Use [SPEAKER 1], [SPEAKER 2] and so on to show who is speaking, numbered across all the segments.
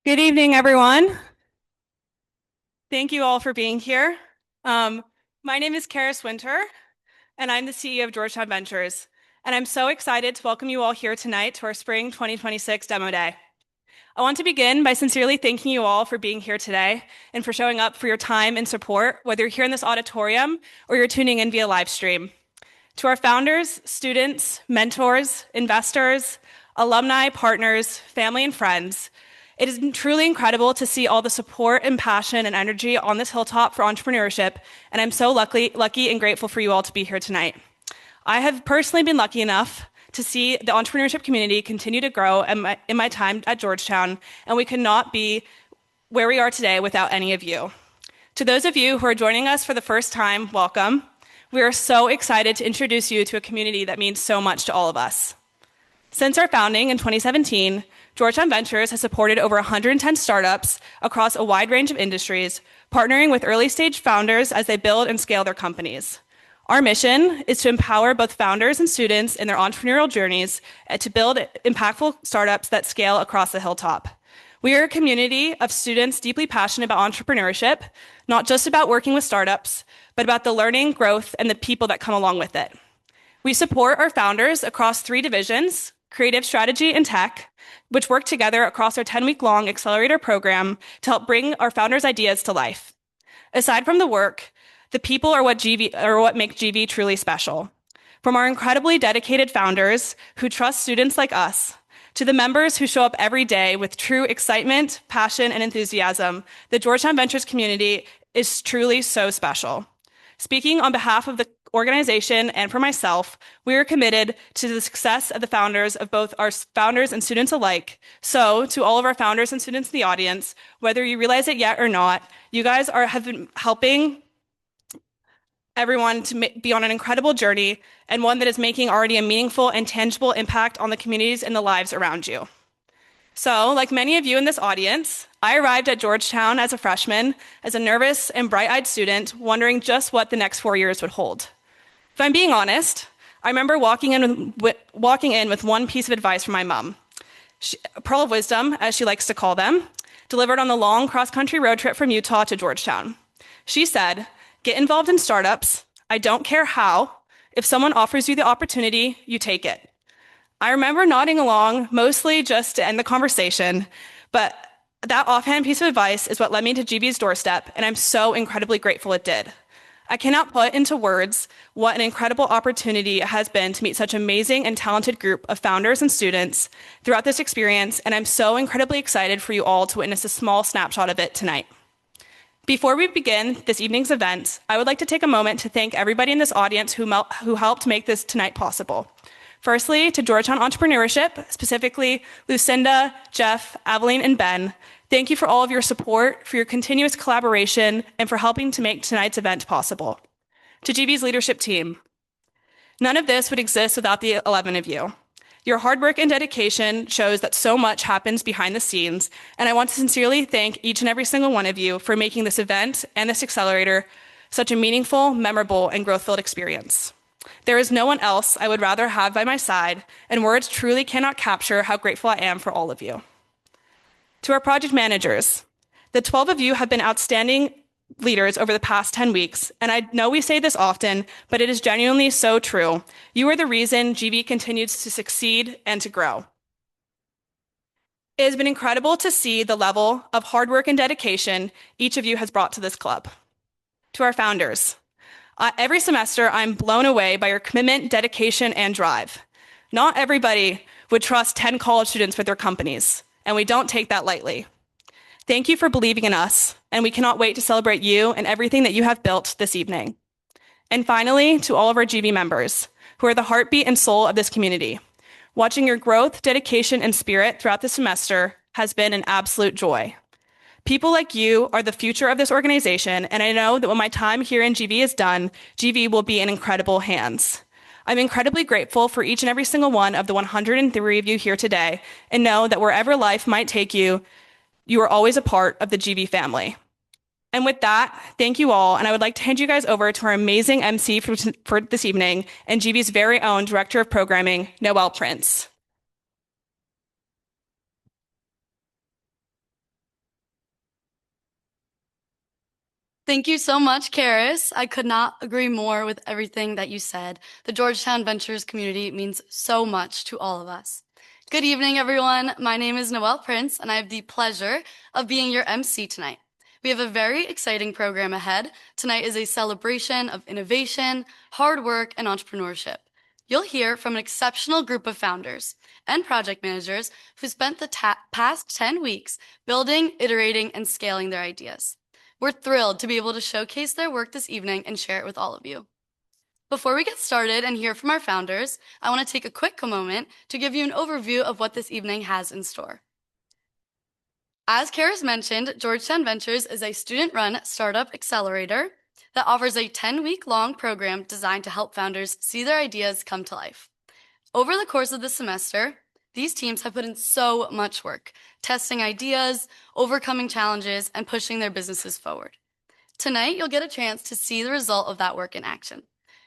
[SPEAKER 1] Good evening, everyone. Thank you all for being here. Um, my name is Karis Winter, and I'm the CEO of Georgetown Ventures. And I'm so excited to welcome you all here tonight to our Spring 2026 Demo Day. I want to begin by sincerely thanking you all for being here today and for showing up for your time and support, whether you're here in this auditorium or you're tuning in via live stream. To our founders, students, mentors, investors, alumni, partners, family, and friends, it is truly incredible to see all the support and passion and energy on this hilltop for entrepreneurship, and I'm so lucky and grateful for you all to be here tonight. I have personally been lucky enough to see the entrepreneurship community continue to grow in my time at Georgetown, and we could not be where we are today without any of you. To those of you who are joining us for the first time, welcome. We are so excited to introduce you to a community that means so much to all of us. Since our founding in 2017, Georgetown Ventures has supported over 110 startups across a wide range of industries, partnering with early stage founders as they build and scale their companies. Our mission is to empower both founders and students in their entrepreneurial journeys and to build impactful startups that scale across the hilltop. We are a community of students deeply passionate about entrepreneurship, not just about working with startups, but about the learning, growth, and the people that come along with it. We support our founders across 3 divisions, creative strategy and tech, which work together across our 10-week-long accelerator program to help bring our founders' ideas to life. Aside from the work, the people are what make GV truly special. From our incredibly dedicated founders who trust students like us, to the members who show up every day with true excitement, passion, and enthusiasm, the Georgetown Ventures community is truly so special. Speaking on behalf of the organization and for myself, we are committed to the success of the founders of both our founders and students alike. So to all of our founders and students in the audience, whether you realize it yet or not, you guys have been helping everyone to be on an incredible journey and one that is making already a meaningful and tangible impact on the communities and the lives around you. So, like many of you in this audience, I arrived at Georgetown as a freshman, as a nervous and bright-eyed student, wondering just what the next 4 years would hold. If I'm being honest, I remember walking in with one piece of advice from my mom, a pearl of wisdom, as she likes to call them, delivered on the long cross-country road trip from Utah to Georgetown. She said, "Get involved in startups. I don't care how. If someone offers you the opportunity, you take it." I remember nodding along, mostly just to end the conversation, but that offhand piece of advice is what led me to GV's doorstep, and I'm so incredibly grateful it did. I cannot put into words what an incredible opportunity it has been to meet such an amazing and talented group of founders and students throughout this experience, and I'm so incredibly excited for you all to witness a small snapshot of it tonight. Before we begin this evening's event, I would like to take a moment to thank everybody in this audience who helped make this tonight possible. Firstly, to Georgetown Entrepreneurship, specifically Lucinda, Jeff, Aveline, and Ben. Thank you for all of your support, for your continuous collaboration, and for helping to make tonight's event possible. To GV's leadership team, none of this would exist without the 11 of you. Your hard work and dedication shows that so much happens behind the scenes, and I want to sincerely thank each and every single one of you for making this event and this accelerator such a meaningful, memorable, and growth-filled experience. There is no one else I would rather have by my side, and words truly cannot capture how grateful I am for all of you. To our project managers, the 12 of you have been outstanding leaders over the past 10 weeks, and I know we say this often, but it is genuinely so true. You are the reason GV continues to succeed and to grow. It has been incredible to see the level of hard work and dedication each of you has brought to this club. To our founders, every semester I'm blown away by your commitment, dedication, and drive. Not everybody would trust 10 college students with their companies, and we don't take that lightly. Thank you for believing in us, and we cannot wait to celebrate you and everything that you have built this evening. And finally, to all of our GV members, who are the heartbeat and soul of this community. Watching your growth, dedication, and spirit throughout the semester has been an absolute joy. People like you are the future of this organization, and I know that when my time here in GV is done, GV will be in incredible hands. I'm incredibly grateful for each and every single one of the 103 of you here today, and know that wherever life might take you, you are always a part of the GV family. And with that, thank you all, and I would like to hand you guys over to our amazing MC for this evening and GV's very own Director of Programming, Noelle Prince.
[SPEAKER 2] Thank you so much, Karis. I could not agree more with everything that you said. The Georgetown Ventures community means so much to all of us. Good evening, everyone. My name is Noelle Prince, and I have the pleasure of being your MC tonight. We have a very exciting program ahead. Tonight is a celebration of innovation, hard work, and entrepreneurship. You'll hear from an exceptional group of founders and project managers who spent the past 10 weeks building, iterating, and scaling their ideas. We're thrilled to be able to showcase their work this evening and share it with all of you. Before we get started and hear from our founders, I want to take a quick moment to give you an overview of what this evening has in store. As Karis mentioned, Georgetown Ventures is a student-run startup accelerator that offers a 10-week-long program designed to help founders see their ideas come to life. Over the course of the semester, these teams have put in so much work, testing ideas, overcoming challenges, and pushing their businesses forward. Tonight, you'll get a chance to see the result of that work in action.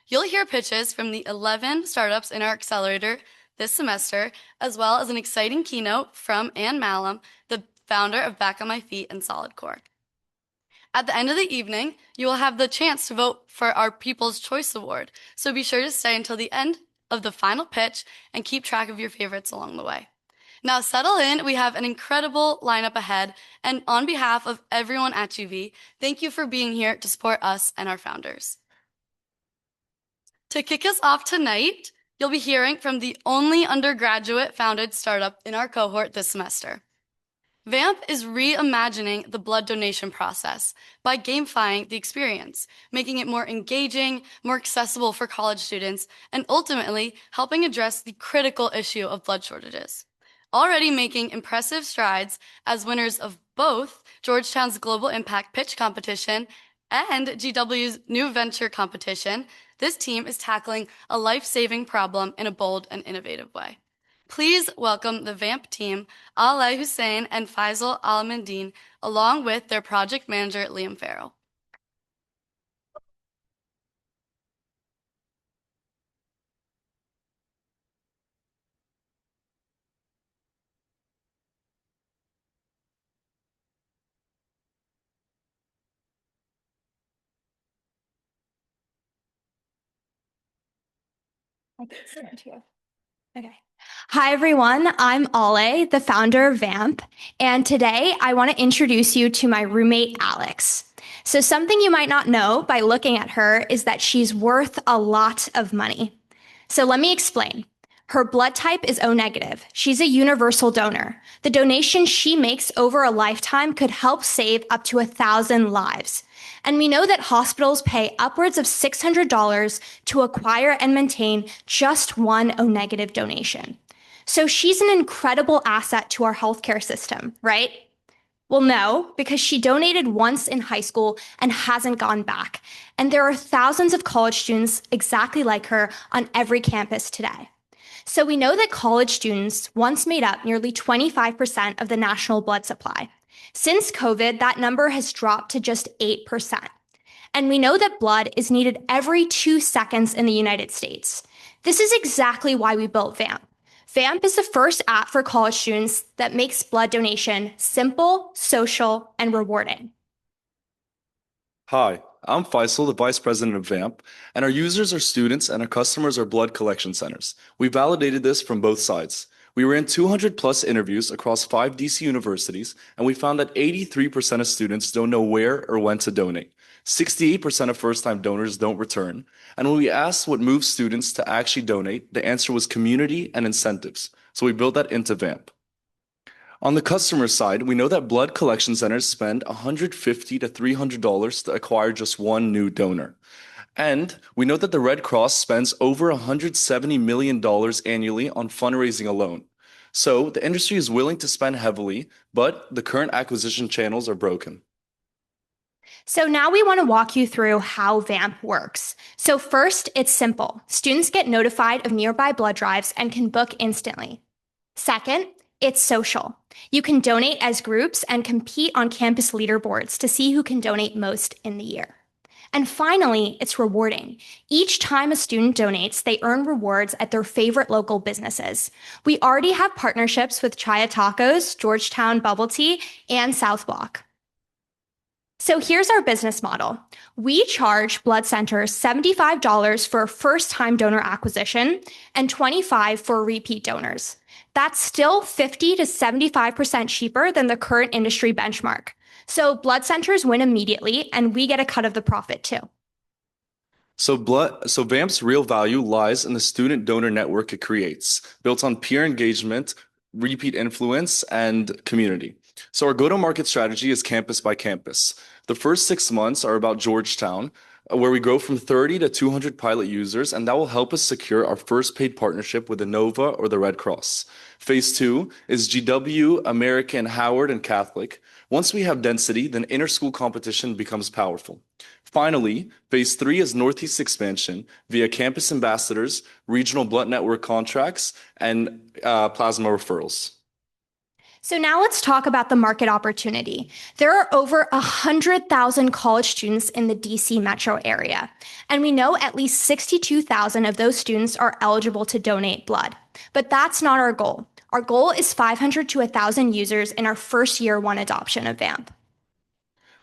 [SPEAKER 2] You'll hear pitches from the 11 startups in our accelerator this semester, as well as an exciting keynote from Anne Mahlum, the founder of Back on My Feet and Solid Core. At the end of the evening, you will have the chance to vote for our People's Choice Award, so be sure to stay until the end of the final pitch and keep track of your favorites along the way. Now settle in, we have an incredible lineup ahead, and on behalf of everyone at GV, thank you for being here to support us and our founders. To kick us off tonight, you'll be hearing from the only undergraduate-founded startup in our cohort this semester. VAMP is reimagining the blood donation process by gamifying the experience, making it more engaging, more accessible for college students, and ultimately helping address the critical issue of blood shortages. Already making impressive strides as winners of both Georgetown's Global Impact Pitch Competition and GW's New Venture Competition, this team is tackling a life-saving problem in a bold and innovative way. Please welcome the VAMP team, Alay Hussein and Faisal Alamandine, along with their project manager, Liam Farrell.
[SPEAKER 3] Okay. Hi, everyone. I'm Ale, the founder of VAMP, and today I want to introduce you to my roommate, Alex. So something you might not know by looking at her is that she's worth a lot of money. So let me explain. Her blood type is O negative. She's a universal donor. The donation she makes over a lifetime could help save up to 1,000 lives. And we know that hospitals pay upwards of $600 to acquire and maintain just one O negative donation. So she's an incredible asset to our healthcare system, right? Well, no, because she donated once in high school and hasn't gone back. And there are thousands of college students exactly like her on every campus today. So we know that college students once made up nearly 25% of the national blood supply. Since COVID, that number has dropped to just 8%. And we know that blood is needed every 2 seconds in the United States. This is exactly why we built VAMP. VAMP is the first app for college students that makes blood donation simple, social, and rewarding.
[SPEAKER 4] Hi, I'm Faisal, the Vice President of VAMP, and our users are students and our customers are blood collection centers. We validated this from both sides. We ran 200 plus interviews across 5 DC universities, and we found that 83% of students don't know where or when to donate. 68% of first-time donors don't return. And when we asked what moves students to actually donate, the answer was community and incentives. So we built that into VAMP. On the customer side, we know that blood collection centers spend $150 to $300 to acquire just one new donor. And we know that the Red Cross spends over $170 million annually on fundraising alone. So the industry is willing to spend heavily, but the current acquisition channels are broken.
[SPEAKER 3] So now we want to walk you through how VAMP works. So first, it's simple. Students get notified of nearby blood drives and can book instantly. Second, it's social. You can donate as groups and compete on campus leaderboards to see who can donate most in the year. And finally, it's rewarding. Each time a student donates, they earn rewards at their favorite local businesses. We already have partnerships with Chaya Tacos, Georgetown Bubble Tea, and South Block. So here's our business model. We charge blood centers $75 for first-time donor acquisition and $25 for repeat donors. That's still 50 to 75% cheaper than the current industry benchmark. So blood centers win immediately, and we get a cut of the profit too.
[SPEAKER 4] So VAMP's real value lies in the student donor network it creates, built on peer engagement, repeat influence, and community. So our go-to-market strategy is campus by campus. The first 6 months are about Georgetown, where we grow from 30 to 200 pilot users, and that will help us secure our first paid partnership with Inova or the Red Cross. Phase 2 is GW, American, Howard, and Catholic. Once we have density, then inter-school competition becomes powerful. Finally, phase 3 is Northeast expansion via campus ambassadors, regional blood network contracts, and plasma referrals.
[SPEAKER 3] So now let's talk about the market opportunity. There are over 100,000 college students in the DC metro area, and we know at least 62,000 of those students are eligible to donate blood. But that's not our goal. Our goal is 500 to 1,000 users in our first year one adoption of VAMP.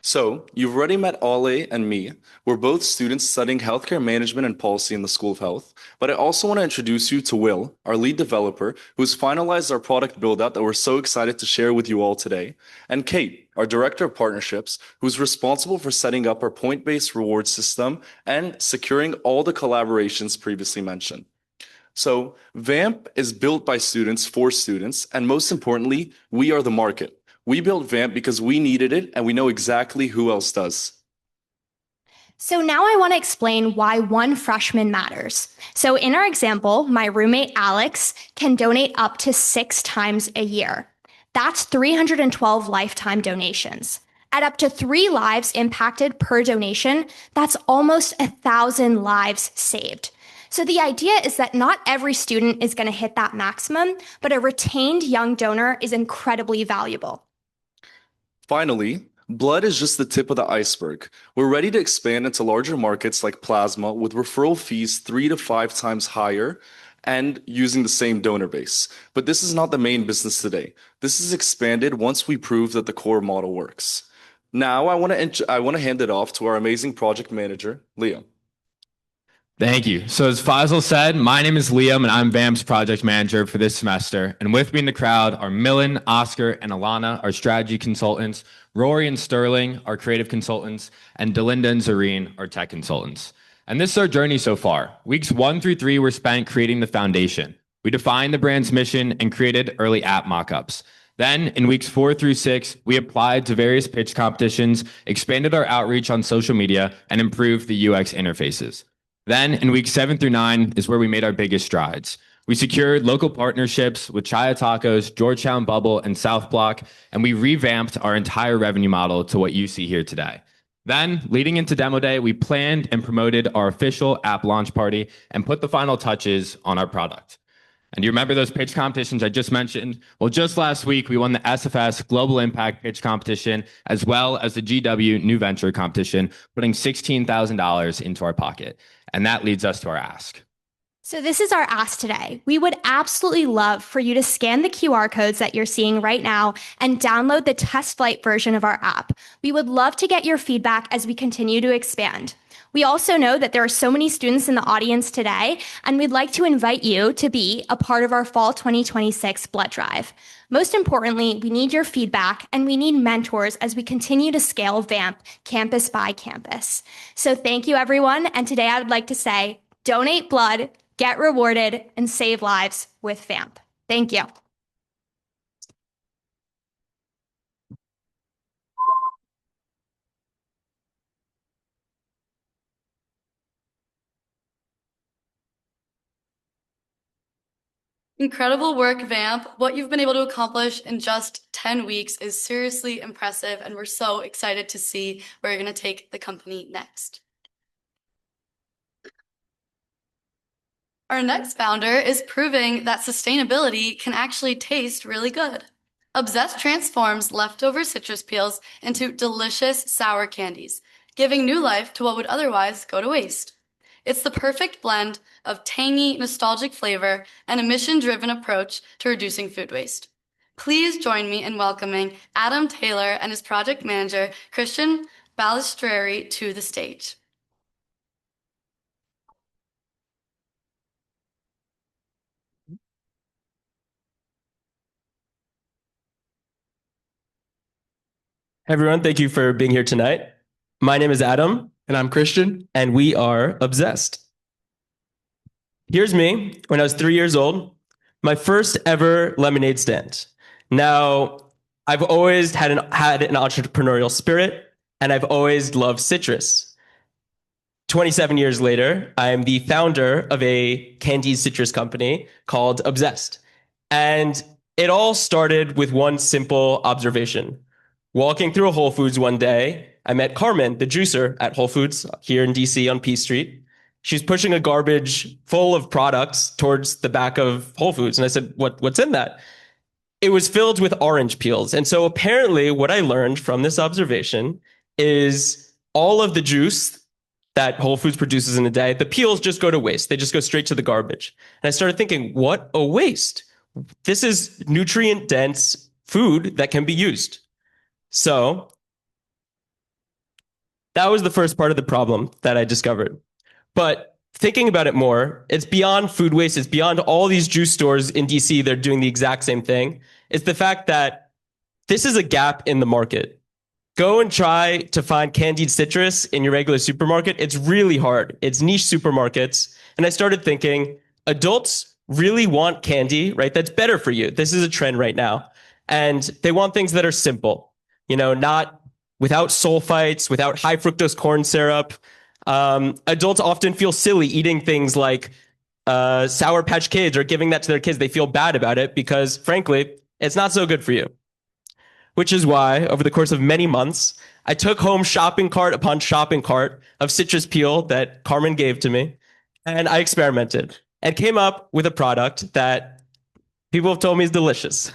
[SPEAKER 4] So, you've already met Ale and me. We're both students studying healthcare management and policy in the School of Health. But I also want to introduce you to Will, our lead developer, who's finalized our product build-out that we're so excited to share with you all today, and Kate, our director of partnerships, who's responsible for setting up our point-based reward system and securing all the collaborations previously mentioned. So, VAMP is built by students for students, and most importantly, we are the market. We built VAMP because we needed it, and we know exactly who else does.
[SPEAKER 3] So now I want to explain why one freshman matters. So in our example, my roommate Alex can donate up to 6 times a year. That's 312 lifetime donations. At up to 3 lives impacted per donation, that's almost 1,000 lives saved. So the idea is that not every student is going to hit that maximum, but a retained young donor is incredibly valuable.
[SPEAKER 4] Finally, blood is just the tip of the iceberg. We're ready to expand into larger markets like plasma with referral fees 3 to 5 times higher and using the same donor base. But this is not the main business today. This is expanded once we prove that the core model works. Now, I want to hand it off to our amazing project manager, Leo.
[SPEAKER 5] Thank you. So as Faisal said, my name is Liam and I'm VAMP's project manager for this semester. And with me in the crowd are Millen, Oscar, and Alana, our strategy consultants, Rory and Sterling, our creative consultants, and Delinda and Zareen, our tech consultants. And this is our journey so far. Weeks 1 through 3 were spent creating the foundation. We defined the brand's mission and created early app mockups. Then, in weeks 4 through 6, we applied to various pitch competitions, expanded our outreach on social media, and improved the UX interfaces. Then, in weeks 7 through 9 is where we made our biggest strides. We secured local partnerships with Chaya Tacos, Georgetown Bubble, and South Block, and we revamped our entire revenue model to what you see here today. Then, leading into Demo Day, we planned and promoted our official app launch party and put the final touches on our product. And you remember those pitch competitions I just mentioned? Well, just last week, we won the SFS Global Impact Pitch Competition, as well as the GW New Venture Competition, putting $16,000 into our pocket. And that leads us to our ask.
[SPEAKER 3] So this is our ask today. We would absolutely love for you to scan the QR codes that you're seeing right now and download the test flight version of our app. We would love to get your feedback as we continue to expand. We also know that there are so many students in the audience today, and we'd like to invite you to be a part of our Fall 2026 Blood Drive. Most importantly, we need your feedback and we need mentors as we continue to scale VAMP campus by campus. So thank you, everyone. And today I would like to say, donate blood, get rewarded, and save lives with VAMP. Thank you.
[SPEAKER 2] Incredible work, VAMP. What you've been able to accomplish in just 10 weeks is seriously impressive, and we're so excited to see where you're going to take the company next. Our next founder is proving that sustainability can actually taste really good. Obsessed transforms leftover citrus peels into delicious sour candies, giving new life to what would otherwise go to waste. It's the perfect blend of tangy, nostalgic flavor and a mission-driven approach to reducing food waste. Please join me in welcoming Adam Taylor and his project manager, Christian Balistreri to the stage.
[SPEAKER 6] Hey everyone, thank you for being here tonight. My name is Adam.
[SPEAKER 7] And I'm Christian.
[SPEAKER 6] And we are obsessed. Here's me when I was 3 years old, my first ever lemonade stand. Now, I've always had an entrepreneurial spirit, and I've always loved citrus. 27 years later, I'm the founder of a candied citrus company called Obsessed. And it all started with one simple observation. Walking through a Whole Foods one day, I met Carmen, the juicer at Whole Foods here in DC on P Street. She's pushing a garbage full of products towards the back of Whole Foods. And I said, what's in that? It was filled with orange peels. And so apparently what I learned from this observation is all of the juice that Whole Foods produces in a day, the peels just go to waste. They just go straight to the garbage. And I started thinking, what a waste. This is nutrient dense food that can be used. So that was the first part of the problem that I discovered. But thinking about it more, it's beyond food waste. It's beyond all these juice stores in DC. They're doing the exact same thing. It's the fact that this is a gap in the market. Go and try to find candied citrus in your regular supermarket. It's really hard. It's niche supermarkets. And I started thinking, adults really want candy, right? That's better for you. This is a trend right now. And they want things that are simple, not without sulfites, without high fructose corn syrup. Adults often feel silly eating things like Sour Patch Kids or giving that to their kids. They feel bad about it because, frankly, it's not so good for you. Which is why, over the course of many months, I took home shopping cart upon shopping cart of citrus peel that Carmen gave to me, and I experimented and came up with a product that people have told me is delicious.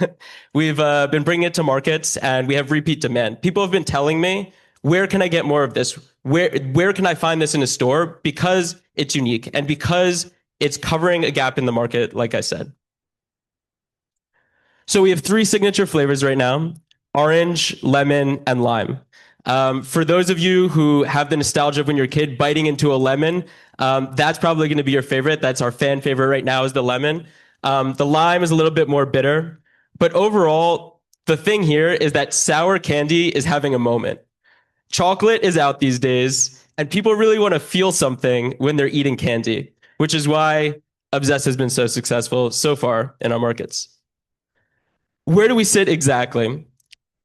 [SPEAKER 6] We've been bringing it to markets, and we have repeat demand. People have been telling me, where can I get more of this? Where can I find this in a store? Because it's unique and because it's covering a gap in the market, like I said. So we have 3 signature flavors right now: orange, lemon, and lime. For those of you who have the nostalgia of when you're a kid biting into a lemon, that's probably going to be your favorite. That's our fan favorite right now, is the lemon. The lime is a little bit more bitter. But overall, the thing here is that sour candy is having a moment. Chocolate is out these days, and people really want to feel something when they're eating candy, which is why Obsessed has been so successful so far in our markets. Where do we sit exactly?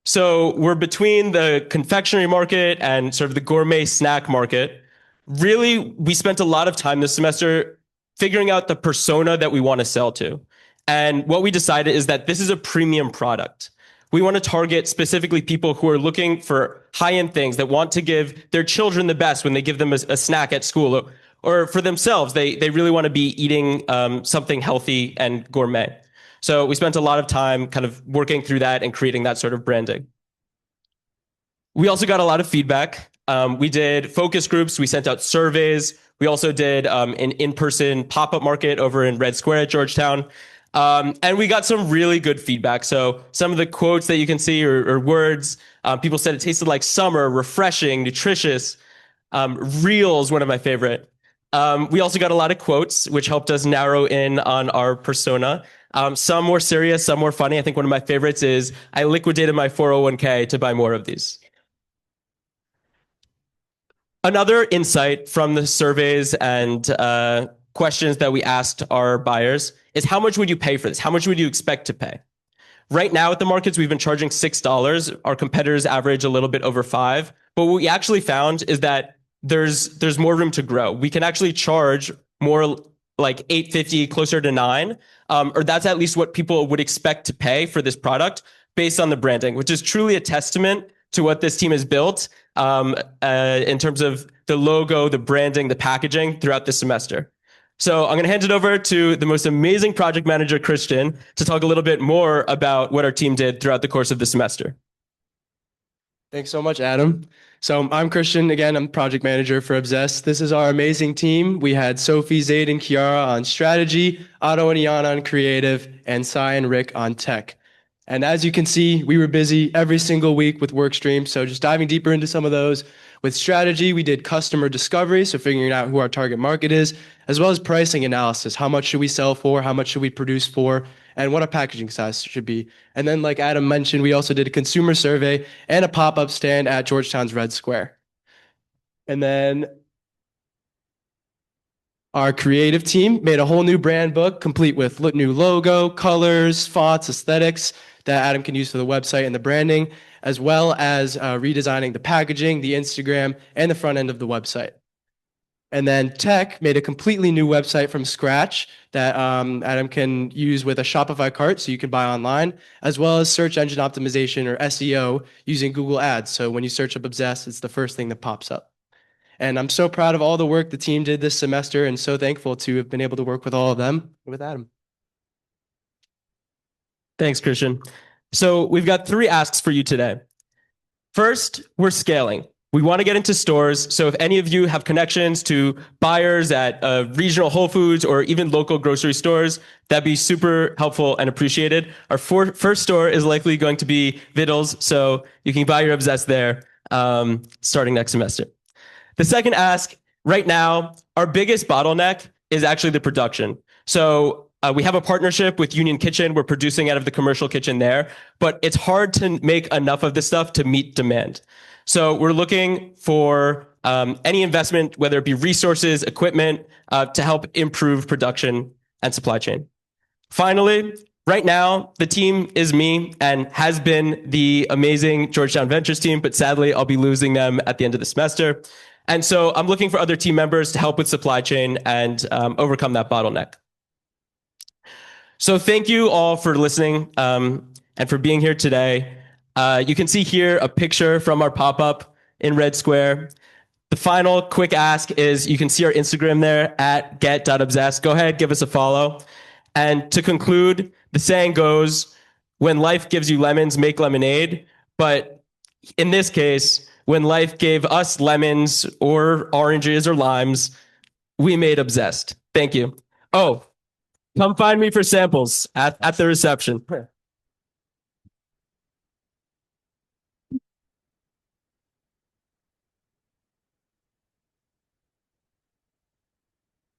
[SPEAKER 6] So we're between the confectionery market and sort of the gourmet snack market. Really, we spent a lot of time this semester figuring out the persona that we want to sell to. And what we decided is that this is a premium product. We want to target specifically people who are looking for high-end things, that want to give their children the best when they give them a snack at school, or for themselves, they really want to be eating something healthy and gourmet. So we spent a lot of time kind of working through that and creating that sort of branding. We also got a lot of feedback. We did focus groups. We sent out surveys. We also did an in-person pop-up market over in Red Square at Georgetown. And we got some really good feedback. So some of the quotes that you can see are words. People said it tasted like summer, refreshing, nutritious. Real is one of my favorite. We also got a lot of quotes, which helped us narrow in on our persona. Some more serious, some more funny. I think one of my favorites is, I liquidated my 401k to buy more of these. Another insight from the surveys and questions that we asked our buyers is, how much would you pay for this? How much would you expect to pay? Right now at the markets, we've been charging $6. Our competitors average a little bit over $5. But what we actually found is that there's more room to grow. We can actually charge more, like $8.50, closer to $9. Or that's at least what people would expect to pay for this product based on the branding, which is truly a testament to what this team has built in terms of the logo, the branding, the packaging throughout this semester. So I'm going to hand it over to the most amazing project manager, Christian, to talk a little bit more about what our team did throughout the course of the semester.
[SPEAKER 7] Thanks so much, Adam. So I'm Christian. Again, I'm project manager for Obsessed. This is our amazing team. We had Sophie, Zaid, and Kiara on strategy, Otto and Iana on creative, and Sai and Rick on tech. And as you can see, we were busy every single week with work streams. So just diving deeper into some of those. With strategy, we did customer discovery, so figuring out who our target market is, as well as pricing analysis. How much should we sell for? How much should we produce for? And what our packaging size should be. And then, like Adam mentioned, we also did a consumer survey and a pop-up stand at Georgetown's Red Square. And then our creative team made a whole new brand book, complete with new logo, colors, fonts, aesthetics that Adam can use for the website and the branding, as well as redesigning the packaging, the Instagram, and the front end of the website. And then tech made a completely new website from scratch that Adam can use with a Shopify cart so you can buy online, as well as search engine optimization or SEO using Google Ads. So when you search up Obsessed, it's the first thing that pops up. And I'm so proud of all the work the team did this semester and so thankful to have been able to work with all of them and with Adam.
[SPEAKER 6] Thanks, Christian. So we've got 3 asks for you today. First, we're scaling. We want to get into stores. So if any of you have connections to buyers at regional Whole Foods or even local grocery stores, that'd be super helpful and appreciated. Our first store is likely going to be Vittles, so you can buy your Obsessed there starting next semester. The second ask, right now, our biggest bottleneck is actually the production. So we have a partnership with Union Kitchen. We're producing out of the commercial kitchen there, but it's hard to make enough of this stuff to meet demand. So we're looking for any investment, whether it be resources, equipment, to help improve production and supply chain. Finally, right now, the team is me and has been the amazing Georgetown Ventures team, but sadly, I'll be losing them at the end of the semester. And so I'm looking for other team members to help with supply chain and overcome that bottleneck. So thank you all for listening and for being here today. You can see here a picture from our pop-up in Red Square. The final quick ask is you can see our Instagram there at get.obsessed. Go ahead, give us a follow. And to conclude, the saying goes, when life gives you lemons, make lemonade. But in this case, when life gave us lemons or oranges or limes, we made Obsessed. Thank you. Oh, come find me for samples at the reception.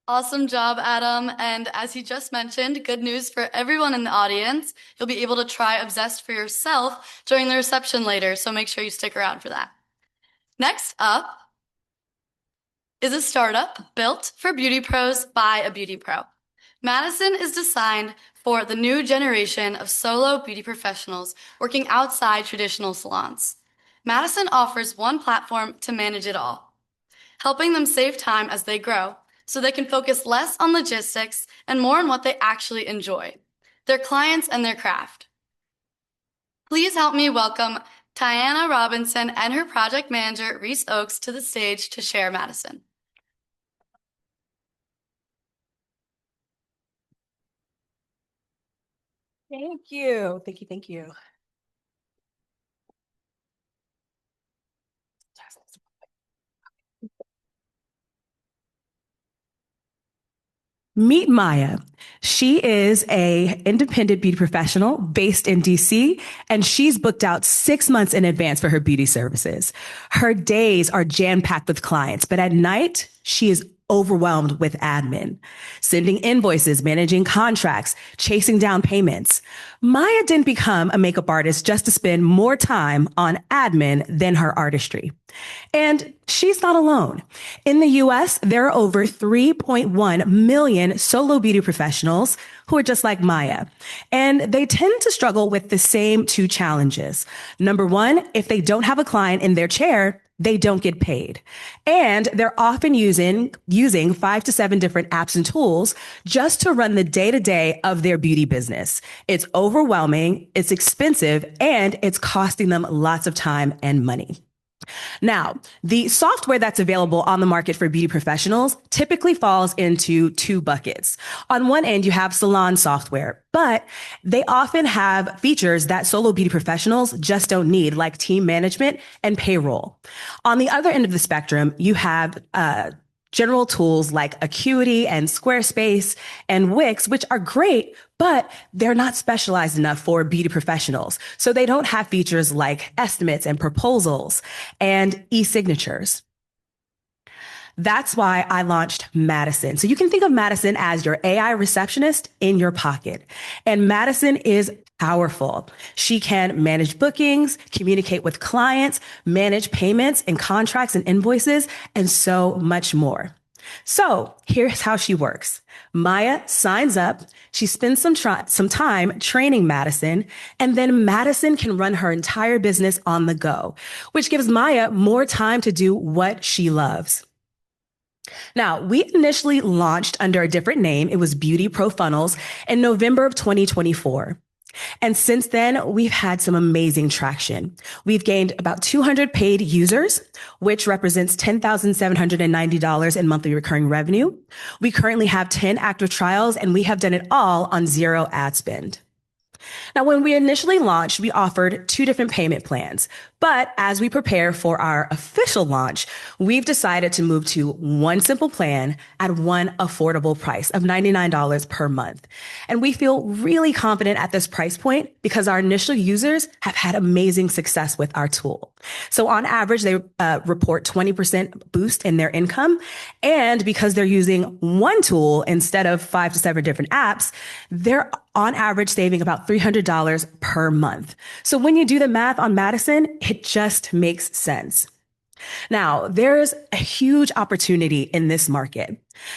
[SPEAKER 2] Awesome job, Adam. And as he just mentioned, good news for everyone in the audience. You'll be able to try Obsessed for yourself during the reception later, so make sure you stick around for that. Next up is a startup built for beauty pros by a beauty pro. Madison is designed for the new generation of solo beauty professionals working outside traditional salons. Madison offers one platform to manage it all, helping them save time as they grow, so they can focus less on logistics and more on what they actually enjoy, their clients and their craft. Please help me welcome Tiana Robinson and her project manager, Reese Oakes, to the stage to share Madison.
[SPEAKER 8] Thank you. Thank you. Thank you. Meet Maya. She is a independent beauty professional based in DC, and she's booked out 6 months in advance for her beauty services. Her days are jam-packed with clients, but at night, she is overwhelmed with admin, sending invoices, managing contracts, chasing down payments. Maya didn't become a makeup artist just to spend more time on admin than her artistry. And she's not alone. In the US, there are over 3.1 million solo beauty professionals who are just like Maya. And they tend to struggle with the same 2 challenges. Number 1, if they don't have a client in their chair, they don't get paid. And they're often using 5 to 7 different apps and tools just to run the day-to-day of their beauty business. It's overwhelming, it's expensive, and it's costing them lots of time and money. Now, the software that's available on the market for beauty professionals typically falls into 2 buckets. On one end, you have salon software, but they often have features that solo beauty professionals just don't need, like team management and payroll. On the other end of the spectrum, you have General tools like Acuity and Squarespace and Wix, which are great, but they're not specialized enough for beauty professionals. So they don't have features like estimates and proposals and e-signatures. That's why I launched Madison. So you can think of Madison as your AI receptionist in your pocket. And Madison is powerful. She can manage bookings, communicate with clients, manage payments and contracts and invoices, and so much more. So here's how she works. Maya signs up, she spends some time training Madison, and then Madison can run her entire business on the go, which gives Maya more time to do what she loves. Now, we initially launched under a different name. It was Beauty Pro Funnels in November of 2024. And since then, we've had some amazing traction. We've gained about 200 paid users, which represents $10,790 in monthly recurring revenue. We currently have 10 active trials, and we have done it all on zero ad spend. Now, when we initially launched, we offered two different payment plans. But as we prepare for our official launch, we've decided to move to one simple plan at one affordable price of $99 per month. And we feel really confident at this price point because our initial users have had amazing success with our tool. So on average, they report 20% boost in their income. And because they're using one tool instead of 5 to 7 different apps, they're on average saving about $300 per month. So when you do the math on Madison, it just makes sense. Now, there's a huge opportunity in this market.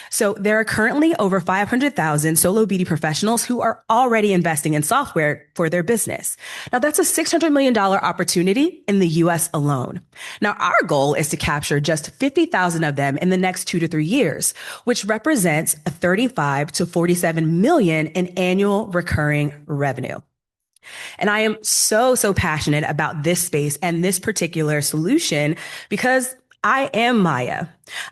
[SPEAKER 8] So there are currently over 500,000 solo beauty professionals who are already investing in software for their business. Now, that's a $600 million opportunity in the US alone. Now, our goal is to capture just 50,000 of them in the next 2 to 3 years, which represents a 35 to 47 million in annual recurring revenue. And I am so passionate about this space and this particular solution because I am Maya.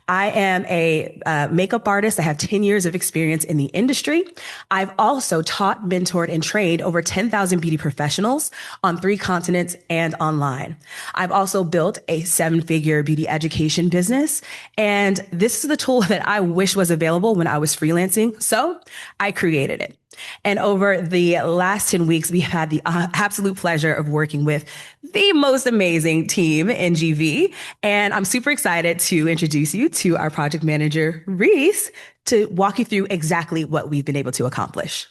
[SPEAKER 8] I am a makeup artist. I have 10 years of experience in the industry. I've also taught, mentored, and trained over 10,000 beauty professionals on 3 continents and online. I've also built a 7-figure beauty education business. And this is the tool that I wish was available when I was freelancing. So I created it. And over the last 10 weeks, we had the absolute pleasure of working with the most amazing team in GV. And I'm super excited to introduce you to our project manager, Reese, to walk you through exactly what we've been able to accomplish.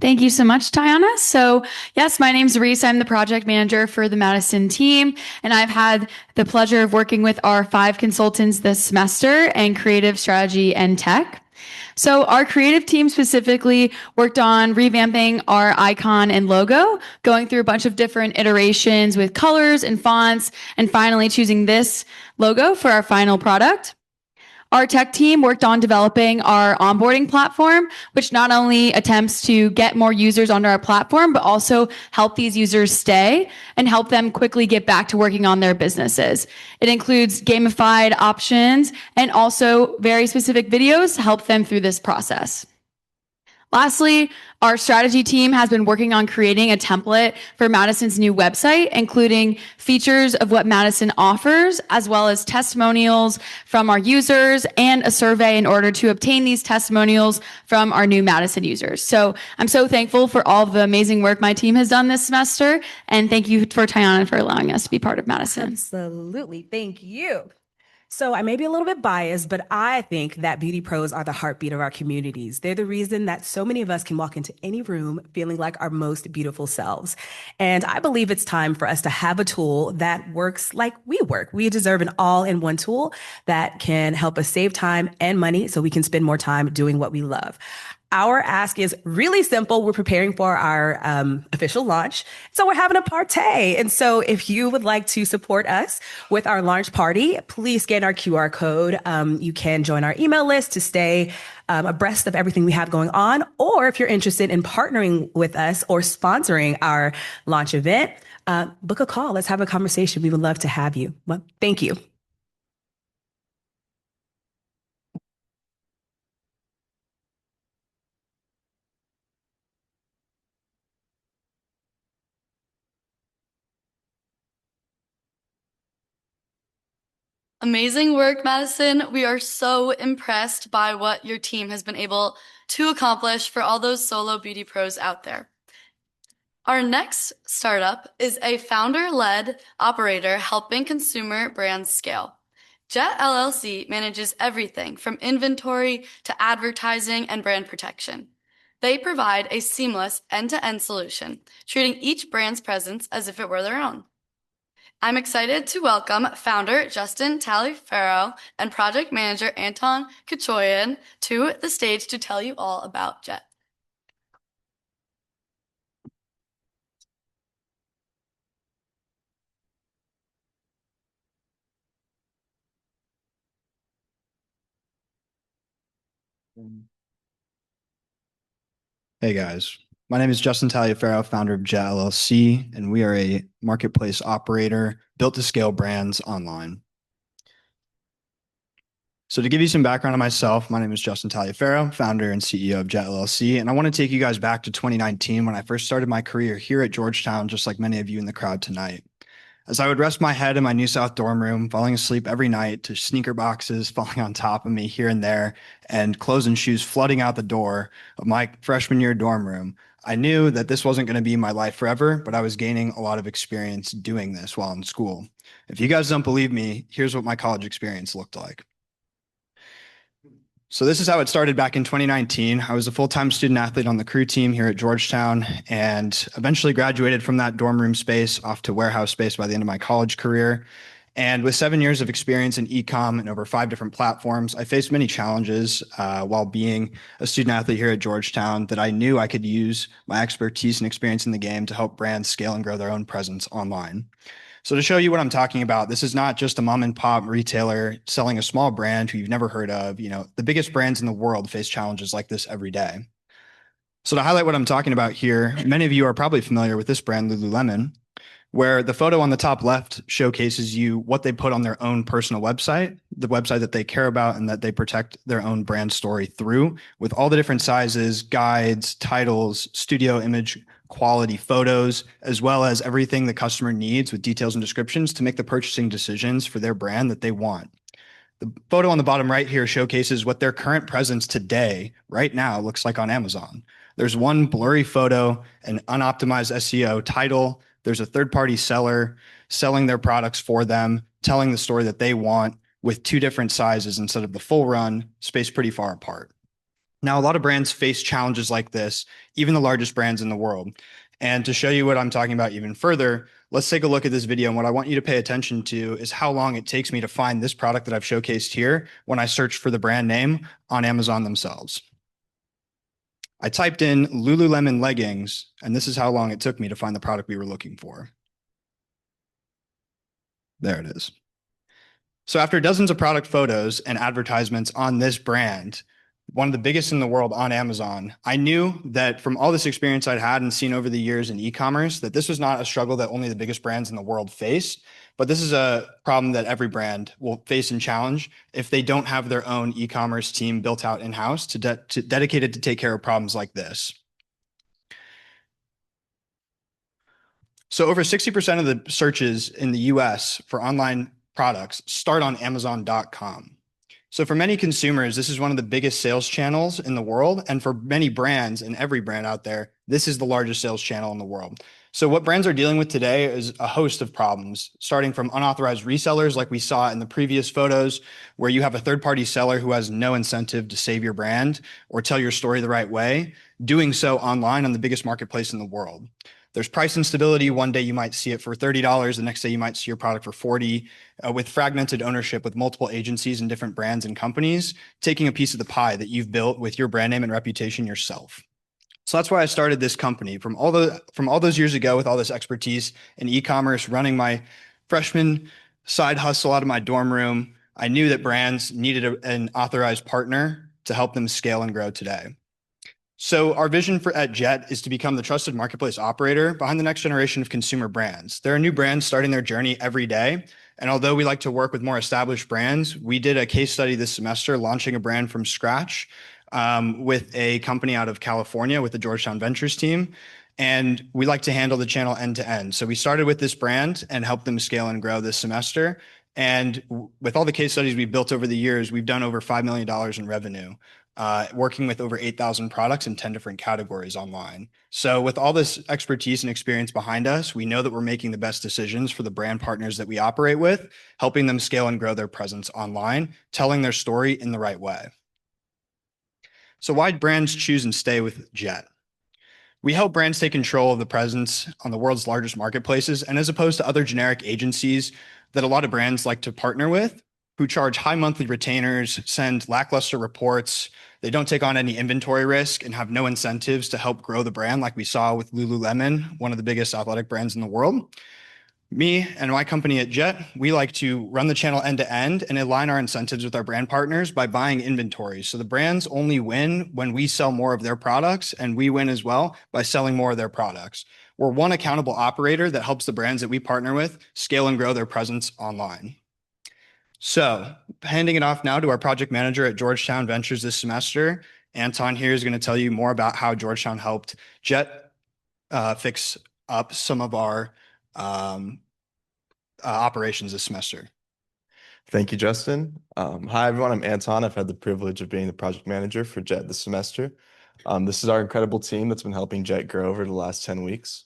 [SPEAKER 2] Thank you so much, Tiana. So yes, my name's Reese. I'm the project manager for the Madison team, and I've had the pleasure of working with our 5 consultants this semester in creative strategy and tech. So our creative team specifically worked on revamping our icon and logo, going through a bunch of different iterations with colors and fonts, and finally choosing this logo for our final product. Our tech team worked on developing our onboarding platform, which not only attempts to get more users onto our platform, but also help these users stay and help them quickly get back to working on their businesses. It includes gamified options and also very specific videos to help them through this process. Lastly, our strategy team has been working on creating a template for Madison's new website, including features of what Madison offers, as well as testimonials from our users and a survey in order to obtain these testimonials from our new Madison users. So I'm so thankful for all of the amazing work my team has done this semester. And thank you for Tiana for allowing us to be part of Madison.
[SPEAKER 8] Absolutely. Thank you. So I may be a little bit biased, but I think that beauty pros are the heartbeat of our communities. They're the reason that so many of us can walk into any room feeling like our most beautiful selves. And I believe it's time for us to have a tool that works like we work. We deserve an all-in-one tool that can help us save time and money so we can spend more time doing what we love. Our ask is really simple. We're preparing for our official launch. So we're having a party. And so if you would like to support us with our launch party, please scan our QR code. You can join our email list to stay abreast of everything we have going on. Or if you're interested in partnering with us or sponsoring our launch event, book a call. Let's have a conversation. We would love to have you. Well, thank you.
[SPEAKER 2] Amazing work, Madison. We are so impressed by what your team has been able to accomplish for all those solo beauty pros out there. Our next startup is a founder-led operator helping consumer brands scale. Jet LLC manages everything from inventory to advertising and brand protection. They provide a seamless end-to-end solution, treating each brand's presence as if it were their own. I'm excited to welcome founder Justin Taliaferro and project manager Anton Kachoyan to the stage to tell you all about Jet.
[SPEAKER 9] Hey guys, my name is Justin Taliaferro, founder of Jet LLC, and we are a marketplace operator built to scale brands online. So to give you some background on myself, my name is Justin Taliaferro, founder and CEO of Jet LLC, and I want to take you guys back to 2019 when I first started my career here at Georgetown, just like many of you in the crowd tonight. As I would rest my head in my New South dorm room, falling asleep every night to sneaker boxes falling on top of me here and there, and clothes and shoes flooding out the door of my freshman year dorm room, I knew that this wasn't going to be my life forever, but I was gaining a lot of experience doing this while in school. If you guys don't believe me, here's what my college experience looked like. So this is how it started back in 2019. I was a full-time student athlete on the crew team here at Georgetown and eventually graduated from that dorm room space off to warehouse space by the end of my college career. And with 7 years of experience in e-com and over 5 different platforms, I faced many challenges while being a student athlete here at Georgetown that I knew I could use my expertise and experience in the game to help brands scale and grow their own presence online. So to show you what I'm talking about, this is not just a mom and pop retailer selling a small brand who you've never heard of. You know, the biggest brands in the world face challenges like this every day. So to highlight what I'm talking about here, many of you are probably familiar with this brand, Lululemon, where the photo on the top left showcases you what they put on their own personal website, the website that they care about and that they protect their own brand story through, with all the different sizes, guides, titles, studio image quality photos, as well as everything the customer needs with details and descriptions to make the purchasing decisions for their brand that they want. The photo on the bottom right here showcases what their current presence today, right now, looks like on Amazon. There's one blurry photo, an unoptimized SEO title. There's a third-party seller selling their products for them, telling the story that they want with 2 different sizes instead of the full run, spaced pretty far apart. Now, a lot of brands face challenges like this, even the largest brands in the world. And to show you what I'm talking about even further, let's take a look at this video. And what I want you to pay attention to is how long it takes me to find this product that I've showcased here when I search for the brand name on Amazon themselves. I typed in Lululemon leggings, and this is how long it took me to find the product we were looking for. There it is. So after dozens of product photos and advertisements on this brand, one of the biggest in the world on Amazon, I knew that from all this experience I'd had and seen over the years in e-commerce, that this was not a struggle that only the biggest brands in the world face, but this is a problem that every brand will face and challenge if they don't have their own e-commerce team built out in-house dedicated to take care of problems like this. So over 60% of the searches in the US for online products start on Amazon.com. So for many consumers, this is one of the biggest sales channels in the world. And for many brands and every brand out there, this is the largest sales channel in the world. So what brands are dealing with today is a host of problems, starting from unauthorized resellers like we saw in the previous photos, where you have a third-party seller who has no incentive to save your brand or tell your story the right way, doing so online on the biggest marketplace in the world. There's price instability. One day you might see it for $30. The next day you might see your product for $40, with fragmented ownership with multiple agencies and different brands and companies taking a piece of the pie that you've built with your brand name and reputation yourself. So that's why I started this company from all those years ago with all this expertise in e-commerce, running my freshman side hustle out of my dorm room. I knew that brands needed an authorized partner to help them scale and grow today. So our vision at Jet is to become the trusted marketplace operator behind the next generation of consumer brands. There are new brands starting their journey every day. And although we like to work with more established brands, we did a case study this semester launching a brand from scratch with a company out of California with the Georgetown Ventures team. And we like to handle the channel end to end. So we started with this brand and helped them scale and grow this semester. And with all the case studies we've built over the years, we've done over $5 million in revenue, working with over 8,000 products in 10 different categories online. So with all this expertise and experience behind us, we know that we're making the best decisions for the brand partners that we operate with, helping them scale and grow their presence online, telling their story in the right way. So why'd brands choose and stay with Jet? We help brands take control of the presence on the world's largest marketplaces, and as opposed to other generic agencies that a lot of brands like to partner with, who charge high monthly retainers, send lackluster reports, they don't take on any inventory risk, and have no incentives to help grow the brand, like we saw with Lululemon, one of the biggest athletic brands in the world. Me and my company at Jet, we like to run the channel end to end and align our incentives with our brand partners by buying inventory. So the brands only win when we sell more of their products, and we win as well by selling more of their products. We're one accountable operator that helps the brands that we partner with scale and grow their presence online. So handing it off now to our project manager at Georgetown Ventures this semester, Anton here is going to tell you more about how Georgetown helped Jet fix up some of our operations this semester.
[SPEAKER 10] Thank you, Justin. Hi, everyone. I'm Anton. I've had the privilege of being the project manager for Jet this semester. This is our incredible team that's been helping Jet grow over the last 10 weeks.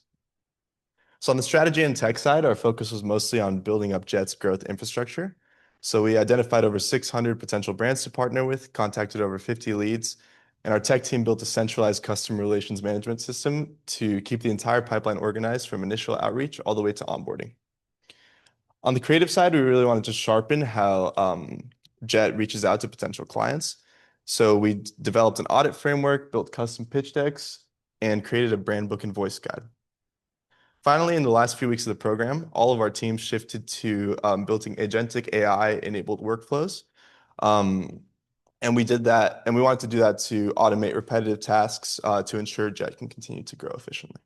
[SPEAKER 10] So on the strategy and tech side, our focus was mostly on building up Jet's growth infrastructure. So we identified over 600 potential brands to partner with, contacted over 50 leads, and our tech team built a centralized customer relations management system to keep the entire pipeline organized from initial outreach all the way to onboarding. On the creative side, we really wanted to sharpen how Jet reaches out to potential clients. So we developed an audit framework, built custom pitch decks, and created a brand book and voice guide. Finally, in the last few weeks of the program, all of our teams shifted to building agentic AI-enabled workflows. And we did that, and we wanted to do that to automate repetitive tasks to ensure Jet can continue to grow efficiently.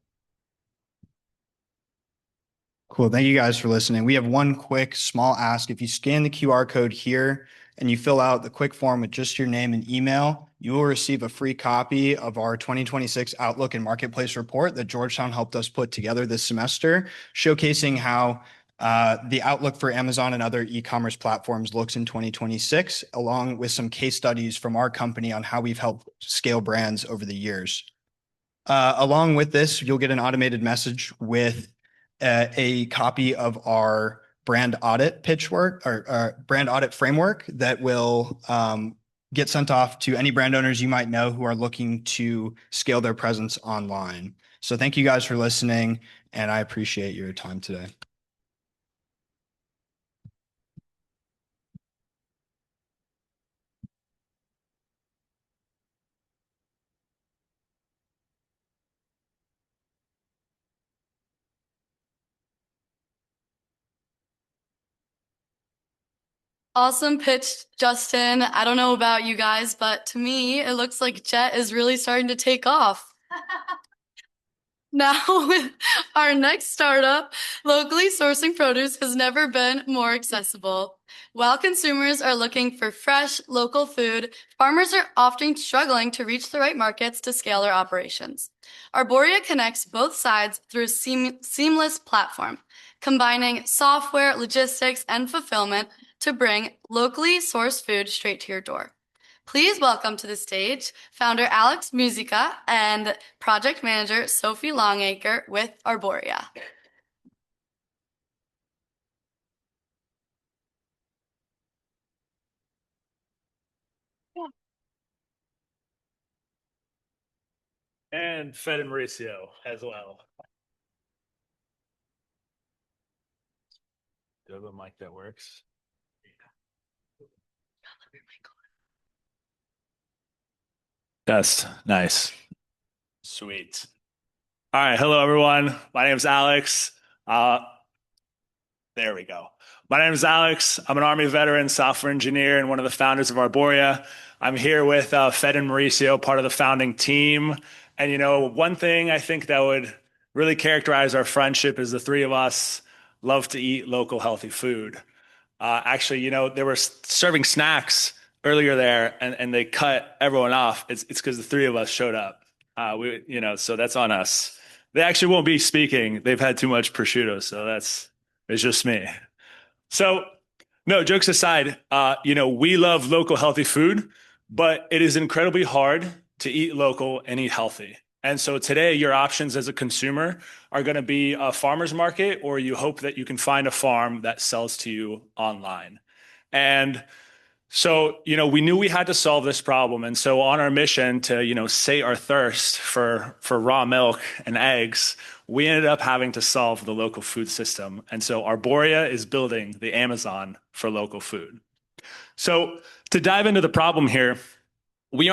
[SPEAKER 9] Cool. Thank you guys for listening. We have one quick small ask. If you scan the QR code here and you fill out the quick form with just your name and email, you will receive a free copy of our 2026 Outlook and Marketplace report that Georgetown helped us put together this semester, showcasing how the outlook for Amazon and other e-commerce platforms looks in 2026, along with some case studies from our company on how we've helped scale brands over the years. Along with this, you'll get an automated message with a copy of our brand audit pitch work or brand audit framework that will get sent off to any brand owners you might know who are looking to scale their presence online. So thank you guys for listening, and I appreciate your time today.
[SPEAKER 2] Awesome pitch, Justin. I don't know about you guys, but to me, it looks like Jet is really starting to take off. Now, with our next startup, locally sourcing produce has never been more accessible. While consumers are looking for fresh, local food, farmers are often struggling to reach the right markets to scale their operations. Arboria connects both sides through a seamless platform, combining software, logistics, and fulfillment to bring locally sourced food straight to your door. Please welcome to the stage founder Alex Musica and project manager Sophie Longacre with Arboria.
[SPEAKER 11] And Fed and Mauricio as well. Do I have a mic that works? Test. Nice. Sweet. All right. Hello, everyone. My name is Alex. There we go. My name is Alex. I'm an Army veteran, software engineer, and one of the founders of Arboria. I'm here with Fed and Mauricio, part of the founding team. And, you know, one thing I think that would really characterize our friendship is the three of us love to eat local, healthy food. Actually, you know, they were serving snacks earlier there, and they cut everyone off. It's because the three of us showed up. So that's on us. They actually won't be speaking. They've had too much prosciutto, so it's just me. So No, jokes aside, we love local healthy food, but it is incredibly hard to eat local and eat healthy. And so today, your options as a consumer are going to be a farmer's market, or you hope that you can find a farm that sells to you online. And so, we knew we had to solve this problem. And so on our mission to, sate our thirst for raw milk and eggs, we ended up having to solve the local food system. And so Arboria is building the Amazon for local food. So to dive into the problem here, we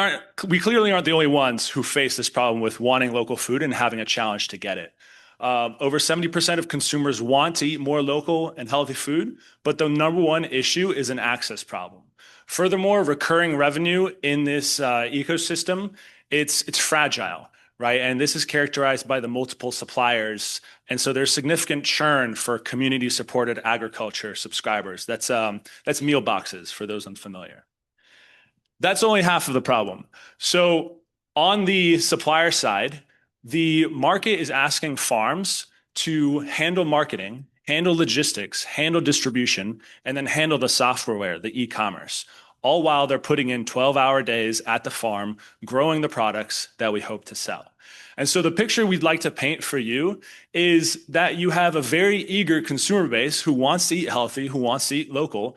[SPEAKER 11] clearly aren't the only ones who face this problem with wanting local food and having a challenge to get it. Over 70% of consumers want to eat more local and healthy food, but the number one issue is an access problem. Furthermore, recurring revenue in this ecosystem, it's fragile, right? And this is characterized by the multiple suppliers. And so there's significant churn for community-supported agriculture subscribers. That's meal boxes for those unfamiliar. That's only half of the problem. So on the supplier side, the market is asking farms to handle marketing, handle logistics, handle distribution, and then handle the software, the e-commerce, all while they're putting in 12-hour days at the farm, growing the products that we hope to sell. And so the picture we'd like to paint for you is that you have a very eager consumer base who wants to eat healthy, who wants to eat local,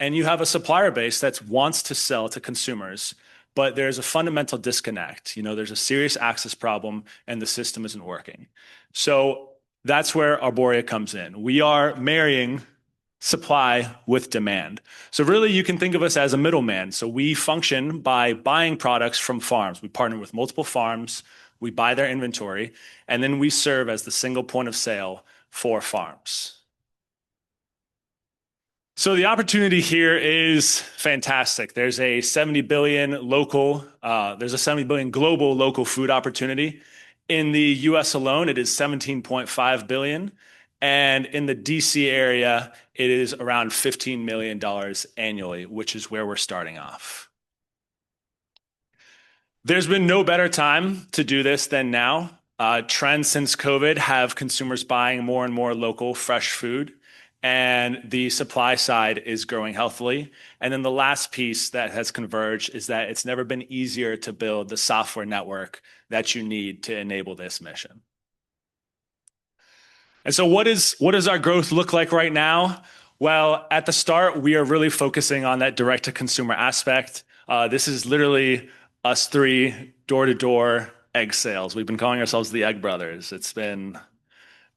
[SPEAKER 11] and you have a supplier base that wants to sell to consumers, but there's a fundamental disconnect. There's a serious access problem and the system isn't working. So that's where Arboria comes in. We are marrying supply with demand. So really you can think of us as a middleman. So we function by buying products from farms. We partner with multiple farms, we buy their inventory, and then we serve as the single point of sale for farms. So the opportunity here is fantastic. There's a 70 billion global local food opportunity. In the US alone, it is 17.5 billion. And in the DC area, it is around $15 million annually, which is where we're starting off. There's been no better time to do this than now. Trends since COVID have consumers buying more and more local, fresh food. And the supply side is growing healthily. And then the last piece that has converged is that it's never been easier to build the software network that you need to enable this mission. And so what does our growth look like right now? Well, at the start, we are really focusing on that direct-to-consumer aspect. This is literally us three door-to-door egg sales. We've been calling ourselves the Egg Brothers.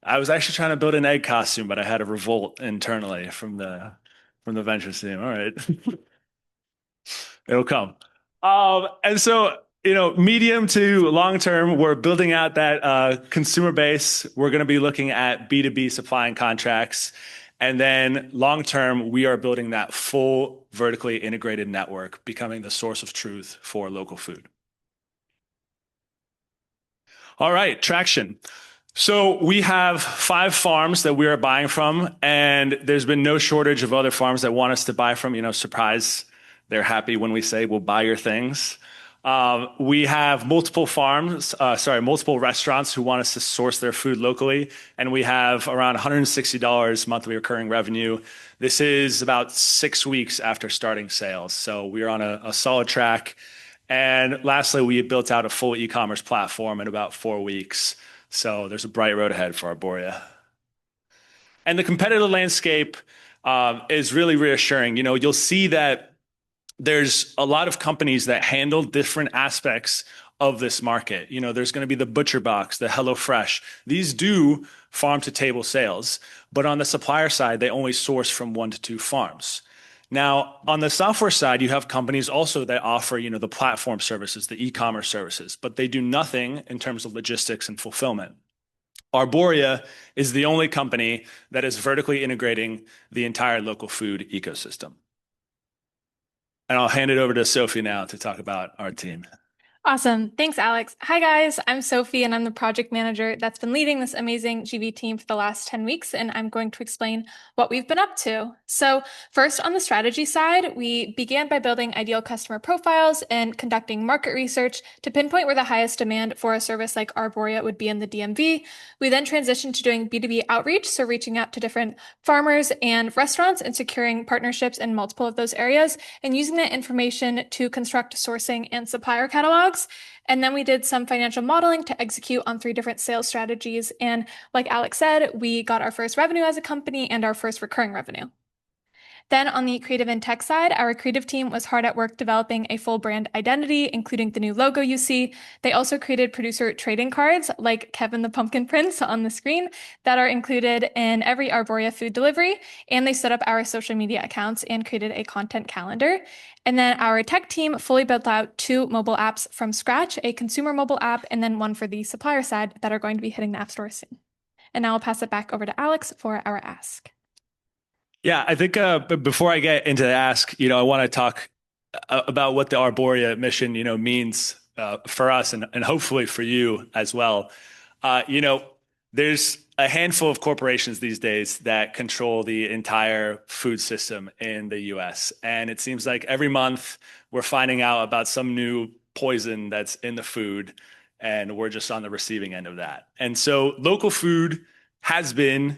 [SPEAKER 11] I was actually trying to build an egg costume, but I had a revolt internally from the ventures team. All right. It'll come. And so, medium to long term, we're building out that consumer base. We're going to be looking at B2B supply and contracts. And then long term, we are building that full vertically integrated network, becoming the source of truth for local food. All right, traction. So we have 5 farms that we are buying from, and there's been no shortage of other farms that want us to buy from. Surprise, they're happy when we say we'll buy your things. We have multiple restaurants who want us to source their food locally, and we have around $160 monthly recurring revenue. This is about 6 weeks after starting sales, so we're on a solid track. And lastly, we built out a full e-commerce platform in about 4 weeks. So there's a bright road ahead for Arboria. And the competitive landscape is really reassuring. You'll see that there's a lot of companies that handle different aspects of this market. There's going to be the Butcher Box, the HelloFresh. These do farm to table sales, but on the supplier side, they only source from 1 to 2 farms. Now, on the software side, you have companies also that offer, the platform services, the e-commerce services, but they do nothing in terms of logistics and fulfillment. Arboria is the only company that is vertically integrating the entire local food ecosystem. And I'll hand it over to Sophie now to talk about our team.
[SPEAKER 12] Awesome. Thanks, Alex. Hi, guys. I'm Sophie, and I'm the project manager that's been leading this amazing GV team for the last 10 weeks, and I'm going to explain what we've been up to. So first, on the strategy side, we began by building ideal customer profiles and conducting market research to pinpoint where the highest demand for a service like Arborea would be in the DMV. We then transitioned to doing B2B outreach, so reaching out to different farmers and restaurants and securing partnerships in multiple of those areas, and using that information to construct sourcing and supplier catalogs. And then we did some financial modeling to execute on 3 different sales strategies. And like Alex said, we got our first revenue as a company and our first recurring revenue. Then on the creative and tech side, our creative team was hard at work developing a full brand identity, including the new logo you see. They also created producer trading cards like Kevin the Pumpkin Prince on the screen that are included in every Arborea food delivery. And they set up our social media accounts and created a content calendar. And then our tech team fully built out 2 mobile apps from scratch, a consumer mobile app, and then one for the supplier side that are going to be hitting the App Store soon. And now I'll pass it back over to Alex for our ask.
[SPEAKER 11] Yeah, I think before I get into the ask, I want to talk about what the Arborea mission, means for us and hopefully for you as well. There's a handful of corporations these days that control the entire food system in the US. And it seems like every month we're finding out about some new poison that's in the food, and we're just on the receiving end of that. And so local food has been,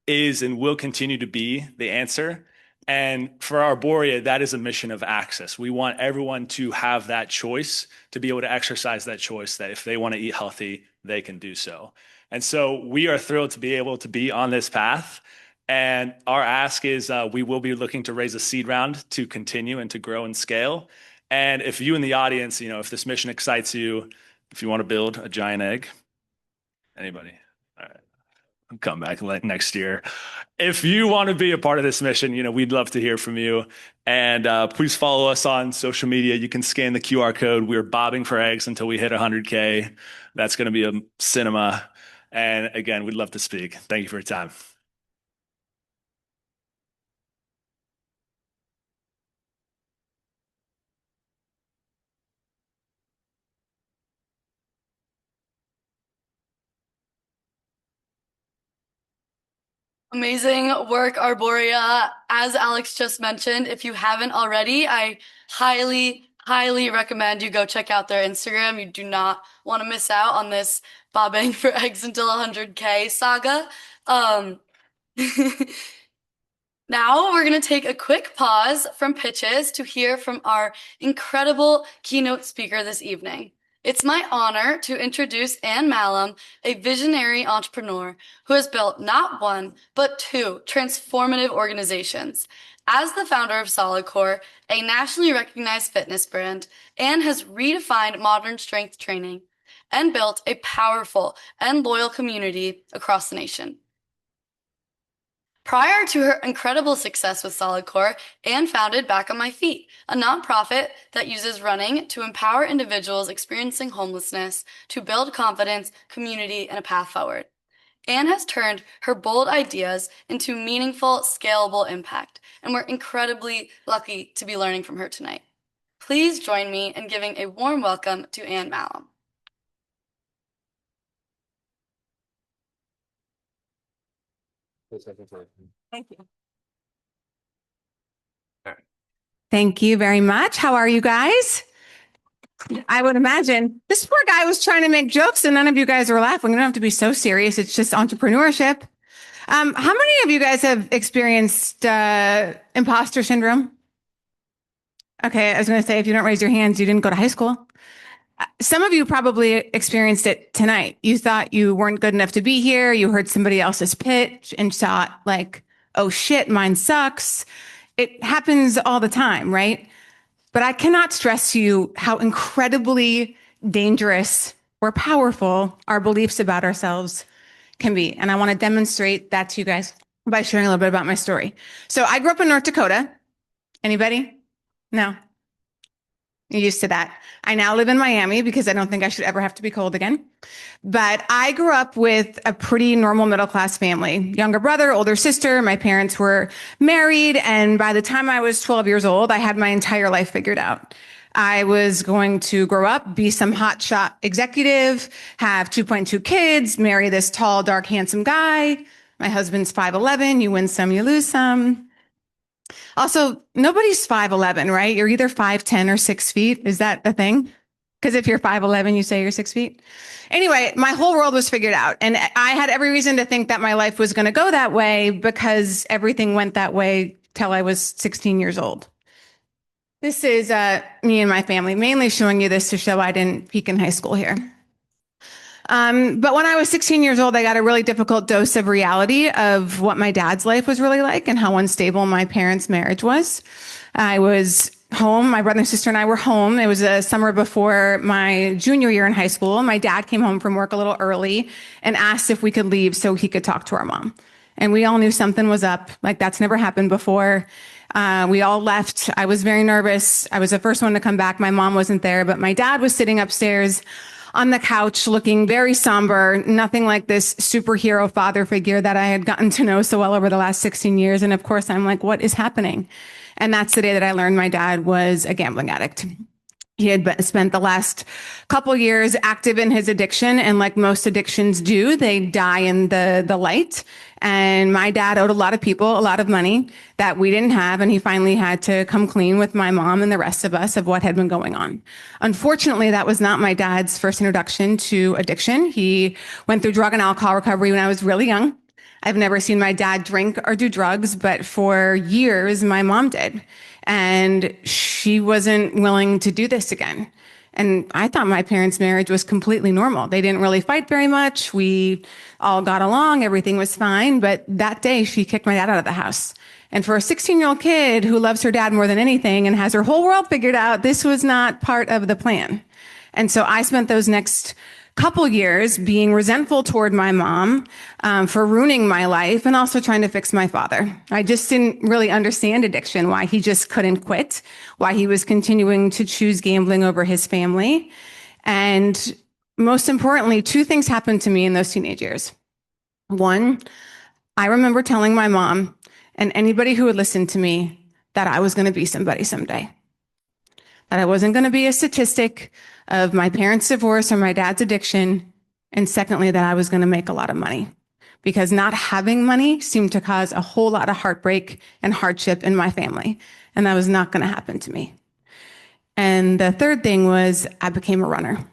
[SPEAKER 11] is, and will continue to be the answer. And for Arborea, that is a mission of access. We want everyone to have that choice, to be able to exercise that choice, that if they want to eat healthy, they can do so. And so we are thrilled to be able to be on this path. And our ask is we will be looking to raise a seed round to continue and to grow and scale. And if you in the audience, if this mission excites you, if you want to build a giant egg, anybody? All right. Come back next year. If you want to be a part of this mission, we'd love to hear from you. And please follow us on social media. You can scan the QR code. We're bobbing for eggs until we hit 100K. That's going to be a cinema. And again, we'd love to speak. Thank you for your time.
[SPEAKER 2] Amazing work, Arborea. As Alex just mentioned, if you haven't already, I highly, highly recommend you go check out their Instagram. You do not want to miss out on this bobbing for eggs until 100K saga. Now we're going to take a quick pause from pitches to hear from our incredible keynote speaker this evening. It's my honor to introduce Anne Mahlum, a visionary entrepreneur who has built not 1, but 2 transformative organizations. As the founder of Solidcore, a nationally recognized fitness brand, Anne has redefined modern strength training and built a powerful and loyal community across the nation. Prior to her incredible success with Solidcore, Anne founded Back on My Feet, a nonprofit that uses running to empower individuals experiencing homelessness to build confidence, community, and a path forward. Anne has turned her bold ideas into meaningful, scalable impact, and we're incredibly lucky to be learning from her tonight. Please join me in giving a warm welcome to Anne Mahlum.
[SPEAKER 12] Thank you.
[SPEAKER 8] Thank you very much. How are you guys? I would imagine this poor guy was trying to make jokes and none of you guys are laughing. You don't have to be so serious. It's just entrepreneurship. How many of you guys have experienced imposter syndrome? Okay, I was going to say, if you don't raise your hands, you didn't go to high school. Some of you probably experienced it tonight. You thought you weren't good enough to be here. You heard somebody else's pitch and thought like, oh shit, mine sucks. It happens all the time, right? But I cannot stress to you how incredibly dangerous or powerful our beliefs about ourselves can be. And I want to demonstrate that to you guys by sharing a little bit about my story. So I grew up in North Dakota. Anybody? No. You're used to that. I now live in Miami because I don't think I should ever have to be cold again. But I grew up with a pretty normal middle-class family. Younger brother, older sister. My parents were married. And by the time I was 12 years old, I had my entire life figured out.
[SPEAKER 13] I was going to grow up, be some hotshot executive, have 2.2 kids, marry this tall, dark, handsome guy. My husband's 5'11", you win some, you lose some. Also, nobody's 5'11", right? You're either 5'10" or 6 feet. Is that a thing? Because if you're 5'11", you say you're 6 feet. Anyway, my whole world was figured out. And I had every reason to think that my life was going to go that way because everything went that way till I was 16 years old. This is me and my family, mainly showing you this to show I didn't peak in high school here. But when I was 16 years old, I got a really difficult dose of reality of what my dad's life was really like and how unstable my parents' marriage was. I was home. My brother and sister and I were home. It was a summer before my junior year in high school. My dad came home from work a little early and asked if we could leave so he could talk to our mom. And we all knew something was up. Like, that's never happened before. We all left. I was very nervous. I was the first one to come back. My mom wasn't there, but my dad was sitting upstairs on the couch looking very somber, nothing like this superhero father figure that I had gotten to know so well over the last 16 years. And of course, I'm like, what is happening? And that's the day that I learned my dad was a gambling addict. He had spent the last couple years active in his addiction, and like most addictions do, they die in the light. And my dad owed a lot of people a lot of money that we didn't have, and he finally had to come clean with my mom and the rest of us of what had been going on. Unfortunately, that was not my dad's first introduction to addiction. He went through drug and alcohol recovery when I was really young. I've never seen my dad drink or do drugs, but for years, my mom did. And she wasn't willing to do this again. And I thought my parents' marriage was completely normal. They didn't really fight very much. We all got along. Everything was fine. But that day, she kicked my dad out of the house. And for a 16-year-old kid who loves her dad more than anything and has her whole world figured out, this was not part of the plan. And so I spent those next couple years being resentful toward my mom for ruining my life and also trying to fix my father. I just didn't really understand addiction, why he just couldn't quit, why he was continuing to choose gambling over his family. And most importantly, two things happened to me in those teenage years. One, I remember telling my mom and anybody who would listen to me that I was going to be somebody someday. That I wasn't going to be a statistic of my parents' divorce or my dad's addiction. And secondly, that I was going to make a lot of money, because not having money seemed to cause a whole lot of heartbreak and hardship in my family. And that was not going to happen to me. And the third thing was I became a runner.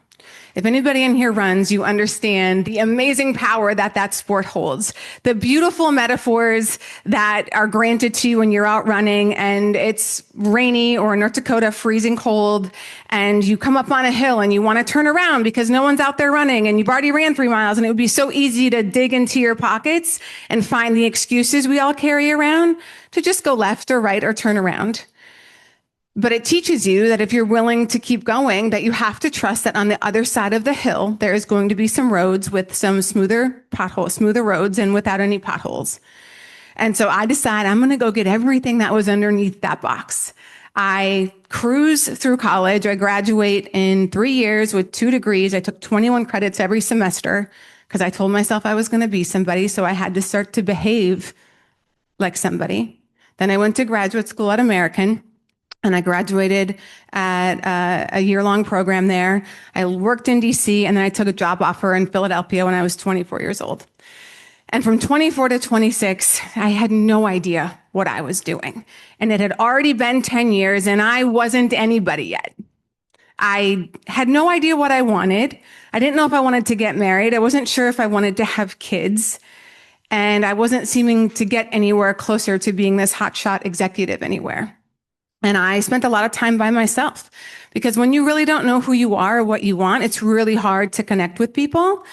[SPEAKER 13] If anybody in here runs, you understand the amazing power that that sport holds. The beautiful metaphors that are granted to you when you're out running and it's rainy or in North Dakota, freezing cold, and you come up on a hill and you want to turn around because no one's out there running and you've already ran 3 miles, and it would be so easy to dig into your pockets and find the excuses we all carry around to just go left or right or turn around. But it teaches you that if you're willing to keep going, that you have to trust that on the other side of the hill, there is going to be some roads with some smoother roads and without any potholes. And so I decided I'm going to go get everything that was underneath that box. I cruise through college. I graduate in 3 years with 2 degrees. I took 21 credits every semester because I told myself I was going to be somebody. So I had to start to behave like somebody. Then I went to graduate school at American. And I graduated at a year-long program there. I worked in DC, and then I took a job offer in Philadelphia when I was 24 years old. And from 24 to 26, I had no idea what I was doing. And it had already been 10 years, and I wasn't anybody yet. I had no idea what I wanted. I didn't know if I wanted to get married. I wasn't sure if I wanted to have kids. And I wasn't seeming to get anywhere closer to being this hotshot executive anywhere. And I spent a lot of time by myself, because when you really don't know who you are or what you want, it's really hard to connect with people.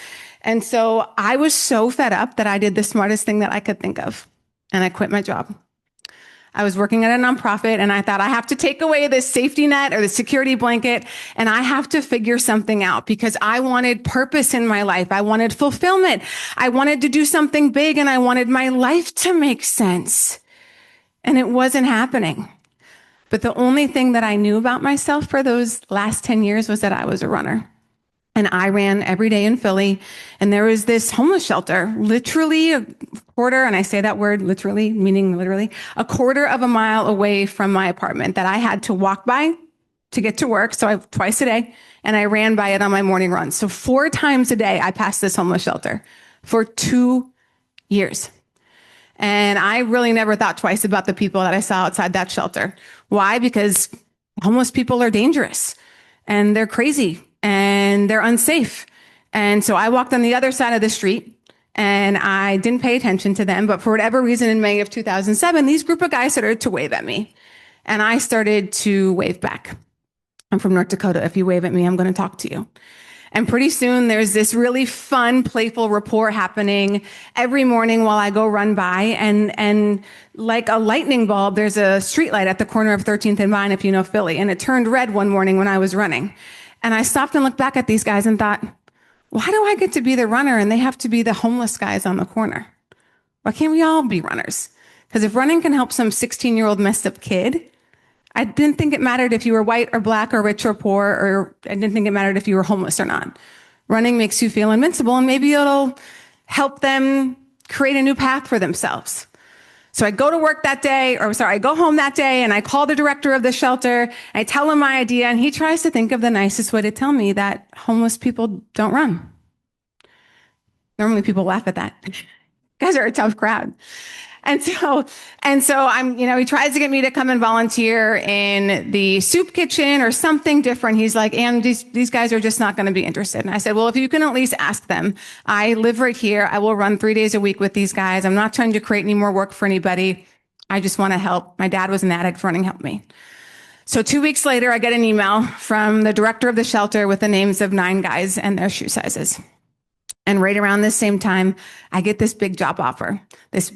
[SPEAKER 13] And so I was so fed up that I did the smartest thing that I could think of, and I quit my job. I was working at a nonprofit, and I thought, I have to take away this safety net or the security blanket, and I have to figure something out, because I wanted purpose in my life. I wanted fulfillment. I wanted to do something big, and I wanted my life to make sense. And it wasn't happening. But the only thing that I knew about myself for those last 10 years was that I was a runner. And I ran every day in Philly. And there was this homeless shelter, literally a quarter, and I say that word literally, meaning literally, a quarter of a mile away from my apartment that I had to walk by to get to work, so twice a day, and I ran by it on my morning run. So 4 times a day, I passed this homeless shelter for 2 years. And I really never thought twice about the people that I saw outside that shelter. Why? Because homeless people are dangerous, and they're crazy, and they're unsafe. And so I walked on the other side of the street, and I didn't pay attention to them. But for whatever reason, in May of 2007, these group of guys started to wave at me, and I started to wave back. I'm from North Dakota. If you wave at me, I'm going to talk to you. And pretty soon there's this really fun, playful rapport happening every morning while I go run by. And like a lightning bulb, there's a streetlight at the corner of 13th and Vine, if you know Philly. And it turned red one morning when I was running. And I stopped and looked back at these guys and thought, why do I get to be the runner and they have to be the homeless guys on the corner? Why can't we all be runners? Because if running can help some 16-year-old messed up kid, I didn't think it mattered if you were white or black or rich or poor, or I didn't think it mattered if you were homeless or not. Running makes you feel invincible, and maybe it'll help them create a new path for themselves. So I go to work that day, I go home that day, and I call the director of the shelter. I tell him my idea, and he tries to think of the nicest way to tell me that homeless people don't run. Normally people laugh at that. You guys are a tough crowd. And so he tries to get me to come and volunteer in the soup kitchen or something different. He's like, Anne, these guys are just not going to be interested. And I said, well, if you can at least ask them. I live right here. I will run 3 days a week with these guys. I'm not trying to create any more work for anybody. I just want to help. My dad was an addict. Running helped me. So 2 weeks later, I get an email from the director of the shelter with the names of 9 guys and their shoe sizes. And right around this same time, I get this big job offer from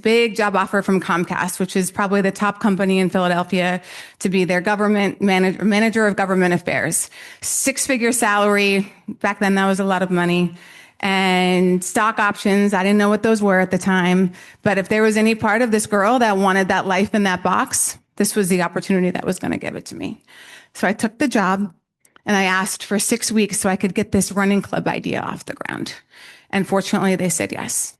[SPEAKER 13] Comcast, which is probably the top company in Philadelphia, to be their government manager of government affairs. 6-figure salary. Back then, that was a lot of money. And stock options. I didn't know what those were at the time. But if there was any part of this girl that wanted that life in that box, this was the opportunity that was going to give it to me. So I took the job, and I asked for 6 weeks so I could get this running club idea off the ground. And fortunately, they said yes.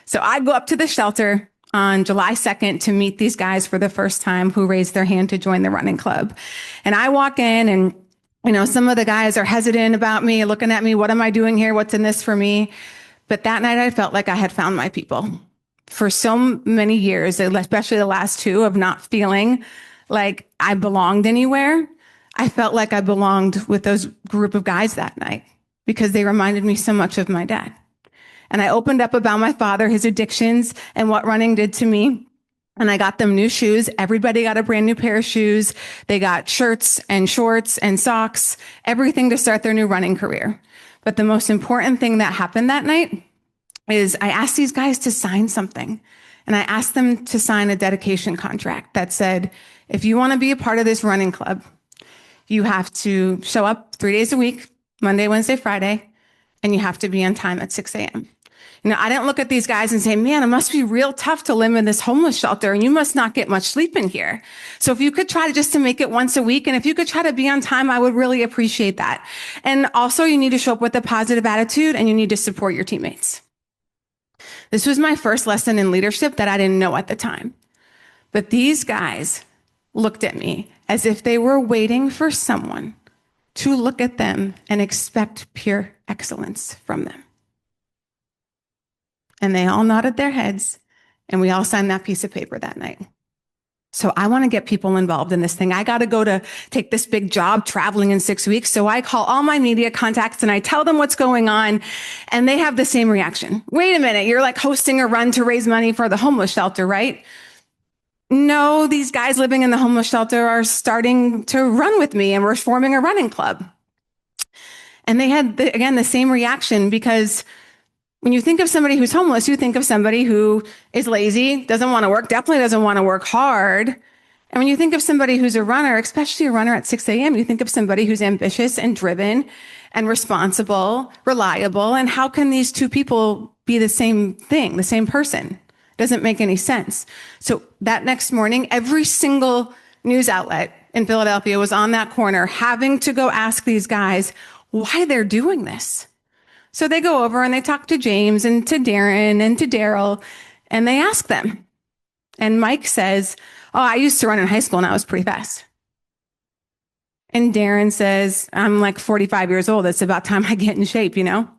[SPEAKER 13] So I go up to the shelter on July 2nd to meet these guys for the first time who raised their hand to join the running club. And I walk in, and some of the guys are hesitant about me, looking at me, what am I doing here? What's in this for me? But that night I felt like I had found my people. For so many years, especially the last 2, of not feeling like I belonged anywhere, I felt like I belonged with those group of guys that night because they reminded me so much of my dad. And I opened up about my father, his addictions, and what running did to me. And I got them new shoes. Everybody got a brand new pair of shoes. They got shirts and shorts and socks, everything to start their new running career. But the most important thing that happened that night is I asked these guys to sign something. And I asked them to sign a dedication contract that said, if you want to be a part of this running club, you have to show up 3 days a week, Monday, Wednesday, Friday, and you have to be on time at 6 a.m. I didn't look at these guys and say, man, it must be real tough to live in this homeless shelter, and you must not get much sleep in here. So if you could try to make it once a week, and if you could try to be on time, I would really appreciate that. And also, you need to show up with a positive attitude, and you need to support your teammates. This was my first lesson in leadership that I didn't know at the time. But these guys looked at me as if they were waiting for someone to look at them and expect pure excellence from them. And they all nodded their heads, and we all signed that piece of paper that night. So I want to get people involved in this thing. I got to go to take this big job traveling in 6 weeks. So I call all my media contacts and I tell them what's going on, and they have the same reaction. Wait a minute, you're like hosting a run to raise money for the homeless shelter, right? No, these guys living in the homeless shelter are starting to run with me, and we're forming a running club. And they had, again, the same reaction, because when you think of somebody who's homeless, you think of somebody who is lazy, doesn't want to work, definitely doesn't want to work hard. And when you think of somebody who's a runner, especially a runner at 6 a.m., you think of somebody who's ambitious and driven and responsible, reliable. And how can these two people be the same thing, the same person? Doesn't make any sense. So that next morning, every single news outlet in Philadelphia was on that corner having to go ask these guys why they're doing this. So they go over and they talk to James and to Darren and to Daryl, and they ask them. And Mike says, oh, I used to run in high school and I was pretty fast. And Darren says, I'm like 45 years old. It's about time I get in shape, you know?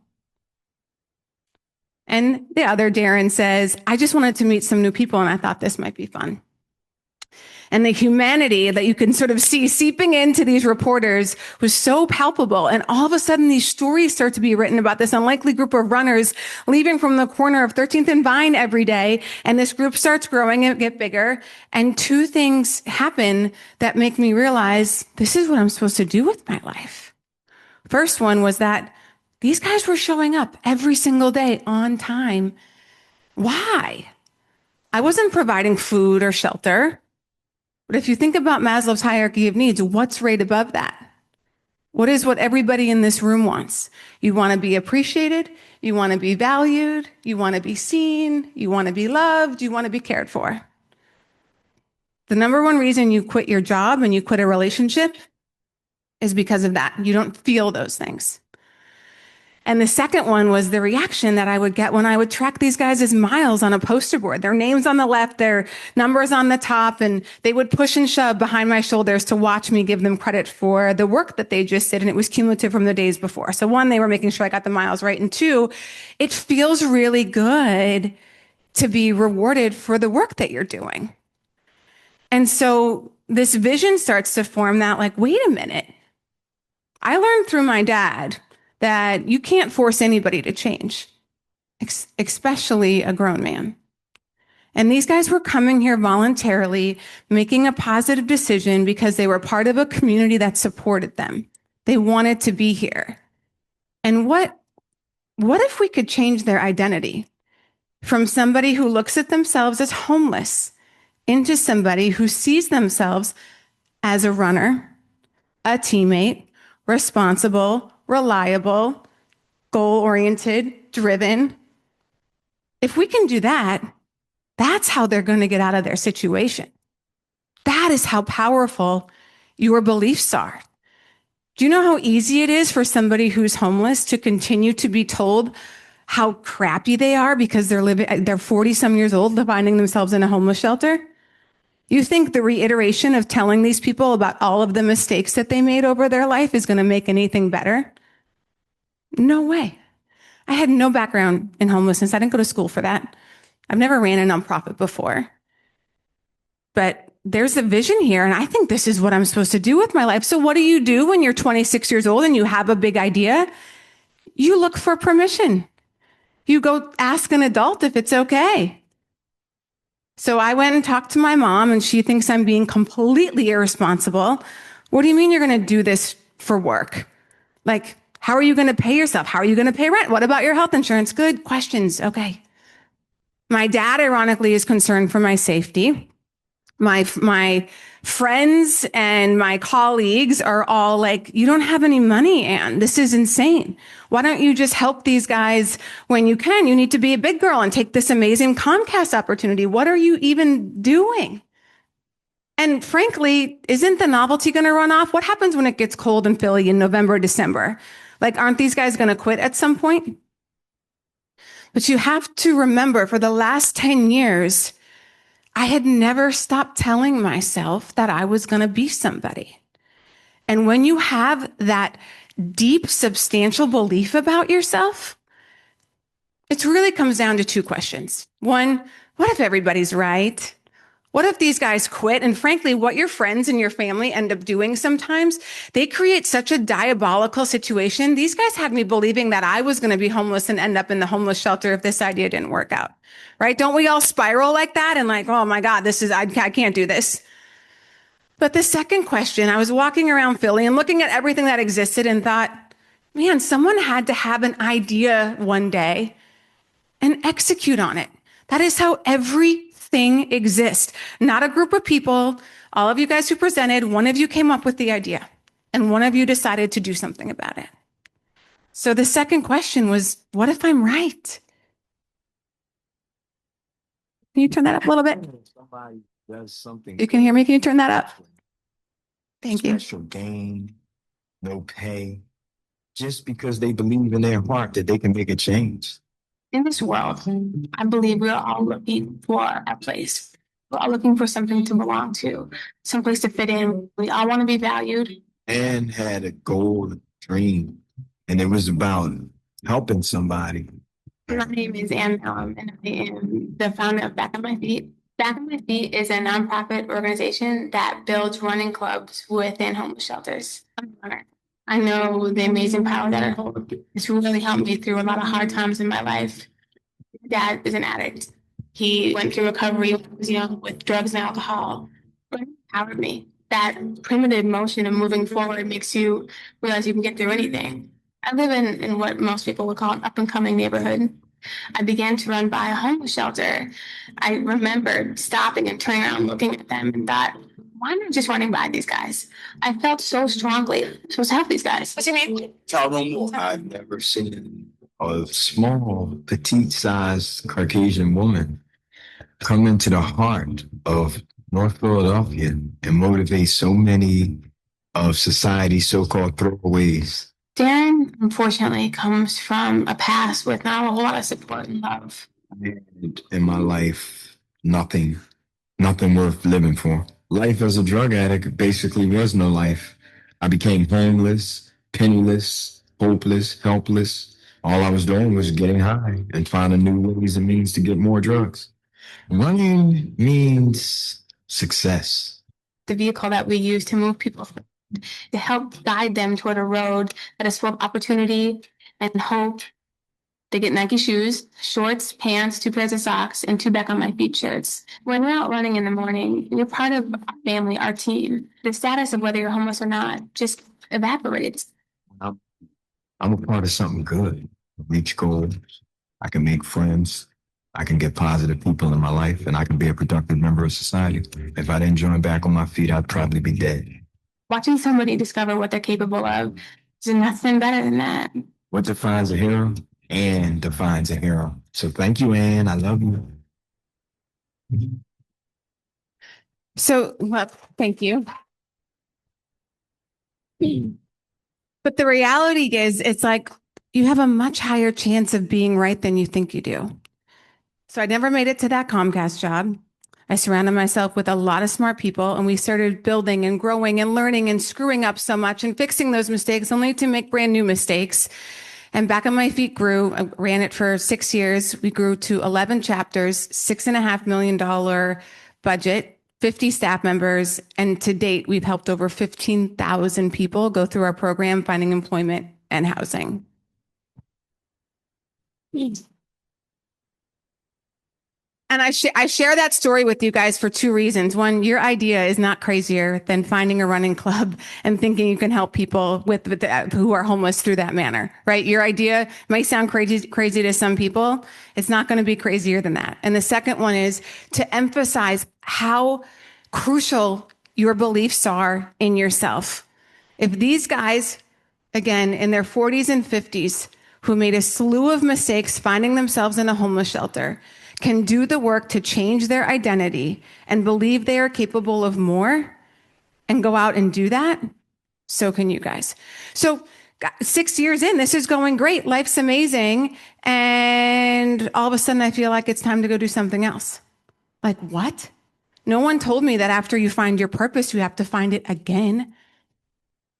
[SPEAKER 13] And the other Darren says, I just wanted to meet some new people and I thought this might be fun. And the humanity that you can sort of see seeping into these reporters was so palpable. And all of a sudden, these stories start to be written about this unlikely group of runners leaving from the corner of 13th and Vine every day. And this group starts growing and get bigger. And two things happen that make me realize this is what I'm supposed to do with my life. First one was that these guys were showing up every single day on time. Why? I wasn't providing food or shelter. But if you think about Maslow's hierarchy of needs, what's right above that? What is what everybody in this room wants? You want to be appreciated. You want to be valued. You want to be seen. You want to be loved. You want to be cared for. The number one reason you quit your job and you quit a relationship is because of that. You don't feel those things. And the second one was the reaction that I would get when I would track these guys' miles on a poster board, their names on the left, their numbers on the top, and they would push and shove behind my shoulders to watch me give them credit for the work that they just did. And it was cumulative from the days before. So one, they were making sure I got the miles right. And two, it feels really good to be rewarded for the work that you're doing. And so this vision starts to form that like, wait a minute. I learned through my dad that you can't force anybody to change, especially a grown man. And these guys were coming here voluntarily, making a positive decision because they were part of a community that supported them. They wanted to be here. And what if we could change their identity from somebody who looks at themselves as homeless into somebody who sees themselves as a runner, a teammate, responsible, reliable, goal-oriented, driven. If we can do that, that's how they're going to get out of their situation. That is how powerful your beliefs are. Do you know how easy it is for somebody who's homeless to continue to be told how crappy they are because they're 40-some years old, finding themselves in a homeless shelter? You think the reiteration of telling these people about all of the mistakes that they made over their life is going to make anything better? No way. I had no background in homelessness. I didn't go to school for that. I've never ran a nonprofit before. But there's a vision here, and I think this is what I'm supposed to do with my life. So what do you do when you're 26 years old and you have a big idea? You look for permission. You go ask an adult if it's okay. So I went and talked to my mom, and she thinks I'm being completely irresponsible. What do you mean you're going to do this for work? Like, how are you going to pay yourself? How are you going to pay rent? What about your health insurance? Good questions. Okay. My dad, ironically, is concerned for my safety. My friends and my colleagues are all like, you don't have any money, Anne. This is insane. Why don't you just help these guys when you can? You need to be a big girl and take this amazing Comcast opportunity. What are you even doing? And frankly, isn't the novelty going to run off? What happens when it gets cold in Philly in November, December? Like, aren't these guys going to quit at some point? But you have to remember, for the last 10 years, I had never stopped telling myself that I was going to be somebody. And when you have that deep, substantial belief about yourself, it really comes down to two questions. One, what if everybody's right? What if these guys quit? And frankly, what your friends and your family end up doing sometimes, they create such a diabolical situation. These guys had me believing that I was going to be homeless and end up in the homeless shelter if this idea didn't work out, right? Don't we all spiral like that? And like, oh my God, I can't do this. But the second question, I was walking around Philly and looking at everything that existed and thought, man, someone had to have an idea one day and execute on it. That is how everything exists. Not a group of people. All of you guys who presented, one of you came up with the idea and one of you decided to do something about it. So the second question was, what if I'm right? Can you turn that up a little bit?
[SPEAKER 14] Somebody does something.
[SPEAKER 13] You can hear me? Can you turn that up? Thank you.
[SPEAKER 14] Special gain, no pay, just because they believe in their heart that they can make a change.
[SPEAKER 15] In this world, I believe we are all looking for a place. We're all looking for something to belong to, some place to fit in. We all want to be valued.
[SPEAKER 14] and had a goal, a dream, and it was about helping somebody.
[SPEAKER 15] My name is Anne Mahlum, and I am the founder of Back on My Feet. Back on My Feet is a nonprofit organization that builds running clubs within homeless shelters. I'm honored. I know the amazing power that it holds. It's really helped me through a lot of hard times in my life. Dad is an addict. He went through recovery when he was young with drugs and alcohol. But it empowered me. That primitive motion of moving forward makes you realize you can get through anything. I live in what most people would call an up and coming neighborhood. I began to run by a homeless shelter. I remembered stopping and turning around, looking at them, and thought, why am I just running by these guys? I felt so strongly. I'm supposed to help these guys. What's your name?
[SPEAKER 14] I've never seen a small, petite-sized Caucasian woman come into the heart of North Philadelphia and motivate so many of society's so-called throwaways.
[SPEAKER 15] Darren, unfortunately, comes from a past with not a whole lot of support and love.
[SPEAKER 14] And in my life, nothing worth living for. Life as a drug addict basically was no life. I became homeless, penniless, hopeless, helpless. All I was doing was getting high and finding new ways and means to get more drugs. Running means success.
[SPEAKER 15] The vehicle that we use to move people to help guide them toward a road that is full of opportunity and hope. They get Nike shoes, shorts, pants, 2 pairs of socks, and 2 Back on My Feet shirts. When you're out running in the morning, you're part of our family, our team. The status of whether you're homeless or not just evaporates.
[SPEAKER 14] I'm, I'm a part of something good. Reach goals. I can make friends. I can get positive people in my life, and I can be a productive member of society. If I didn't join Back on My Feet, I'd probably be dead.
[SPEAKER 15] Watching somebody discover what they're capable of is nothing better than that.
[SPEAKER 14] What defines a hero? Anne defines a hero. So thank you, Anne. I love you.
[SPEAKER 13] So, well, thank you. But the reality is, it's like you have a much higher chance of being right than you think you do. So I never made it to that Comcast job. I surrounded myself with a lot of smart people, and we started building and growing and learning and screwing up so much and fixing those mistakes only to make brand new mistakes. And Back on My Feet grew. I ran it for 6 years. We grew to 11 chapters, $6.5 million budget, 50 staff members. And to date, we've helped over 15,000 people go through our program, finding employment and housing. And I share that story with you guys for 2 reasons. One, your idea is not crazier than finding a running club and thinking you can help people who are homeless through that manner, right? Your idea might sound crazy to some people. It's not going to be crazier than that. And the second one is to emphasize how crucial your beliefs are in yourself. If these guys, again, in their 40s and 50s, who made a slew of mistakes finding themselves in a homeless shelter, can do the work to change their identity and believe they are capable of more and go out and do that, so can you guys. So 6 years in, this is going great. Life's amazing. And all of a sudden I feel like it's time to go do something else. Like, what? No one told me that after you find your purpose, you have to find it again.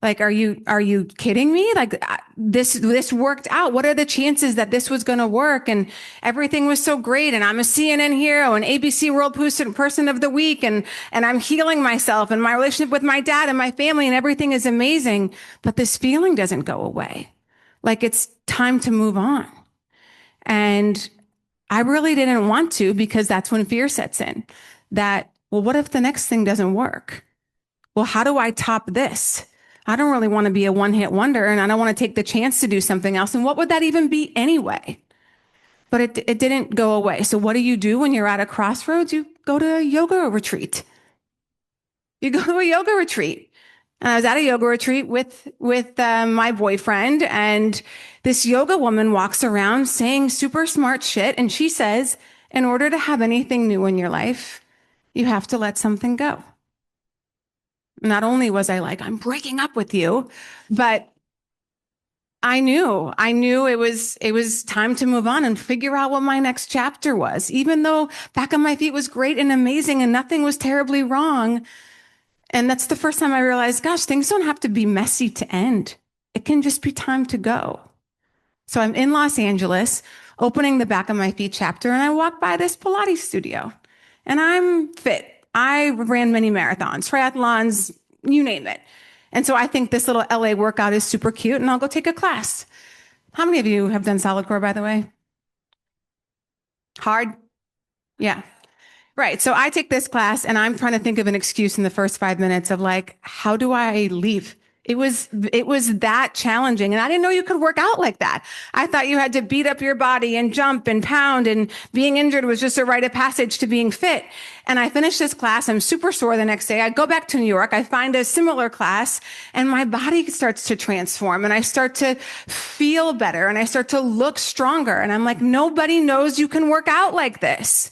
[SPEAKER 13] Like, are you kidding me? Like, this worked out. What are the chances that this was going to work? And everything was so great. And I'm a CNN hero and ABC World Person of the Week. And I'm healing myself and my relationship with my dad and my family and everything is amazing. But this feeling doesn't go away. Like, it's time to move on. And I really didn't want to, because that's when fear sets in. That, well, what if the next thing doesn't work? Well, how do I top this? I don't really want to be a one-hit wonder, and I don't want to take the chance to do something else. And what would that even be anyway? But it didn't go away. So what do you do when you're at a crossroads? You go to a yoga retreat. You go to a yoga retreat. And I was at a yoga retreat with my boyfriend, and this yoga woman walks around saying super smart shit. And she says, in order to have anything new in your life, you have to let something go. Not only was I like, I'm breaking up with you, but I knew it was time to move on and figure out what my next chapter was. Even though Back on My Feet was great and amazing and nothing was terribly wrong, And that's the first time I realized, gosh, things don't have to be messy to end. It can just be time to go. So I'm in Los Angeles, opening the Back of My Feet chapter, and I walk by this Pilates studio. And I'm fit. I ran many marathons, triathlons, you name it. And so I think this little LA workout is super cute, and I'll go take a class. How many of you have done solid core, by the way? Hard? Yeah. Right. So I take this class and I'm trying to think of an excuse in the first 5 minutes of like, how do I leave? It was that challenging. And I didn't know you could work out like that. I thought you had to beat up your body and jump and pound, and being injured was just a rite of passage to being fit. And I finished this class. I'm super sore the next day. I go back to New York. I find a similar class and my body starts to transform and I start to feel better and I start to look stronger. And I'm like, nobody knows you can work out like this.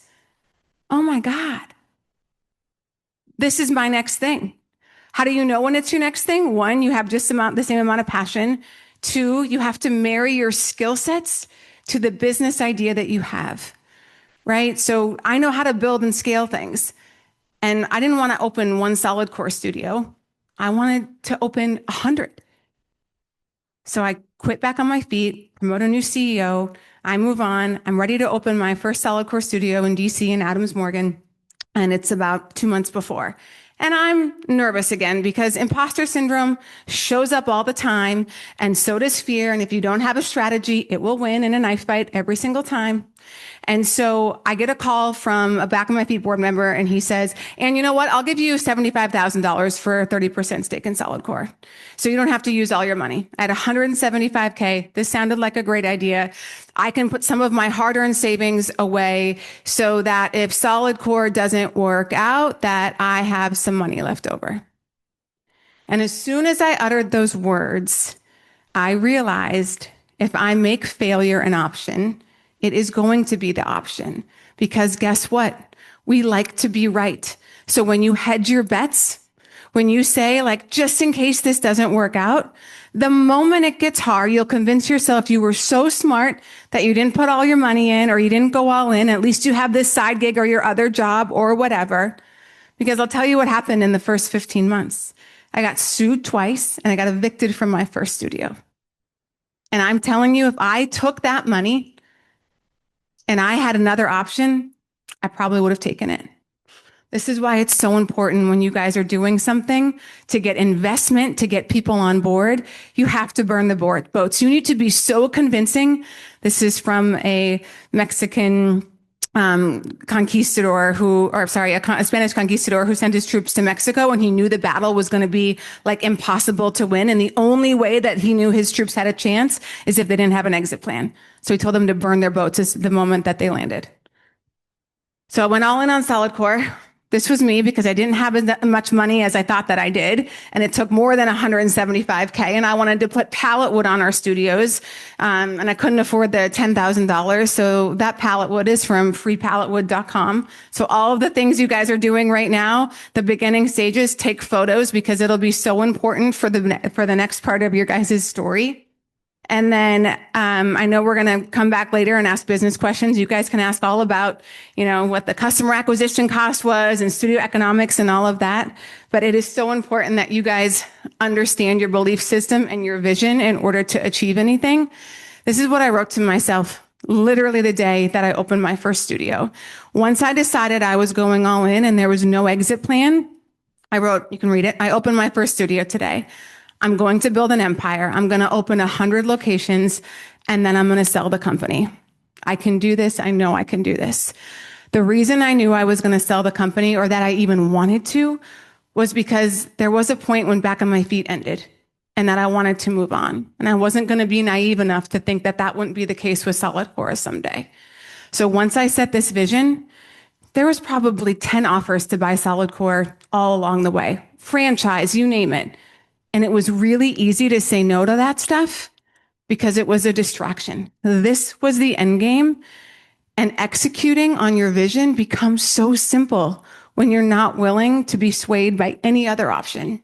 [SPEAKER 13] Oh my God. This is my next thing. How do you know when it's your next thing? One, you have just the same amount of passion. Two, you have to marry your skill sets to the business idea that you have, right? So I know how to build and scale things. And I didn't want to open one solid core studio. I wanted to open 100. So I quit Back on My Feet, promote a new CEO. I move on. I'm ready to open my first solid core studio in DC in Adams Morgan. And it's about 2 months before. And I'm nervous again because imposter syndrome shows up all the time, and so does fear. And if you don't have a strategy, it will win in a knife fight every single time. And so I get a call from a Back of My Feet board member, and he says, and you know what? I'll give you $75,000 for a 30% stake in Solid Core. So you don't have to use all your money. At $175K, this sounded like a great idea. I can put some of my hard-earned savings away so that if Solid Core doesn't work out, that I have some money left over. And as soon as I uttered those words, I realized if I make failure an option, it is going to be the option. Because guess what? We like to be right. So when you hedge your bets, when you say, like, just in case this doesn't work out, the moment it gets hard, you'll convince yourself you were so smart that you didn't put all your money in or you didn't go all in. At least you have this side gig or your other job or whatever. Because I'll tell you what happened in the first 15 months. I got sued twice and I got evicted from my first studio. And I'm telling you, if I took that money and I had another option, I probably would have taken it. This is why it's so important when you guys are doing something to get investment, to get people on board. You have to burn the boats. You need to be so convincing. This is from a Mexican conquistador a Spanish conquistador who sent his troops to Mexico, and he knew the battle was going to be like impossible to win. And the only way that he knew his troops had a chance is if they didn't have an exit plan. So he told them to burn their boats the moment that they landed. So I went all in on Solid Core. This was me because I didn't have as much money as I thought that I did. And it took more than $175K. And I wanted to put pallet wood on our studios. And I couldn't afford the $10,000. So that pallet wood is from freepalletwood.com. So all of the things you guys are doing right now, the beginning stages, take photos because it'll be so important for the next part of your guys' story. And then I know we're going to come back later and ask business questions. You guys can ask all about, what the customer acquisition cost was and studio economics and all of that. But it is so important that you guys understand your belief system and your vision in order to achieve anything. This is what I wrote to myself literally the day that I opened my first studio. Once I decided I was going all in and there was no exit plan, I wrote, you can read it, I opened my first studio today. I'm going to build an empire. I'm going to open 100 locations, and then I'm going to sell the company. I can do this. I know I can do this. The reason I knew I was going to sell the company, or that I even wanted to, was because there was a point when Back on My Feet ended and that I wanted to move on. And I wasn't going to be naive enough to think that that wouldn't be the case with Solid Core someday. So once I set this vision, there was probably 10 offers to buy Solid Core all along the way. Franchise, you name it. And it was really easy to say no to that stuff because it was a distraction. This was the end game, and executing on your vision becomes so simple when you're not willing to be swayed by any other option.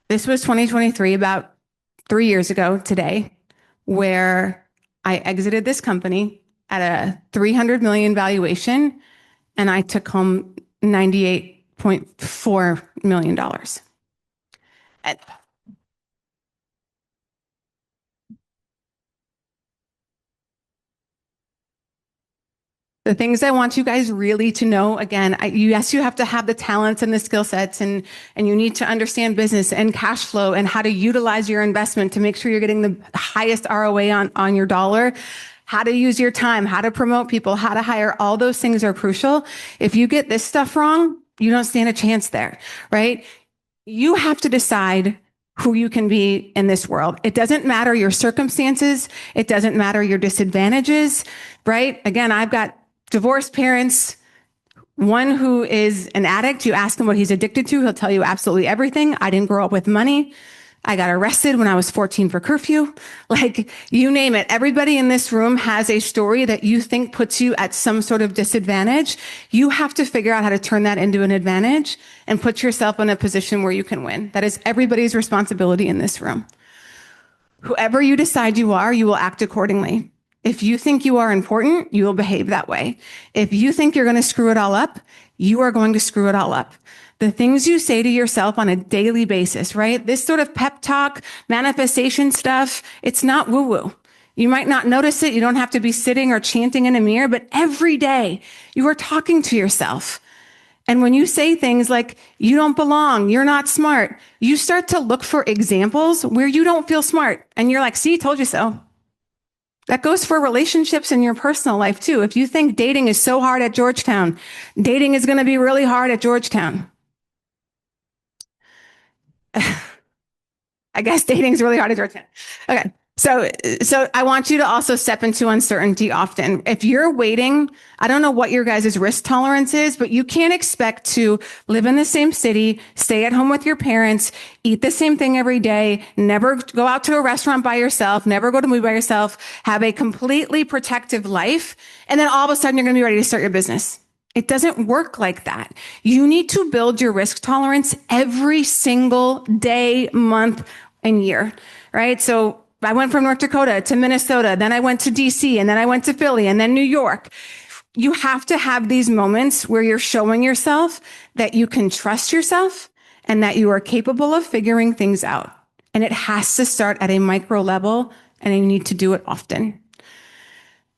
[SPEAKER 13] This was 2023, about 3 years ago today, where I exited this company at a $300 million valuation, and I took home $98 $1.4 million. And the things I want you guys really to know, again, yes, you have to have the talents and the skill sets, and you need to understand business and cash flow and how to utilize your investment to make sure you're getting the highest ROA on your dollar. How to use your time, how to promote people, how to hire, all those things are crucial. If you get this stuff wrong, you don't stand a chance there, right? You have to decide who you can be in this world. It doesn't matter your circumstances. It doesn't matter your disadvantages, right? Again, I've got divorced parents, one who is an addict. You ask him what he's addicted to, he'll tell you absolutely everything. I didn't grow up with money. I got arrested when I was 14 for curfew. Like, you name it. Everybody in this room has a story that you think puts you at some sort of disadvantage. You have to figure out how to turn that into an advantage and put yourself in a position where you can win. That is everybody's responsibility in this room. Whoever you decide you are, you will act accordingly. If you think you are important, you will behave that way. If you think you're going to screw it all up, you are going to screw it all up. The things you say to yourself on a daily basis, right? This sort of pep talk, manifestation stuff, it's not woo-woo. You might not notice it. You don't have to be sitting or chanting in a mirror, but every day you are talking to yourself. And when you say things like, you don't belong, you're not smart, you start to look for examples where you don't feel smart. And you're like, see, told you so. That goes for relationships in your personal life too. If you think dating is so hard at Georgetown, dating is going to be really hard at Georgetown. I guess dating is really hard at Georgetown. Okay. So I want you to also step into uncertainty often. If you're waiting, I don't know what your guys' risk tolerance is, but you can't expect to live in the same city, stay at home with your parents, eat the same thing every day, never go out to a restaurant by yourself, never go to a movie by yourself, have a completely protective life, and then all of a sudden you're going to be ready to start your business. It doesn't work like that. You need to build your risk tolerance every single day, month, and year, right? So I went from North Dakota to Minnesota, then I went to DC, and then I went to Philly, and then New York. You have to have these moments where you're showing yourself that you can trust yourself and that you are capable of figuring things out. And it has to start at a micro level, and you need to do it often.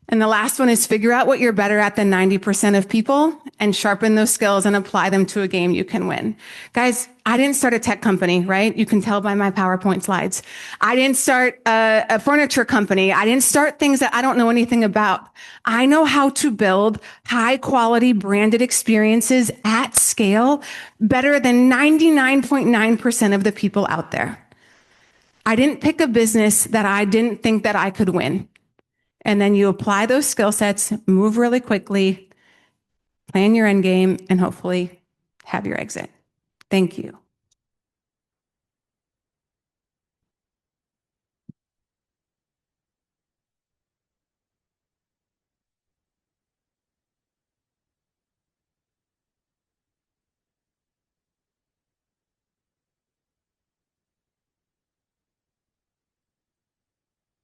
[SPEAKER 13] And the last one is figure out what you're better at than 90% of people and sharpen those skills and apply them to a game you can win. Guys, I didn't start a tech company, right? You can tell by my PowerPoint slides. I didn't start a furniture company. I didn't start things that I don't know anything about. I know how to build high quality branded experiences at scale better than 99.9% of the people out there. I didn't pick a business that I didn't think that I could win. And then you apply those skill sets, move really quickly, plan your end game, and hopefully have your exit. Thank you.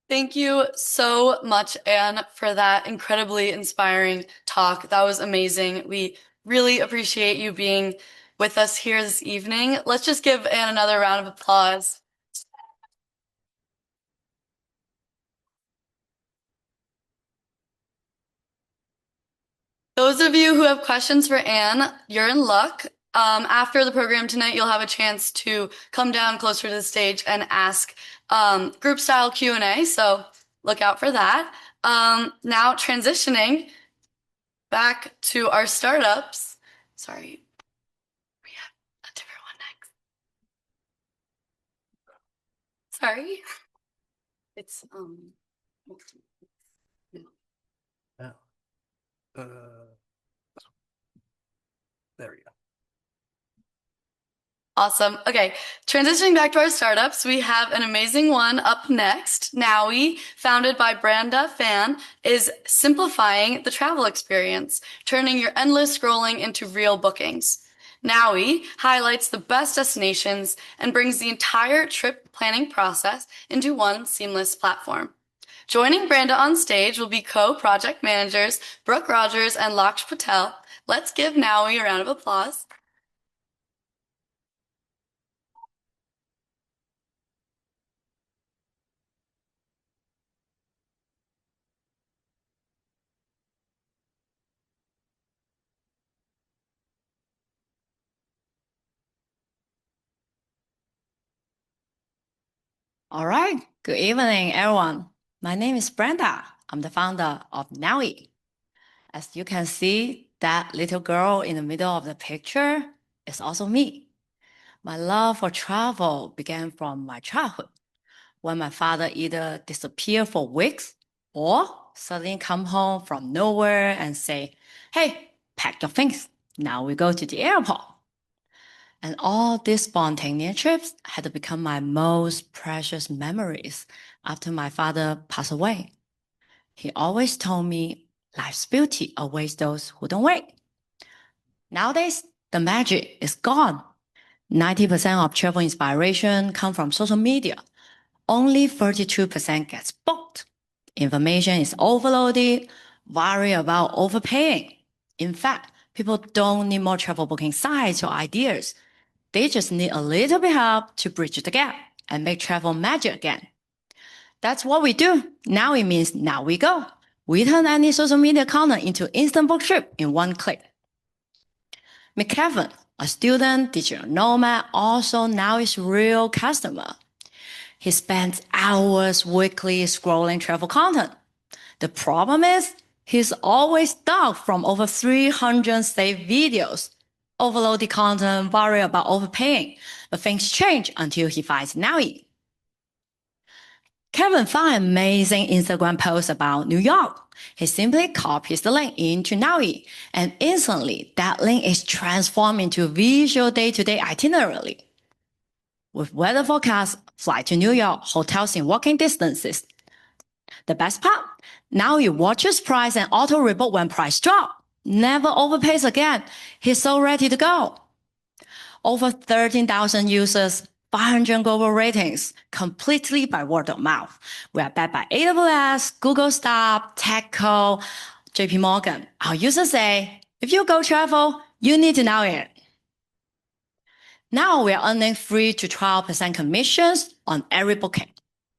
[SPEAKER 2] Thank you so much, Anne, for that incredibly inspiring talk. That was amazing. We really appreciate you being with us here this evening. Let's just give Anne another round of applause. Those of you who have questions for Anne, you're in luck. After the program tonight, you'll have a chance to come down closer to the stage and ask group style Q&A, so look out for that. Now transitioning back to our startups. Sorry, we have a different one next. Sorry. It's
[SPEAKER 7] There we go.
[SPEAKER 2] Awesome. Okay, transitioning back to our startups, we have an amazing one up next. Nowie, founded by Branda Fan, is simplifying the travel experience, turning your endless scrolling into real bookings. Nowie highlights the best destinations and brings the entire trip planning process into one seamless platform. Joining Branda on stage will be co-project managers Brooke Rogers and Laksh Patel. Let's give Nowie a round of applause.
[SPEAKER 16] All right. Good evening, everyone. My name is Brenda. I'm the founder of Nowie. As you can see, that little girl in the middle of the picture is also me. My love for travel began from my childhood, when my father either disappeared for weeks or suddenly come home from nowhere and say, "Hey, pack your things. Now we go to the airport." And all these spontaneous trips had become my most precious memories after my father passed away. He always told me life's beauty awaits those who don't wait. Nowadays, the magic is gone. 90% of travel inspiration come from social media. Only 32% gets booked. Information is overloaded, worry about overpaying. In fact, people don't need more travel booking sites or ideas. They just need a little bit help to bridge the gap and make travel magic again. That's what we do. Now it means now we go. We turn any social media content into instant book trip in one click. McKevin, a student, digital nomad, also now is real customer. He spends hours weekly scrolling travel content. The problem is he's always stuck from over 300 saved videos. Overloaded content, worry about overpaying, but things change until he finds Nowie. Kevin found an amazing Instagram post about New York. He simply copies the link into Nowie, and instantly that link is transformed into a visual day-to-day itinerary. With weather forecast, flight to New York, hotels in walking distances. The best part? Now he watches price and auto rebook when price drop. Never overpays again. He's so ready to go. Over 13,000 users, 500 global ratings, completely by word of mouth. We are backed by AWS, Google Staff, TechCo, JP Morgan. Our users say, if you go travel, you need to know it. Now we are earning 3 to 12% commissions on every booking.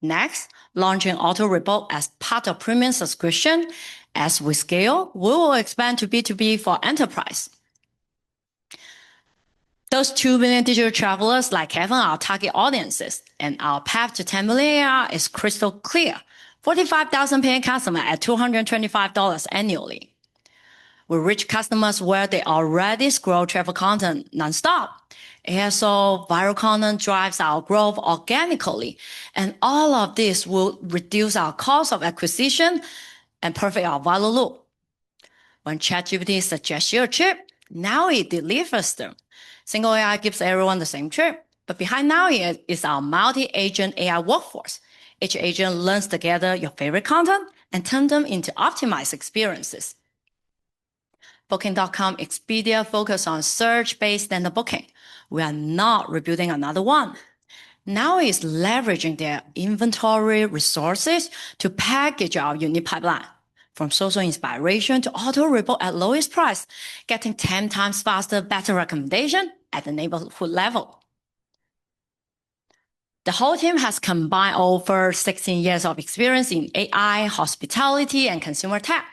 [SPEAKER 16] Next, launching auto rebook as part of premium subscription. As we scale, we will expand to B2B for enterprise. Those 2 million digital travelers like Kevin are our target audiences, and our path to 10 million ARR is crystal clear. 45,000 paying customers at $225 annually. We reach customers where they already scroll travel content nonstop. ASO viral content drives our growth organically, and all of this will reduce our cost of acquisition and perfect our value loop. When ChatGPT suggests you a trip, now it delivers them. Single AI gives everyone the same trip, but behind now is our multi-agent AI workforce. Each agent learns together your favorite content and turns them into optimized experiences. Booking.com, Expedia focus on search-based standard booking. We are not rebuilding another one. Now is leveraging their inventory resources to package our unique pipeline. From social inspiration to auto rebook at lowest price, getting 10 times faster, better recommendation at the neighborhood level. The whole team has combined over 16 years of experience in AI, hospitality, and consumer tech.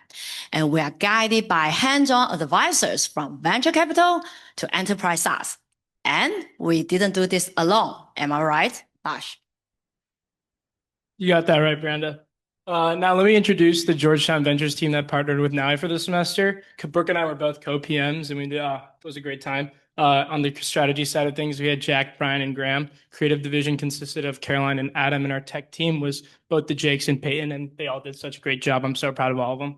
[SPEAKER 16] And we are guided by hands-on advisors from venture capital to enterprise SaaS. And we didn't do this alone. Am I right, Bash?
[SPEAKER 17] You got that right, Brenda. Now let me introduce the Georgetown Ventures team that partnered with Nowie for the semester. Brooke and I were both co-PMs, and it was a great time. On the strategy side of things, we had Jack, Brian, and Graham. Creative division consisted of Caroline and Adam, and our tech team was both the Jakes and Peyton, and they all did such a great job. I'm so proud of all of them.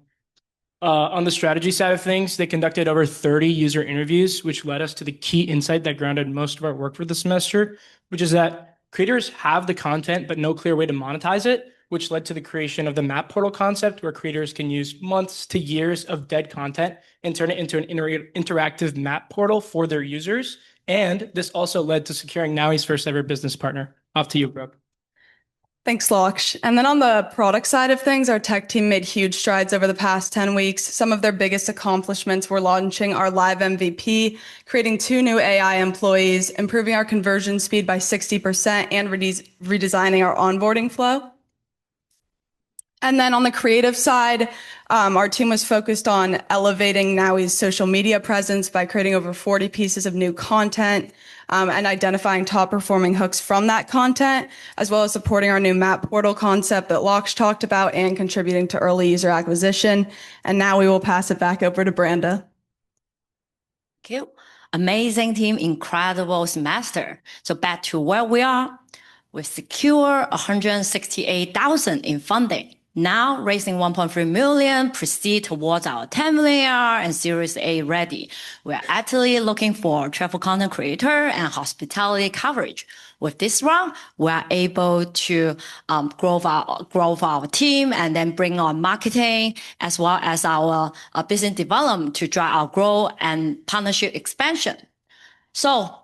[SPEAKER 17] On the strategy side of things, they conducted over 30 user interviews, which led us to the key insight that grounded most of our work for the semester, which is that creators have the content, but no clear way to monetize it, which led to the creation of the map portal concept, where creators can use months to years of dead content and turn it into an interactive map portal for their users. And this also led to securing Nowie's first ever business partner. Off to you, Brooke.
[SPEAKER 18] Thanks, Laksh. And then on the product side of things, our tech team made huge strides over the past 10 weeks. Some of their biggest accomplishments were launching our live MVP, creating 2 new AI employees, improving our conversion speed by 60%, and redesigning our onboarding flow. And then on the creative side, our team was focused on elevating Nowie's social media presence by creating over 40 pieces of new content and identifying top performing hooks from that content, as well as supporting our new map portal concept that Laksh talked about and contributing to early user acquisition. And now we will pass it back over to Branda.
[SPEAKER 16] Thank you. Amazing team, incredible semester. So back to where we are. We secure 168,000 in funding. Now raising 1.3 million, proceed towards our 10 million and Series A ready. We're actively looking for travel content creator and hospitality coverage. With this round, we are able to grow our team and then bring on marketing as well as our business development to drive our growth and partnership expansion. So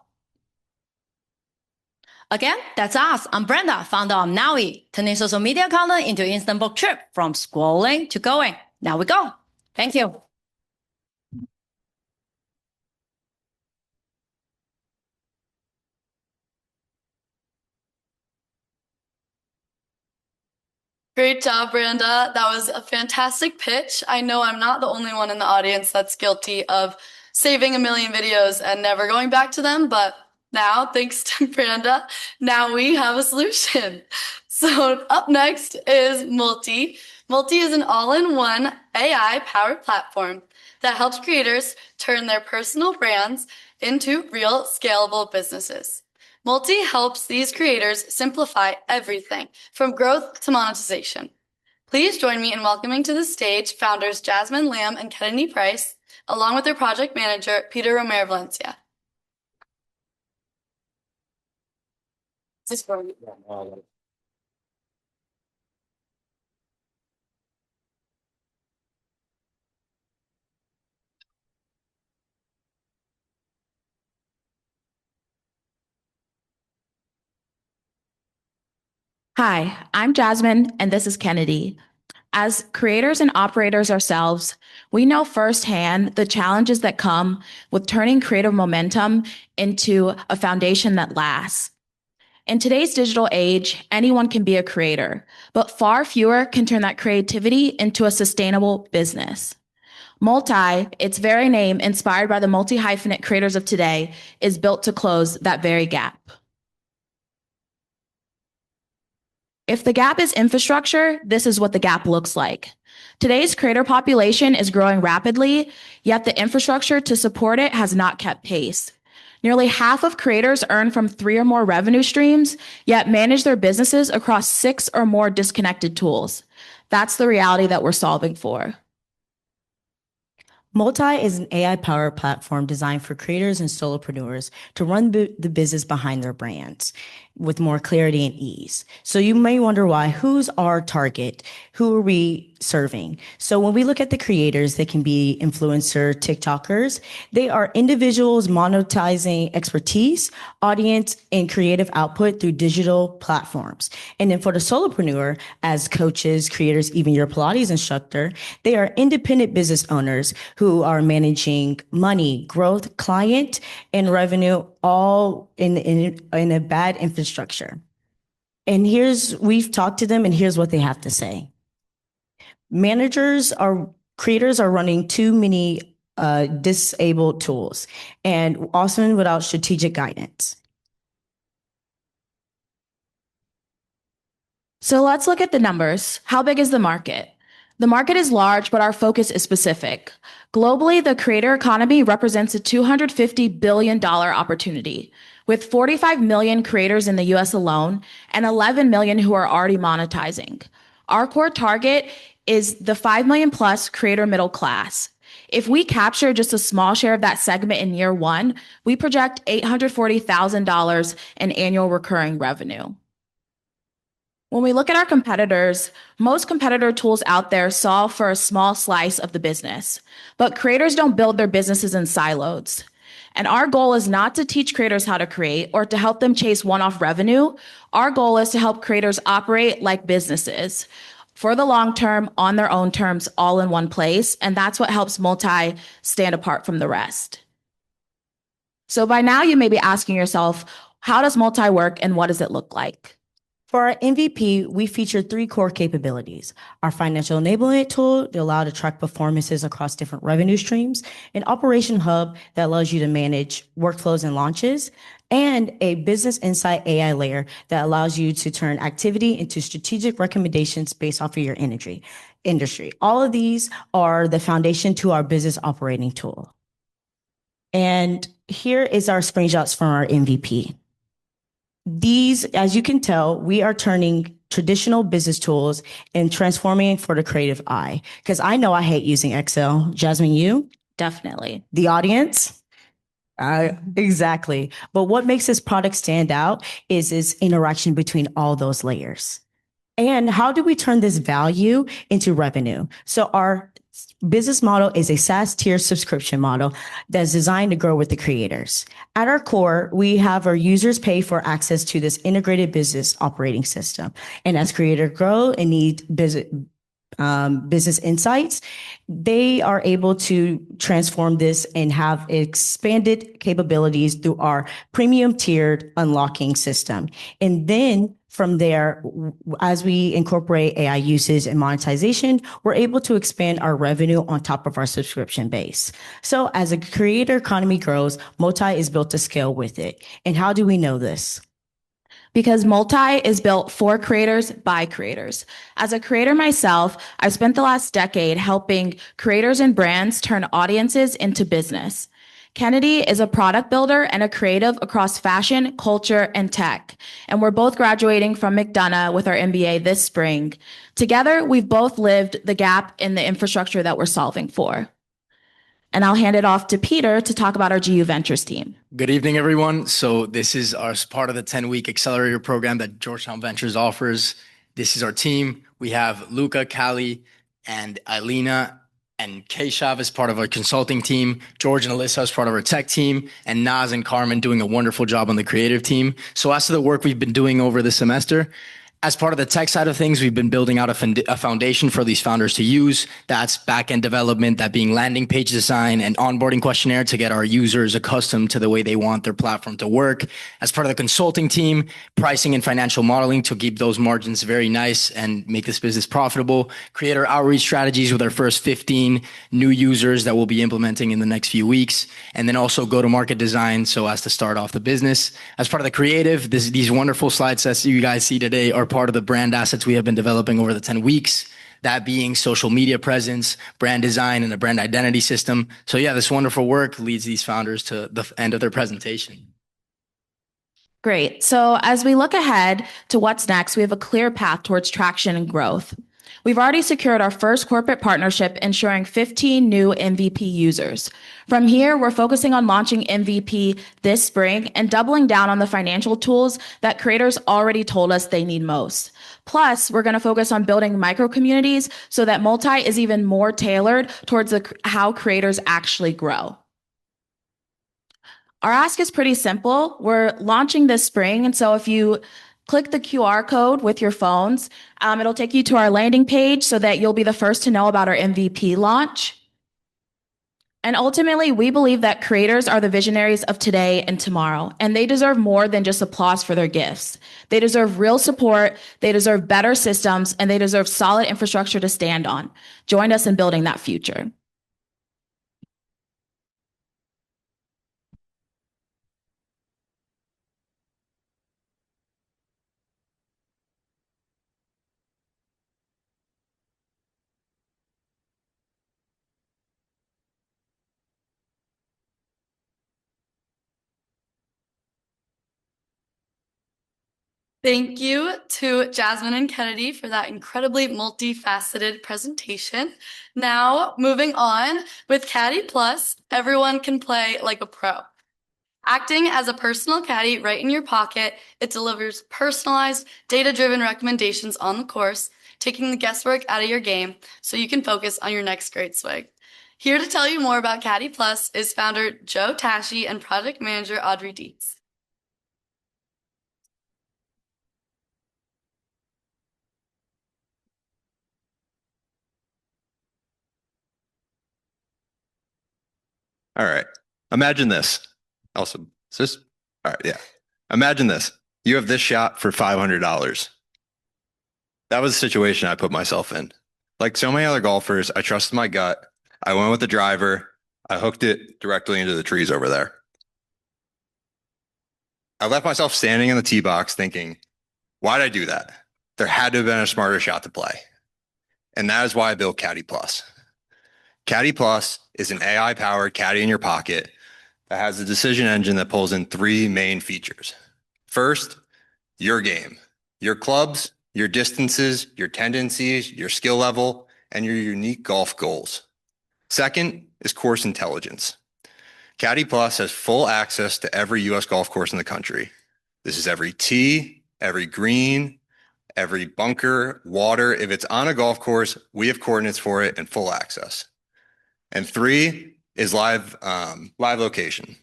[SPEAKER 16] again, that's us. I'm Brenda, founder of Naui, turning social media content into instant book trip from scrolling to going. Now we go. Thank you.
[SPEAKER 2] Great job, Branda. That was a fantastic pitch. I know I'm not the only one in the audience that's guilty of saving a million videos and never going back to them, but now, thanks to Branda, now we have a solution. So up next is Multi. Multi is an all-in-one AI-powered platform that helps creators turn their personal brands into real scalable businesses. Multi helps these creators simplify everything from growth to monetization. Please join me in welcoming to the stage founders Jasmine Lamb and Kennedy Price, along with their project manager, Peter Romero Valencia.
[SPEAKER 19] Hi, I'm Jasmine, and this is Kennedy. As creators and operators ourselves, we know firsthand the challenges that come with turning creative momentum into a foundation that lasts. In today's digital age, anyone can be a creator, but far fewer can turn that creativity into a sustainable business. Multi, its very name, inspired by the multi-hyphenate creators of today, is built to close that very gap. If the gap is infrastructure, this is what the gap looks like. Today's creator population is growing rapidly, yet the infrastructure to support it has not kept pace. Nearly half of creators earn from 3 or more revenue streams, yet manage their businesses across 6 or more disconnected tools. That's the reality that we're solving for.
[SPEAKER 20] Multi is an AI-powered platform designed for creators and solopreneurs to run the business behind their brands with more clarity and ease. So you may wonder why, who's our target? Who are we serving? So when we look at the creators, they can be influencer, TikTokers. They are individuals monetizing expertise, audience, and creative output through digital platforms. And then for the solopreneur, as coaches, creators, even your Pilates instructor, they are independent business owners who are managing money, growth, client, and revenue all in a bad infrastructure. And we've talked to them, and here's what they have to say. Creators are running too many disabled tools and often without strategic guidance.
[SPEAKER 19] So let's look at the numbers. How big is the market? The market is large, but our focus is specific. Globally, the creator economy represents a $250 billion opportunity, with 45 million creators in the US alone and 11 million who are already monetizing. Our core target is the 5 million plus creator middle class. If we capture just a small share of that segment in year one, we project $840,000 in annual recurring revenue. When we look at our competitors, most competitor tools out there solve for a small slice of the business, but creators don't build their businesses in silos. And our goal is not to teach creators how to create or to help them chase one-off revenue. Our goal is to help creators operate like businesses for the long term, on their own terms, all in one place. And that's what helps Multi stand apart from the rest. So by now you may be asking yourself, how does Multi work and what does it look like?
[SPEAKER 20] For our MVP, we feature 3 core capabilities: our financial enablement tool to allow to track performances across different revenue streams, an operation hub that allows you to manage workflows and launches, and a business insight AI layer that allows you to turn activity into strategic recommendations based off of your industry. All of these are the foundation to our business operating tool. And here is our screenshots from our MVP. These, as you can tell, we are turning traditional business tools and transforming it for the creative eye. Because I know I hate using Excel. Jasmine, you?
[SPEAKER 19] Definitely.
[SPEAKER 20] The audience? Exactly. But what makes this product stand out is its interaction between all those layers. And how do we turn this value into revenue? So our business model is a SaaS tier subscription model that's designed to grow with the creators. At our core, we have our users pay for access to this integrated business operating system. And as creators grow and need business insights, they are able to transform this and have expanded capabilities through our premium tiered unlocking system. And then from there, as we incorporate AI usage and monetization, we're able to expand our revenue on top of our subscription base. So as a creator economy grows, Multi is built to scale with it. And how do we know this?
[SPEAKER 19] Because Multi is built for creators by creators. As a creator myself, I've spent the last decade helping creators and brands turn audiences into business. Kennedy is a product builder and a creative across fashion, culture, and tech. And we're both graduating from McDonough with our MBA this spring. Together, we've both lived the gap in the infrastructure that we're solving for. And I'll hand it off to Peter to talk about our GU Ventures team.
[SPEAKER 21] Good evening, everyone. So this is our part of the 10-week accelerator program that Georgetown Ventures offers. This is our team. We have Luca, Callie, and Eilina, and Keshav as part of our consulting team, George and Alyssa as part of our tech team, and Naz and Carmen doing a wonderful job on the creative team. So as to the work we've been doing over the semester, as part of the tech side of things, we've been building out a foundation for these founders to use. That's back-end development, that being landing page design and onboarding questionnaire to get our users accustomed to the way they want their platform to work. As part of the consulting team, pricing and financial modeling to keep those margins very nice and make this business profitable. Creator outreach strategies with our first 15 new users that we'll be implementing in the next few weeks. And then also go-to-market design so as to start off the business. As part of the creative, these wonderful slide sets you guys see today are part of the brand assets we have been developing over the 10 weeks, that being social media presence, brand design, and a brand identity system. So yeah, this wonderful work leads these founders to the end of their presentation.
[SPEAKER 19] Great. So as we look ahead to what's next, we have a clear path towards traction and growth. We've already secured our first corporate partnership, ensuring 15 new MVP users. From here, we're focusing on launching MVP this spring and doubling down on the financial tools that creators already told us they need most. Plus, we're going to focus on building micro communities so that Multi is even more tailored towards how creators actually grow. Our ask is pretty simple. We're launching this spring, and so if you click the QR code with your phones, it'll take you to our landing page so that you'll be the first to know about our MVP launch. And ultimately, we believe that creators are the visionaries of today and tomorrow, and they deserve more than just applause for their gifts. They deserve real support, they deserve better systems, and they deserve solid infrastructure to stand on. Join us in building that future.
[SPEAKER 2] Thank you to Jasmine and Kennedy for that incredibly multifaceted presentation. Now, moving on, with Caddy Plus, everyone can play like a pro. Acting as a personal caddy right in your pocket, it delivers personalized, data-driven recommendations on the course, taking the guesswork out of your game so you can focus on your next great swig. Here to tell you more about Caddy Plus is founder Joe Tashi and project manager Audrey Dietz.
[SPEAKER 22] All right. Imagine this. Also, is this? All right. Yeah. Imagine this. You have this shot for $500. That was the situation I put myself in. Like so many other golfers, I trusted my gut. I went with the driver. I hooked it directly into the trees over there. I left myself standing in the tee box thinking, why'd I do that? There had to have been a smarter shot to play. And that is why I built Caddy Plus. Caddy Plus is an AI powered caddy in your pocket that has a decision engine that pulls in three main features. First, your game, your clubs, your distances, your tendencies, your skill level, and your unique golf goals. Second is course intelligence. Caddy Plus has full access to every US golf course in the country. This is every tee, every green, every bunker, water. If it's on a golf course, we have coordinates for it and full access. And three is live location.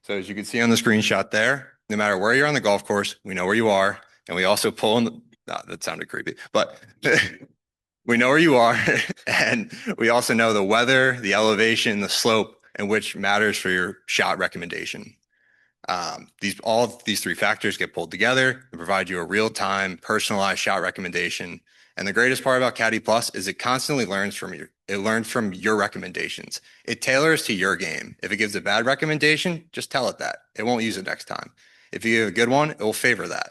[SPEAKER 22] So as you can see on the screenshot there, no matter where you're on the golf course, we know where you are. And we also pull in that sounded creepy, but we know where you are. And we also know the weather, the elevation, the slope, and which matters for your shot recommendation. All of these three factors get pulled together and provide you a real-time personalized shot recommendation. And the greatest part about Caddy Plus is it constantly learns from your recommendations. It tailors to your game. If it gives a bad recommendation, just tell it that. It won't use it next time. If you give a good one, it will favor that.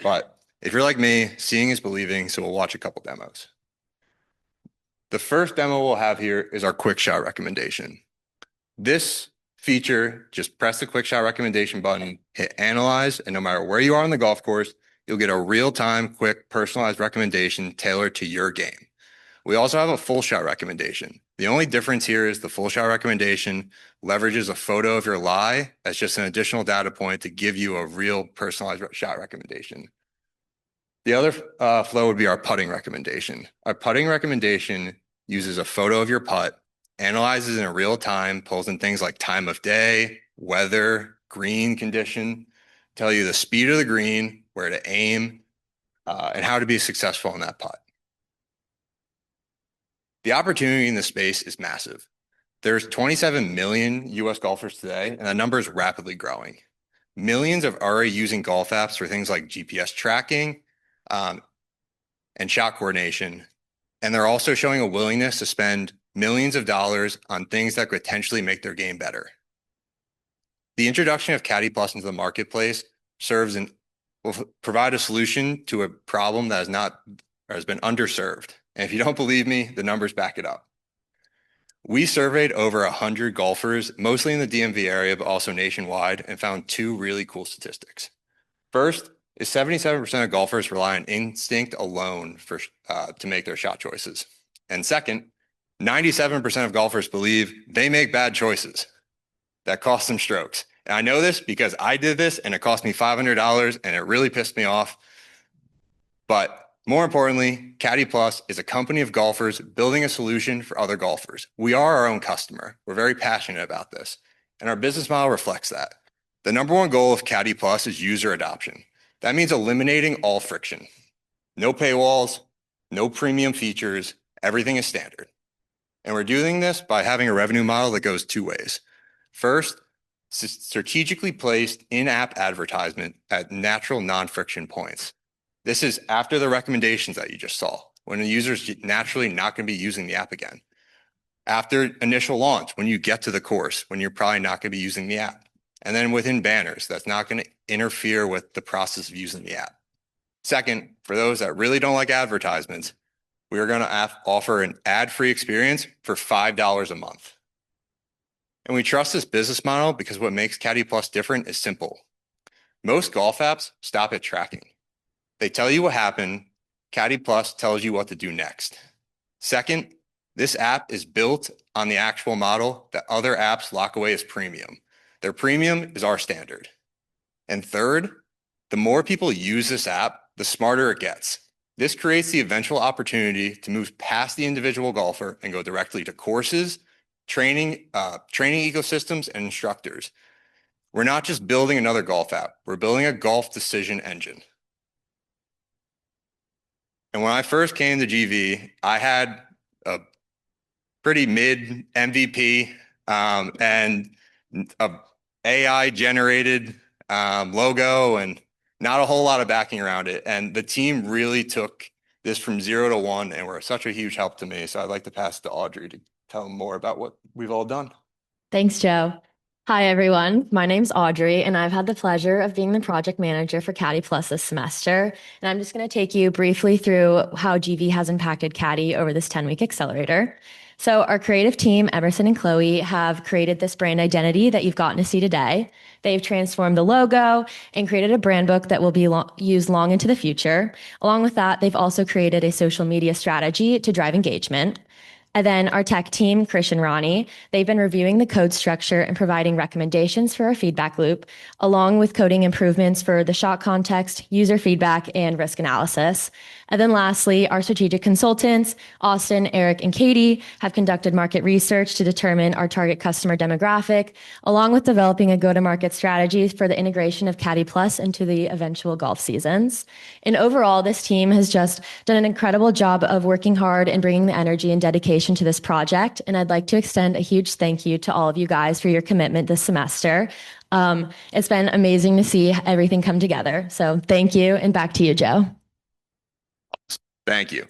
[SPEAKER 22] But if you're like me, seeing is believing, so we'll watch a couple demos. The first demo we'll have here is our quick shot recommendation. This feature, just press the quick shot recommendation button, hit analyze, and no matter where you are on the golf course, you'll get a real-time, quick, personalized recommendation tailored to your game. We also have a full shot recommendation. The only difference here is the full shot recommendation leverages a photo of your lie as just an additional data point to give you a real personalized shot recommendation. The other flow would be our putting recommendation. Our putting recommendation uses a photo of your putt, analyzes in real time, pulls in things like time of day, weather, green condition, tell you the speed of the green, where to aim, and how to be successful in that putt. The opportunity in this space is massive. There's 27 million US golfers today, and that number is rapidly growing. Millions are already using golf apps for things like GPS tracking and shot coordination. And they're also showing a willingness to spend millions of dollars on things that could potentially make their game better. The introduction of Caddy Plus into the marketplace will provide a solution to a problem that has been underserved. And if you don't believe me, the numbers back it up. We surveyed over 100 golfers, mostly in the DMV area, but also nationwide, and found two really cool statistics. First is 77% of golfers rely on instinct alone to make their shot choices. And second, 97% of golfers believe they make bad choices that cost them strokes. And I know this because I did this and it cost me $500 and it really pissed me off. But more importantly, Caddy Plus is a company of golfers building a solution for other golfers. We are our own customer. We're very passionate about this. And our business model reflects that. The number one goal of Caddy Plus is user adoption. That means eliminating all friction. No paywalls, no premium features, everything is standard. And we're doing this by having a revenue model that goes two ways. First, strategically placed in-app advertisement at natural non-friction points. This is after the recommendations that you just saw, when the user's naturally not going to be using the app again. After initial launch, when you get to the course, when you're probably not going to be using the app. And then within banners, that's not going to interfere with the process of using the app. Second, for those that really don't like advertisements, we are going to offer an ad-free experience for $5 a month. And we trust this business model because what makes Caddy Plus different is simple. Most golf apps stop at tracking. They tell you what happened. Caddy Plus tells you what to do next. Second, this app is built on the actual model that other apps lock away as premium. Their premium is our standard. And third, the more people use this app, the smarter it gets. This creates the eventual opportunity to move past the individual golfer and go directly to courses, training ecosystems, and instructors. We're not just building another golf app. We're building a golf decision engine. And when I first came to GV, I had a pretty mid MVP and a AI generated logo and not a whole lot of backing around it. And the team really took this from 0 to 1 and were such a huge help to me. So I'd like to pass it to Audrey to tell them more about what we've all done.
[SPEAKER 1] Thanks, Joe. Hi, everyone. My name's Audrey, and I've had the pleasure of being the project manager for Caddy Plus this semester. And I'm just going to take you briefly through how GV has impacted Caddy over this 10-week accelerator. So our creative team, Emerson and Chloe, have created this brand identity that you've gotten to see today. They've transformed the logo and created a brand book that will be used long into the future. Along with that, they've also created a social media strategy to drive engagement. And then our tech team, Krish and Ronnie, they've been reviewing the code structure and providing recommendations for our feedback loop, along with coding improvements for the shot context, user feedback, and risk analysis. And then lastly, our strategic consultants, Austin, Eric, and Katie, have conducted market research to determine our target customer demographic, along with developing a go-to-market strategy for the integration of Caddy Plus into the eventual golf seasons. And overall, this team has just done an incredible job of working hard and bringing the energy and dedication to this project. And I'd like to extend a huge thank you to all of you guys for your commitment this semester. It's been amazing to see everything come together. So thank you, and back to you, Joe.
[SPEAKER 22] Thank you.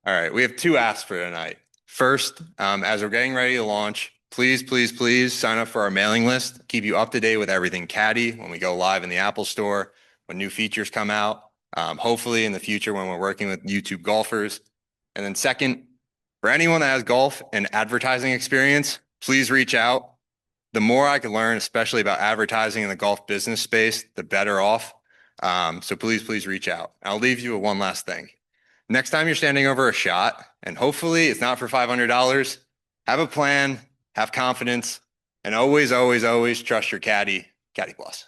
[SPEAKER 22] All right, we have 2 asks for tonight. First, as we're getting ready to launch, please, please, please sign up for our mailing list. Keep you up to date with everything Caddy when we go live in the Apple Store, when new features come out, hopefully in the future when we're working with YouTube golfers. And then second, for anyone that has golf and advertising experience, please reach out. The more I can learn, especially about advertising in the golf business space, the better off. So please, please reach out. I'll leave you with one last thing. Next time you're standing over a shot, and hopefully it's not for $500, have a plan, have confidence, and always, always, always trust your Caddy Plus.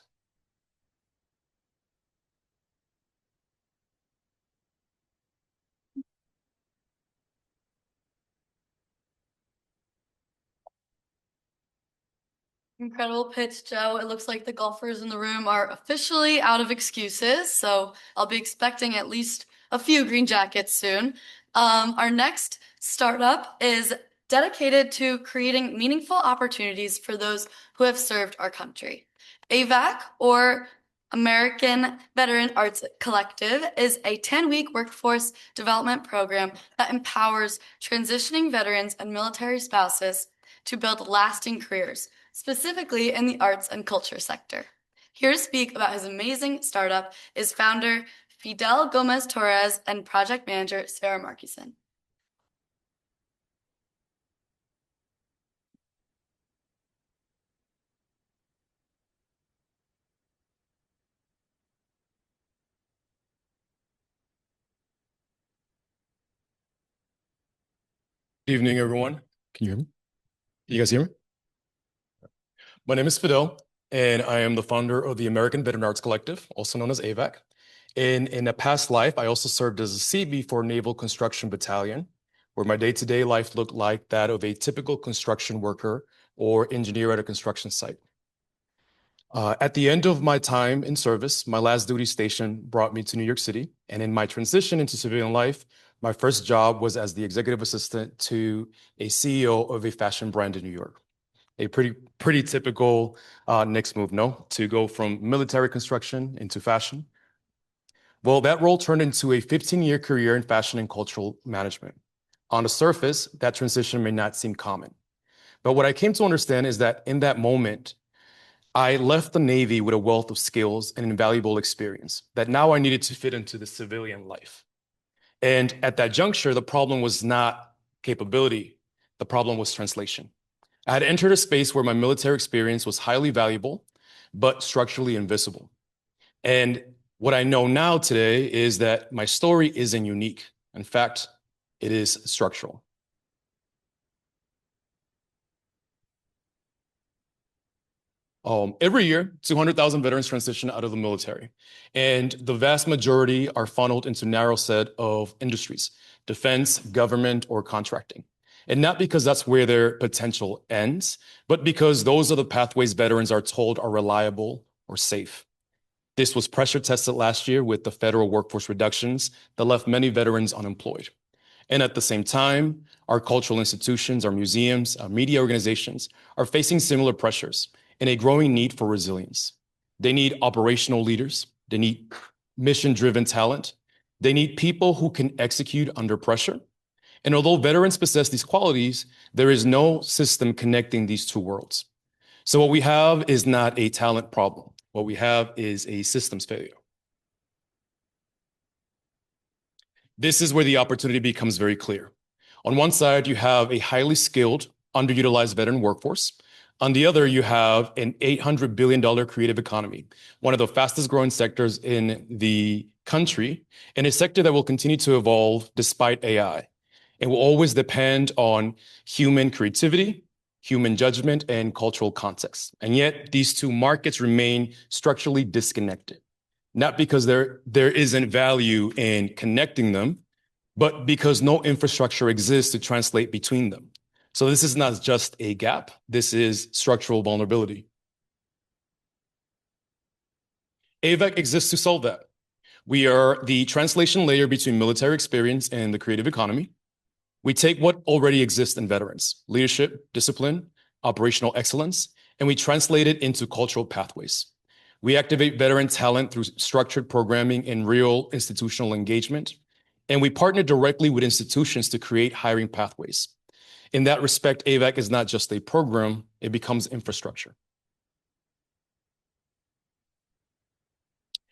[SPEAKER 2] Incredible pitch, Joe. It looks like the golfers in the room are officially out of excuses, so I'll be expecting at least a few green jackets soon. Our next startup is dedicated to creating meaningful opportunities for those who have served our country. AVAC, or American Veteran Arts Collective, is a 10-week workforce development program that empowers transitioning veterans and military spouses to build lasting careers, specifically in the arts and culture sector. Here to speak about his amazing startup is founder Fidel Gomez Torres and project manager Sarah Markison.
[SPEAKER 4] Good evening, everyone. Can you hear me? You guys hear me? My name is Fidel, and I am the founder of the American Veteran Arts Collective, also known as AVAC. In a past life, I also served as a CB for Naval Construction Battalion, where my day-to-day life looked like that of a typical construction worker or engineer at a construction site. At the end of my time in service, my last duty station brought me to New York City, and in my transition into civilian life, my first job was as the executive assistant to a CEO of a fashion brand in New York. A pretty typical next move, no? To go from military construction into fashion. Well, that role turned into a 15-year career in fashion and cultural management. On the surface, that transition may not seem common. But what I came to understand is that in that moment, I left the Navy with a wealth of skills and invaluable experience that now I needed to fit into the civilian life. And at that juncture, the problem was not capability. The problem was translation. I had entered a space where my military experience was highly valuable, but structurally invisible. And what I know now today is that my story isn't unique. In fact, it is structural. Every year, 200,000 veterans transition out of the military, and the vast majority are funneled into narrow set of industries, defense, government, or contracting. And not because that's where their potential ends, but because those are the pathways veterans are told are reliable or safe. This was pressure tested last year with the federal workforce reductions that left many veterans unemployed. And at the same time, our cultural institutions, our museums, our media organizations are facing similar pressures and a growing need for resilience. They need operational leaders. They need mission-driven talent. They need people who can execute under pressure. And although veterans possess these qualities, there is no system connecting these two worlds. So what we have is not a talent problem. What we have is a systems failure. This is where the opportunity becomes very clear. On one side, you have a highly skilled, underutilized veteran workforce. On the other, you have an $800 billion creative economy, one of the fastest growing sectors in the country, and a sector that will continue to evolve despite AI. It will always depend on human creativity, human judgment, and cultural context. And yet, these two markets remain structurally disconnected. Not because there isn't value in connecting them, but because no infrastructure exists to translate between them. So this is not just a gap, this is structural vulnerability. AVAC exists to solve that. We are the translation layer between military experience and the creative economy. We take what already exists in veterans, leadership, discipline, operational excellence, and we translate it into cultural pathways. We activate veteran talent through structured programming and real institutional engagement. And we partner directly with institutions to create hiring pathways. In that respect, AVAC is not just a program, it becomes infrastructure.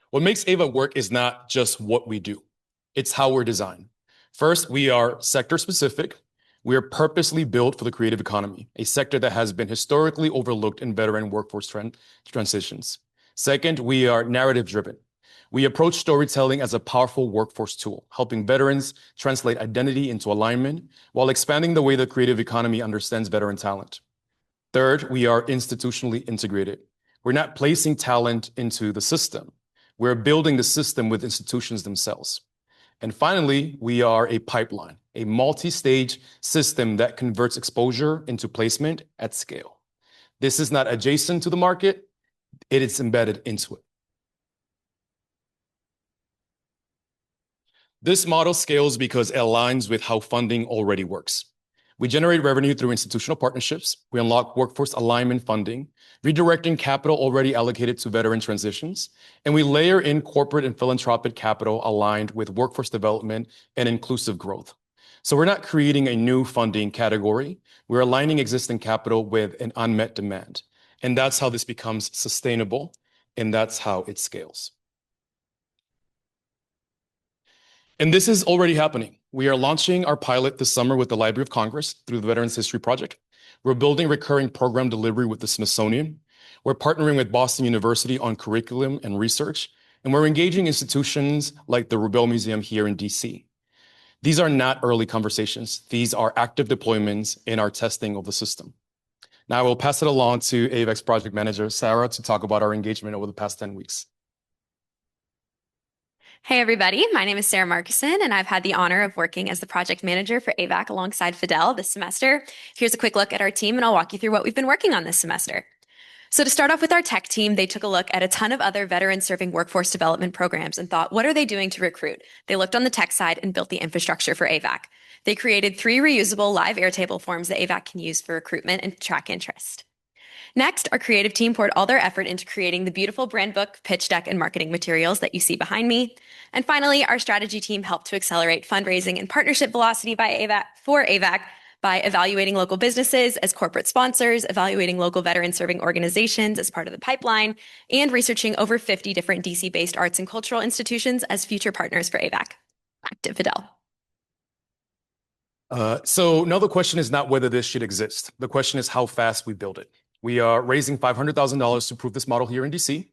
[SPEAKER 4] What makes AVAC work is not just what we do, it's how we're designed. First, we are sector specific. We are purposely built for the creative economy, a sector that has been historically overlooked in veteran workforce transitions. Second, we are narrative driven. We approach storytelling as a powerful workforce tool, helping veterans translate identity into alignment while expanding the way the creative economy understands veteran talent. Third, we are institutionally integrated. We're not placing talent into the system. We're building the system with institutions themselves. And finally, we are a pipeline, a multi-stage system that converts exposure into placement at scale. This is not adjacent to the market, it is embedded into it. This model scales because it aligns with how funding already works. We generate revenue through institutional partnerships. We unlock workforce alignment funding, redirecting capital already allocated to veteran transitions, and we layer in corporate and philanthropic capital aligned with workforce development and inclusive growth. So we're not creating a new funding category. We're aligning existing capital with an unmet demand. And that's how this becomes sustainable, and that's how it scales. And this is already happening. We are launching our pilot this summer with the Library of Congress through the Veterans History Project. We're building recurring program delivery with the Smithsonian. We're partnering with Boston University on curriculum and research. And we're engaging institutions like the Rubel Museum here in DC. These are not early conversations. These are active deployments in our testing of the system. Now I will pass it along to AVAC's project manager, Sarah, to talk about our engagement over the past 10 weeks.
[SPEAKER 3] Hey everybody, my name is Sarah Markison and I've had the honor of working as the project manager for AVAC alongside Fidel this semester. Here's a quick look at our team and I'll walk you through what we've been working on this semester. So to start off with our tech team, they took a look at a ton of other veteran-serving workforce development programs and thought, what are they doing to recruit? They looked on the tech side and built the infrastructure for AVAC. They created 3 reusable live Airtable forms that AVAC can use for recruitment and track interest. Next, our creative team poured all their effort into creating the beautiful brand book, pitch deck, and marketing materials that you see behind me. And finally, our strategy team helped to accelerate fundraising and partnership velocity for AVAC by evaluating local businesses as corporate sponsors, evaluating local veteran-serving organizations as part of the pipeline, and researching over 50 different DC-based arts and cultural institutions as future partners for AVAC. Back to Fidel.
[SPEAKER 4] So now the question is not whether this should exist. The question is how fast we build it. We are raising $500,000 to prove this model here in DC,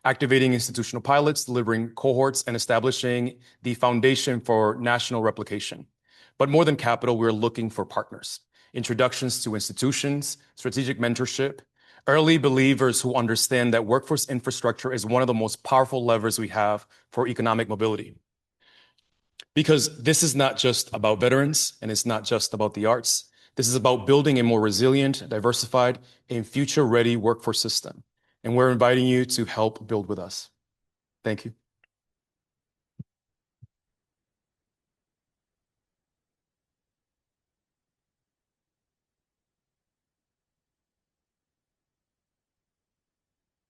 [SPEAKER 4] activating institutional pilots, delivering cohorts, and establishing the foundation for national replication. But more than capital, we're looking for partners, introductions to institutions, strategic mentorship, early believers who understand that workforce infrastructure is one of the most powerful levers we have for economic mobility. Because this is not just about veterans, and it's not just about the arts. This is about building a more resilient, diversified, and future-ready workforce system. And we're inviting you to help build with us. Thank you.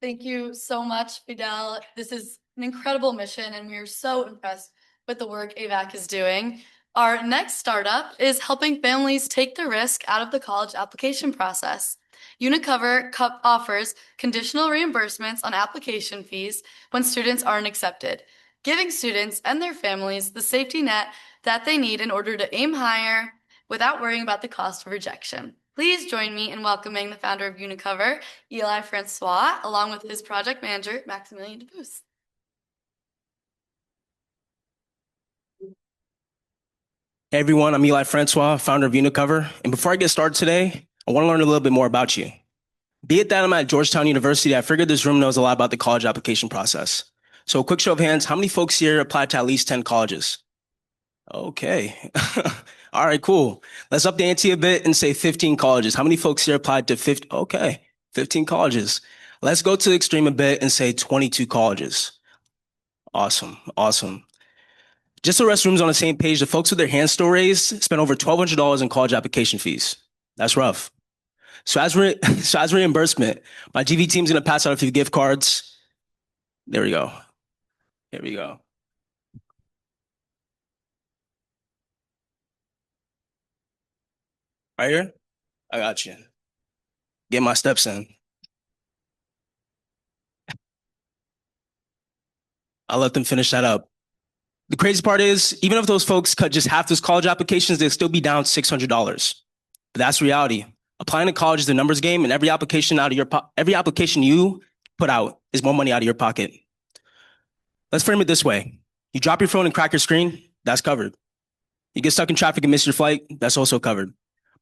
[SPEAKER 2] Thank you so much, Fidel. This is an incredible mission, and we are so impressed with the work AVAC is doing. Our next startup is helping families take the risk out of the college application process. Unicover offers conditional reimbursements on application fees when students aren't accepted, giving students and their families the safety net that they need in order to aim higher without worrying about the cost of rejection. Please join me in welcoming the founder of Unicover, Eli Francois, along with his project manager, Maximilian DeBoos.
[SPEAKER 5] Hey everyone, I'm Eli Francois, founder of Unicover. And before I get started today, I want to learn a little bit more about you. Be it that I'm at Georgetown University, I figured this room knows a lot about the college application process. So a quick show of hands, how many folks here applied to at least 10 colleges? Okay. All right, cool. Let's up the ante a bit and say 15 colleges. How many folks here applied to 50? Okay, 15 colleges. Let's go to the extreme a bit and say 22 colleges. Awesome, awesome. Just so the rest of the room's on the same page, the folks with their hands still raised spent over $1,200 in college application fees. That's rough. So as reimbursement, my GV team's gonna pass out a few gift cards. There we go. Here we go. Right here? I got you. Get my steps in. I'll let them finish that up. The crazy part is, even if those folks cut just half those college applications, they'll still be down $600. But that's reality. Applying to college is a numbers game, and every application you put out is more money out of your pocket. Let's frame it this way. You drop your phone and crack your screen, that's covered. You get stuck in traffic and miss your flight, that's also covered.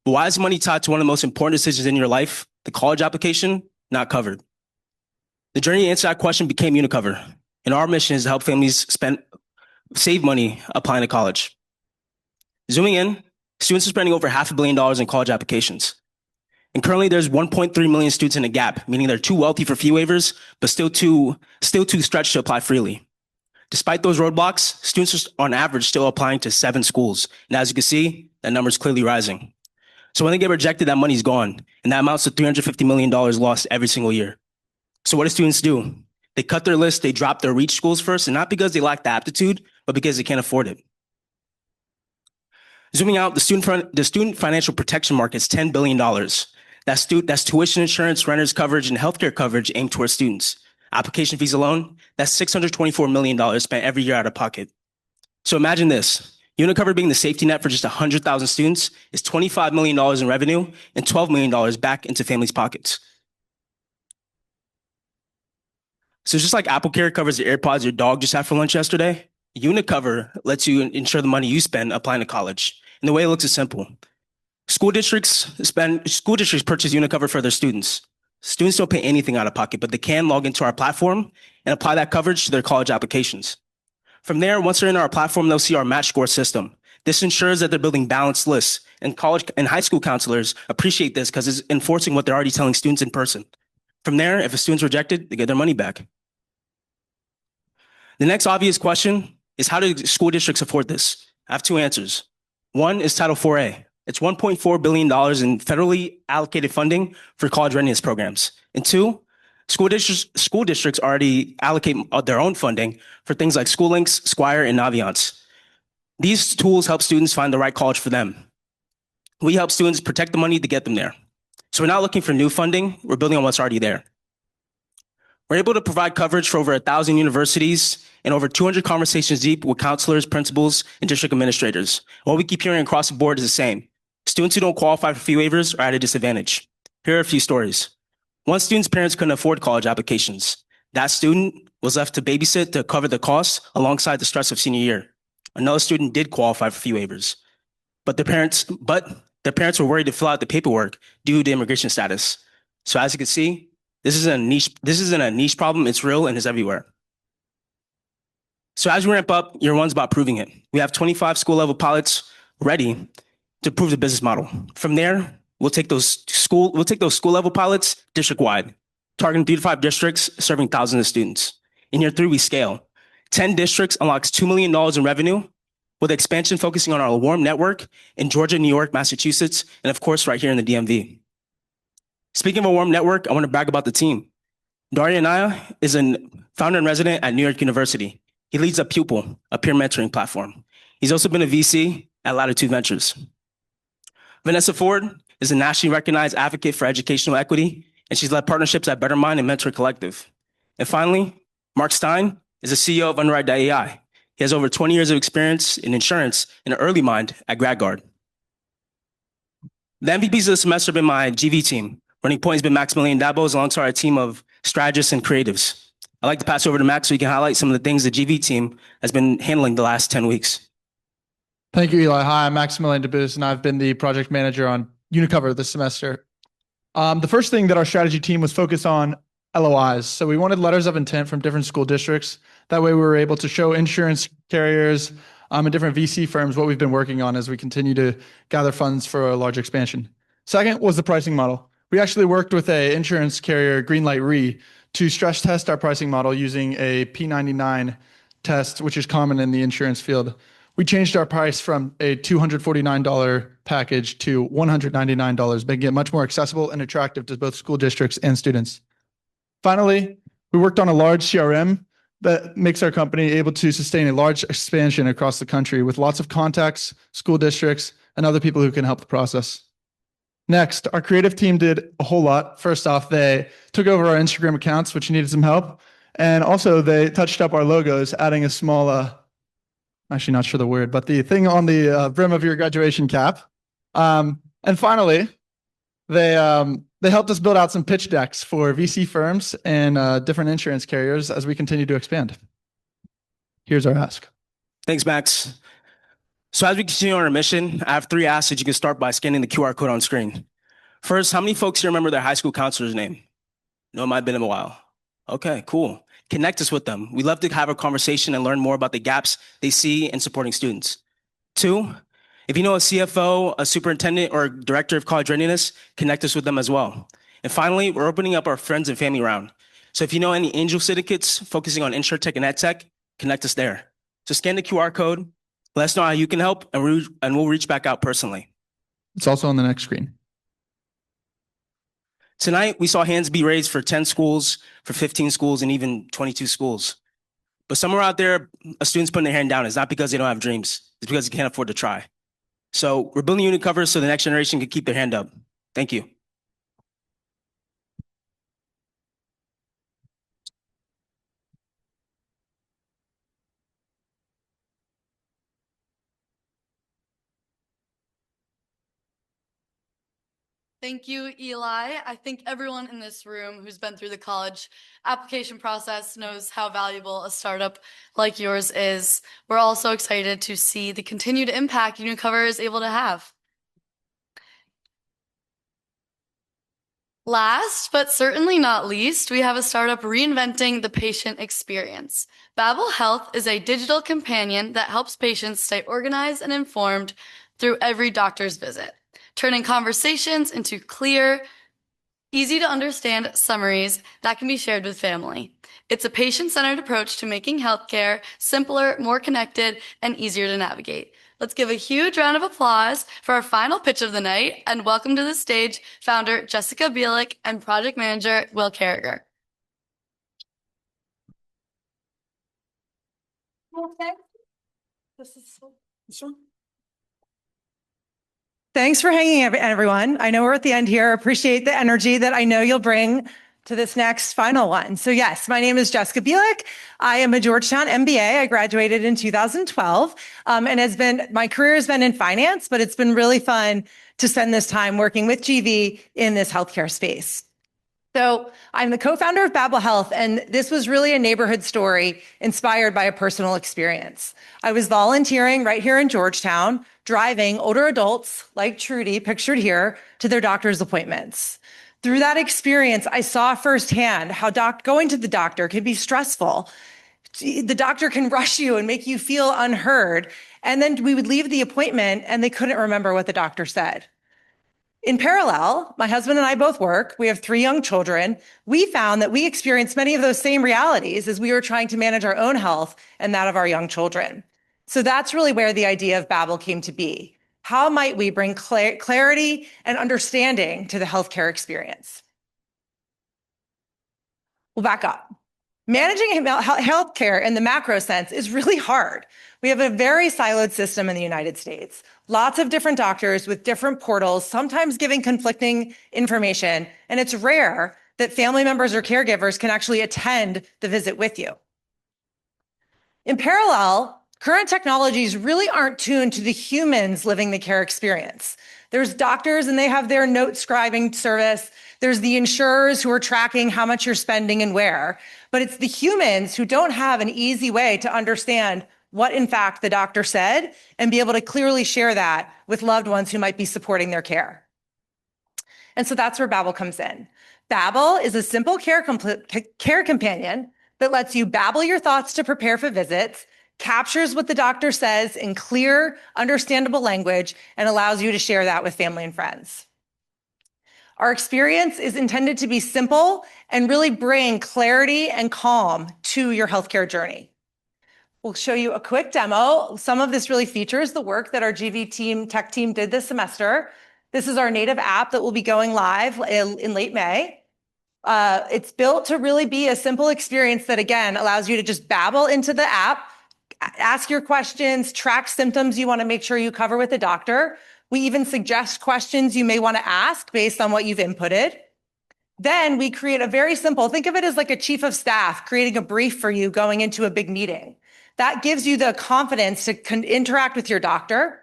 [SPEAKER 5] But why is money tied to one of the most important decisions in your life, the college application, not covered? The journey to answer that question became Unicover, and our mission is to help families save money applying to college. Zooming in, students are spending over $500 million in college applications. And currently there's 1.3 million students in a gap, meaning they're too wealthy for fee waivers, but still too stretched to apply freely. Despite those roadblocks, students are on average still applying to 7 schools. And as you can see, that number is clearly rising. So when they get rejected, that money's gone. And that amounts to $350 million lost every single year. So what do students do? They cut their list, they drop their reach schools first, and not because they lack the aptitude, but because they can't afford it. Zooming out, the student financial protection market is $10 billion. That's tuition insurance, renters coverage, and healthcare coverage aimed towards students. Application fees alone, that's $624 million spent every year out of pocket. So imagine this. Unicover being the safety net for just 100,000 students is $25 million in revenue and $12 million back into families' pockets. So just like AppleCare covers the AirPods your dog just had for lunch yesterday, Unicover lets you insure the money you spend applying to college. And the way it looks is simple. School districts purchase Unicover for their students. Students don't pay anything out of pocket, but they can log into our platform and apply that coverage to their college applications. From there, once they're in our platform, they'll see our match score system. This ensures that they're building balanced lists, and college and high school counselors appreciate this because it's enforcing what they're already telling students in person. From there, if a student's rejected, they get their money back. The next obvious question is, how do school districts afford this? I have 2 answers. One is Title IV-A. It's $1.4 billion in federally allocated funding for college readiness programs. And 2, school districts already allocate their own funding for things like SchoolLinks, Squire, and Naviance. These tools help students find the right college for them. We help students protect the money to get them there. So we're not looking for new funding, we're building on what's already there. We're able to provide coverage for over 1,000 universities and over 200 conversations deep with counselors, principals, and district administrators. What we keep hearing across the board is the same. Students who don't qualify for fee waivers are at a disadvantage. Here are a few stories. One student's parents couldn't afford college applications. That student was left to babysit to cover the costs alongside the stress of senior year. Another student did qualify for fee waivers, but their parents were worried to fill out the paperwork due to immigration status. So as you can see, this isn't a niche problem, it's real and is everywhere. So as we ramp up, year one's about proving it. We have 25 school level pilots ready to prove the business model. From there, we'll take those school level pilots district wide, targeting 3 to 5 districts, serving thousands of students. In year 3, we scale. 10 districts unlocks $2 million in revenue, with expansion focusing on our warm network in Georgia, New York, Massachusetts, and of course, right here in the DMV. Speaking of a warm network, I want to brag about the team. Daria Anaya is a founder and resident at New York University. He leads a Pupil, a peer mentoring platform. He's also been a VC at Latitude Ventures. Vanessa Ford is a nationally recognized advocate for educational equity, and she's led partnerships at Better Mind and Mentor Collective. And finally, Mark Stein is the CEO of Underwrite.ai. He has over 20 years of experience in insurance in an early mind at GradGuard. The MVPs of the semester have been my GV team. Running point has been Maximilian Dabos alongside a team of strategists and creatives. I'd like to pass over to Max so he can highlight some of the things the GV team has been handling the last 10 weeks.
[SPEAKER 6] Thank you, Eli. Hi, I'm Maximilian Dabos, and I've been the project manager on Unicover this semester. The first thing that our strategy team was focused on LOIs. So we wanted letters of intent from different school districts. That way we were able to show insurance carriers and different VC firms what we've been working on as we continue to gather funds for a large expansion. Second was the pricing model. We actually worked with an insurance carrier, Greenlight Re, to stress test our pricing model using a P99 test, which is common in the insurance field. We changed our price from a $249 package to $199, making it much more accessible and attractive to both school districts and students. Finally, we worked on a large CRM that makes our company able to sustain a large expansion across the country with lots of contacts, school districts, and other people who can help the process. Next, our creative team did a whole lot. First off, they took over our Instagram accounts, which needed some help. And also they touched up our logos, adding a small, actually not sure the word, but the thing on the brim of your graduation cap. And finally, they helped us build out some pitch decks for VC firms and different insurance carriers as we continue to expand. Here's our ask.
[SPEAKER 5] Thanks, Max. So as we continue on our mission, I have 3 asks that you can start by scanning the QR code on screen. First, how many folks here remember their high school counselor's name? No, it might have been a while. Okay, cool. Connect us with them. We'd love to have a conversation and learn more about the gaps they see in supporting students. 2, if you know a CFO, a superintendent, or a director of college readiness, connect us with them as well. And finally, we're opening up our friends and family round. So if you know any angel syndicates focusing on InsurTech and EdTech, connect us there. So scan the QR code, let us know how you can help, and we'll reach back out personally.
[SPEAKER 6] It's also on the next screen.
[SPEAKER 5] Tonight, we saw hands be raised for 10 schools, for 15 schools, and even 22 schools. But somewhere out there, a student's putting their hand down. It's not because they don't have dreams. It's because they can't afford to try. So we're building unit covers so the next generation can keep their hand up. Thank you.
[SPEAKER 2] Thank you, Eli. I think everyone in this room who's been through the college application process knows how valuable a startup like yours is. We're also excited to see the continued impact Unicover is able to have. Last, but certainly not least, we have a startup reinventing the patient experience. Babel Health is a digital companion that helps patients stay organized and informed through every doctor's visit, turning conversations into clear, easy to understand summaries that can be shared with family. It's a patient-centered approach to making healthcare simpler, more connected, and easier to navigate. Let's give a huge round of applause for our final pitch of the night and welcome to the stage founder Jessica Bielik and project manager Will Carriger.
[SPEAKER 18] Okay. Thanks for hanging, everyone. I know we're at the end here. Appreciate the energy that I know you'll bring to this next final one. So yes, my name is Jessica Bielik. I am a Georgetown MBA. I graduated in 2012 and my career has been in finance, but it's been really fun to spend this time working with GV in this healthcare space. So I'm the co-founder of Babel Health, and this was really a neighborhood story inspired by a personal experience. I was volunteering right here in Georgetown, driving older adults like Trudy, pictured here, to their doctor's appointments. Through that experience, I saw firsthand how going to the doctor can be stressful. The doctor can rush you and make you feel unheard. And then we would leave the appointment and they couldn't remember what the doctor said. In parallel, my husband and I both work. We have 3 young children. We found that we experienced many of those same realities as we were trying to manage our own health and that of our young children. So that's really where the idea of Babel came to be. How might we bring clarity and understanding to the healthcare experience? We'll back up.
[SPEAKER 9] Managing healthcare in the macro sense is really hard. We have a very siloed system in the United States. Lots of different doctors with different portals, sometimes giving conflicting information, and it's rare that family members or caregivers can actually attend the visit with you. In parallel, current technologies really aren't tuned to the humans living the care experience. There's doctors and they have their note scribing service. There's the insurers who are tracking how much you're spending and where. But it's the humans who don't have an easy way to understand what in fact the doctor said and be able to clearly share that with loved ones who might be supporting their care. And so that's where Babbel comes in. Babbel is a simple care companion that lets you babble your thoughts to prepare for visits, captures what the doctor says in clear, understandable language, and allows you to share that with family and friends. Our experience is intended to be simple and really bring clarity and calm to your healthcare journey. We'll show you a quick demo. Some of this really features the work that our GV tech team did this semester. This is our native app that will be going live in late May. It's built to really be a simple experience that, again, allows you to just babble into the app, ask your questions, track symptoms you want to make sure you cover with the doctor. We even suggest questions you may want to ask based on what you've inputted. Then we create a very simple, think of it as like a chief of staff creating a brief for you going into a big meeting. That gives you the confidence to interact with your doctor.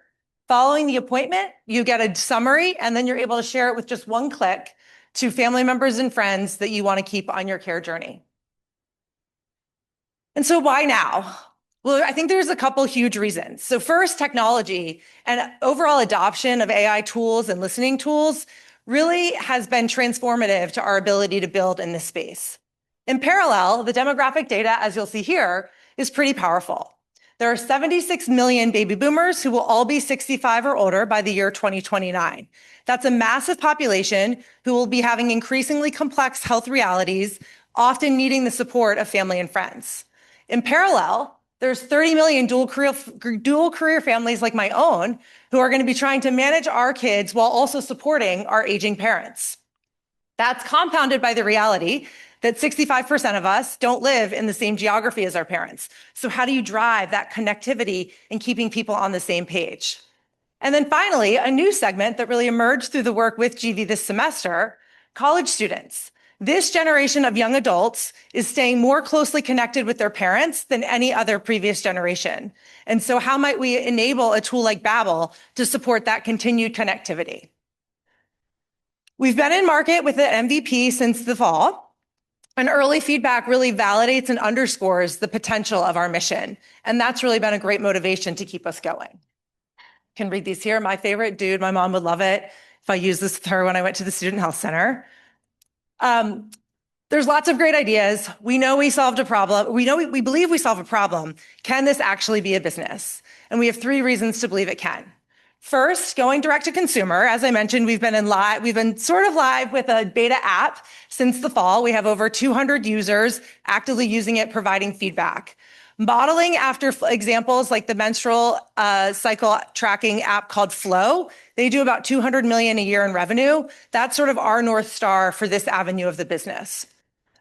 [SPEAKER 9] Following the appointment, you get a summary, and then you're able to share it with just one click to family members and friends that you want to keep on your care journey. And so why now? Well, I think there's a couple huge reasons. So first, technology and overall adoption of AI tools and listening tools really has been transformative to our ability to build in this space. In parallel, the demographic data, as you'll see here, is pretty powerful. There are 76 million baby boomers who will all be 65 or older by the year 2029. That's a massive population who will be having increasingly complex health realities, often needing the support of family and friends. In parallel, there's 30 million dual career families like my own who are going to be trying to manage our kids while also supporting our aging parents. That's compounded by the reality that 65% of us don't live in the same geography as our parents. So how do you drive that connectivity and keeping people on the same page? And then finally, a new segment that really emerged through the work with GV this semester, college students. This generation of young adults is staying more closely connected with their parents than any other previous generation. And so how might we enable a tool like Babbel to support that continued connectivity? We've been in market with an MVP since the fall, and early feedback really validates and underscores the potential of our mission. And that's really been a great motivation to keep us going. Can read these here. My favorite, dude, my mom would love it if I used this with her when I went to the Student Health Center. There's lots of great ideas. We know we solved a problem. We believe we solve a problem. Can this actually be a business? And we have 3 reasons to believe it can. First, going direct to consumer. As I mentioned, we've been sort of live with a beta app since the fall. We have over 200 users actively using it, providing feedback. Modeling after examples like the menstrual cycle tracking app called Flow. They do about 200 million a year in revenue. That's sort of our North Star for this avenue of the business.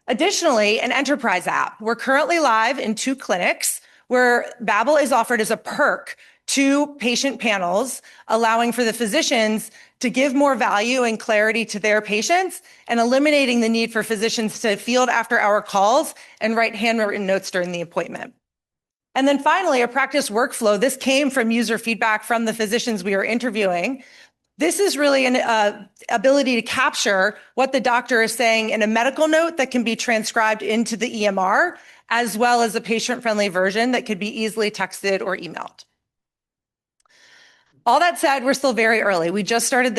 [SPEAKER 9] Additionally, an enterprise app. We're currently live in 2 clinics where Babbel is offered as a perk to patient panels, allowing for the physicians to give more value and clarity to their patients and eliminating the need for physicians to field after-hour calls and write handwritten notes during the appointment. And then finally, a practice workflow. This came from user feedback from the physicians we are interviewing. This is really an ability to capture what the doctor is saying in a medical note that can be transcribed into the EMR, as well as a patient-friendly version that could be easily texted or emailed. All that said, we're still very early. We just started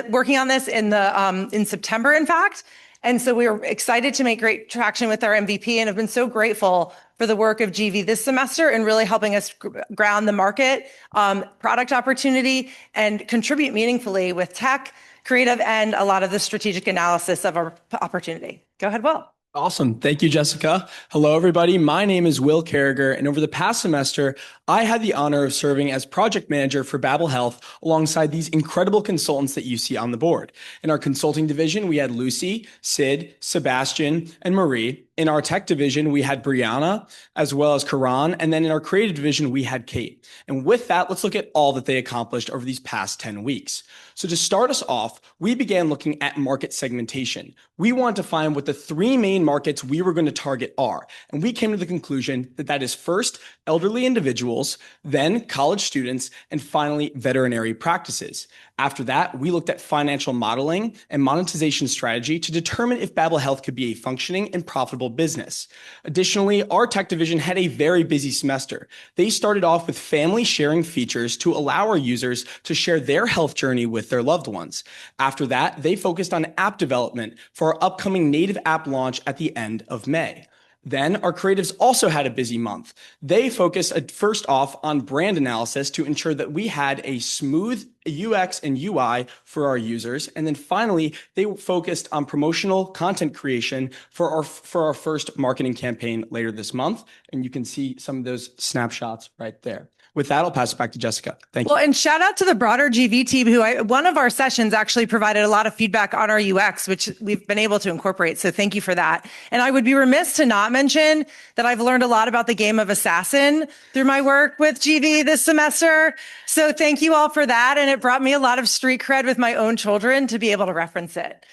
[SPEAKER 9] working on this in September, in fact. And so we were excited to make great traction with our MVP and have been so grateful for the work of GV this semester and really helping us ground the market, product opportunity, and contribute meaningfully with tech, creative, and a lot of the strategic analysis of our opportunity. Go ahead, Will.
[SPEAKER 10] Awesome. Thank you, Jessica. Hello, everybody. My name is Will Carriger, and over the past semester, I had the honor of serving as project manager for Babbel Health alongside these incredible consultants that you see on the board. In our consulting division, we had Lucy, Sid, Sebastian, and Marie. In our tech division, we had Brianna as well as Karan. And then in our creative division, we had Kate. And with that, let's look at all that they accomplished over these past 10 weeks. So to start us off, we began looking at market segmentation. We wanted to find what the three main markets we were going to target are. And we came to the conclusion that that is first, elderly individuals, then college students, and finally, veterinary practices. After that, we looked at financial modeling and monetization strategy to determine if Babel Health could be a functioning and profitable business. Additionally, our tech division had a very busy semester. They started off with family sharing features to allow our users to share their health journey with their loved ones. After that, they focused on app development for our upcoming native app launch at the end of May. Then our creatives also had a busy month. They focused first off on brand analysis to ensure that we had a smooth UX and UI for our users. And then finally, they focused on promotional content creation for our first marketing campaign later this month. And you can see some of those snapshots right there. With that, I'll pass it back to Jessica. Thank you.
[SPEAKER 9] Well, and shout out to the broader GV team who one of our sessions actually provided a lot of feedback on our UX, which we've been able to incorporate. So thank you for that. And I would be remiss to not mention that I've learned a lot about the game of Assassin through my work with GV this semester. So thank you all for that. And it brought me a lot of street cred with my own children to be able to reference it.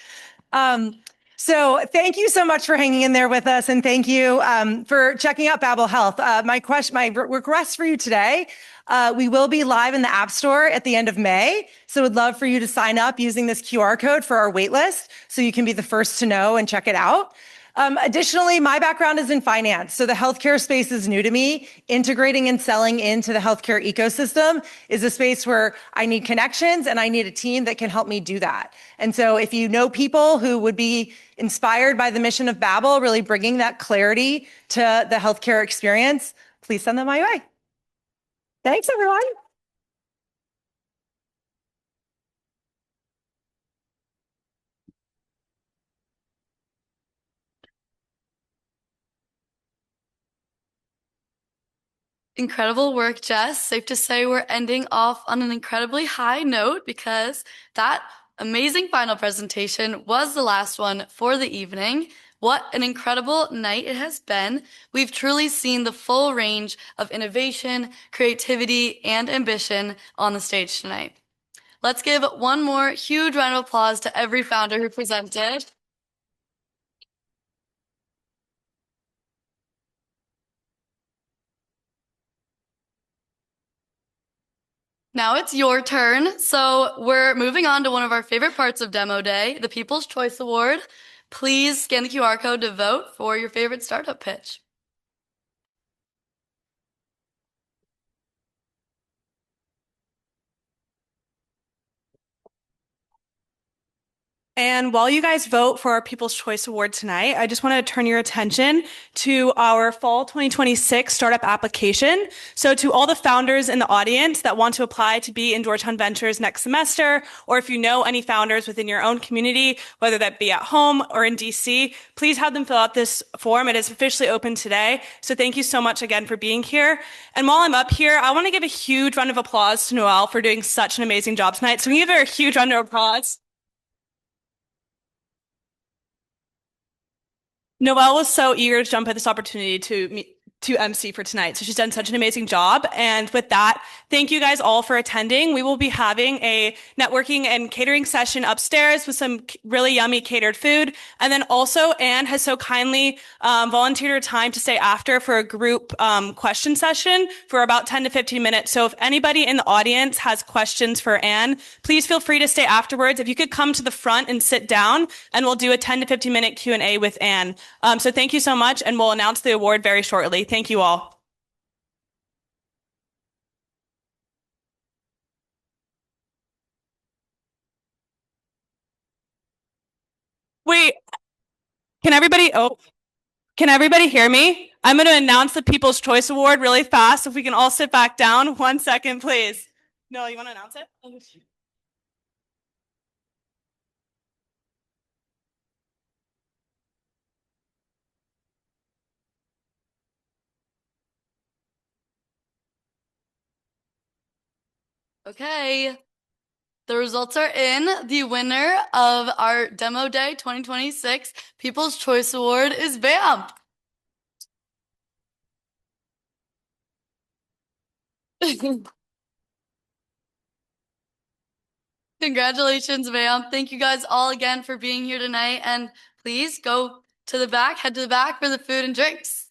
[SPEAKER 9] So thank you so much for hanging in there with us. And thank you for checking out Babel Health. My request for you today, we will be live in the App Store at the end of May. So would love for you to sign up using this QR code for our waitlist so you can be the first to know and check it out. Additionally, my background is in finance. So the healthcare space is new to me. Integrating and selling into the healthcare ecosystem is a space where I need connections and I need a team that can help me do that. And so if you know people who would be inspired by the mission of Babel, really bringing that clarity to the healthcare experience, please send them my way. Thanks, everyone.
[SPEAKER 2] Incredible work, Jess. Safe to say we're ending off on an incredibly high note because that amazing final presentation was the last one for the evening. What an incredible night it has been. We've truly seen the full range of innovation, creativity, and ambition on the stage tonight. Let's give one more huge round of applause to every founder who presented. Now it's your turn. So we're moving on to one of our favorite parts of Demo Day, the People's Choice Award. Please scan the QR code to vote for your favorite startup pitch.
[SPEAKER 18] And while you guys vote for our People's Choice Award tonight, I just want to turn your attention to our Fall 2026 startup application. So to all the founders in the audience that want to apply to be in Georgetown Ventures next semester, or if you know any founders within your own community, whether that be at home or in DC, please have them fill out this form. It is officially open today. So thank you so much again for being here. And while I'm up here, I want to give a huge round of applause to Noelle for doing such an amazing job tonight. So we give her a huge round of applause. Noelle was so eager to jump at this opportunity to MC for tonight. So she's done such an amazing job. And with that, thank you guys all for attending. We will be having a networking and catering session upstairs with some really yummy catered food. And then also Anne has so kindly volunteered her time to stay after for a group question session for about 10 to 15 minutes. So if anybody in the audience has questions for Anne, please feel free to stay afterwards. If you could come to the front and sit down, and we'll do a 10 to 15 minute Q&A with Anne. So thank you so much, and we'll announce the award very shortly. Thank you all. Wait, can everybody hear me? I'm going to announce the People's Choice Award really fast. If we can all sit back down. 1 second, please. No, you want to announce it?
[SPEAKER 2] Okay. The results are in. The winner of our Demo Day 2026 People's Choice Award is Vamp. Congratulations, Vamp. Thank you guys all again for being here tonight. And please go to the back, head to the back for the food and drinks.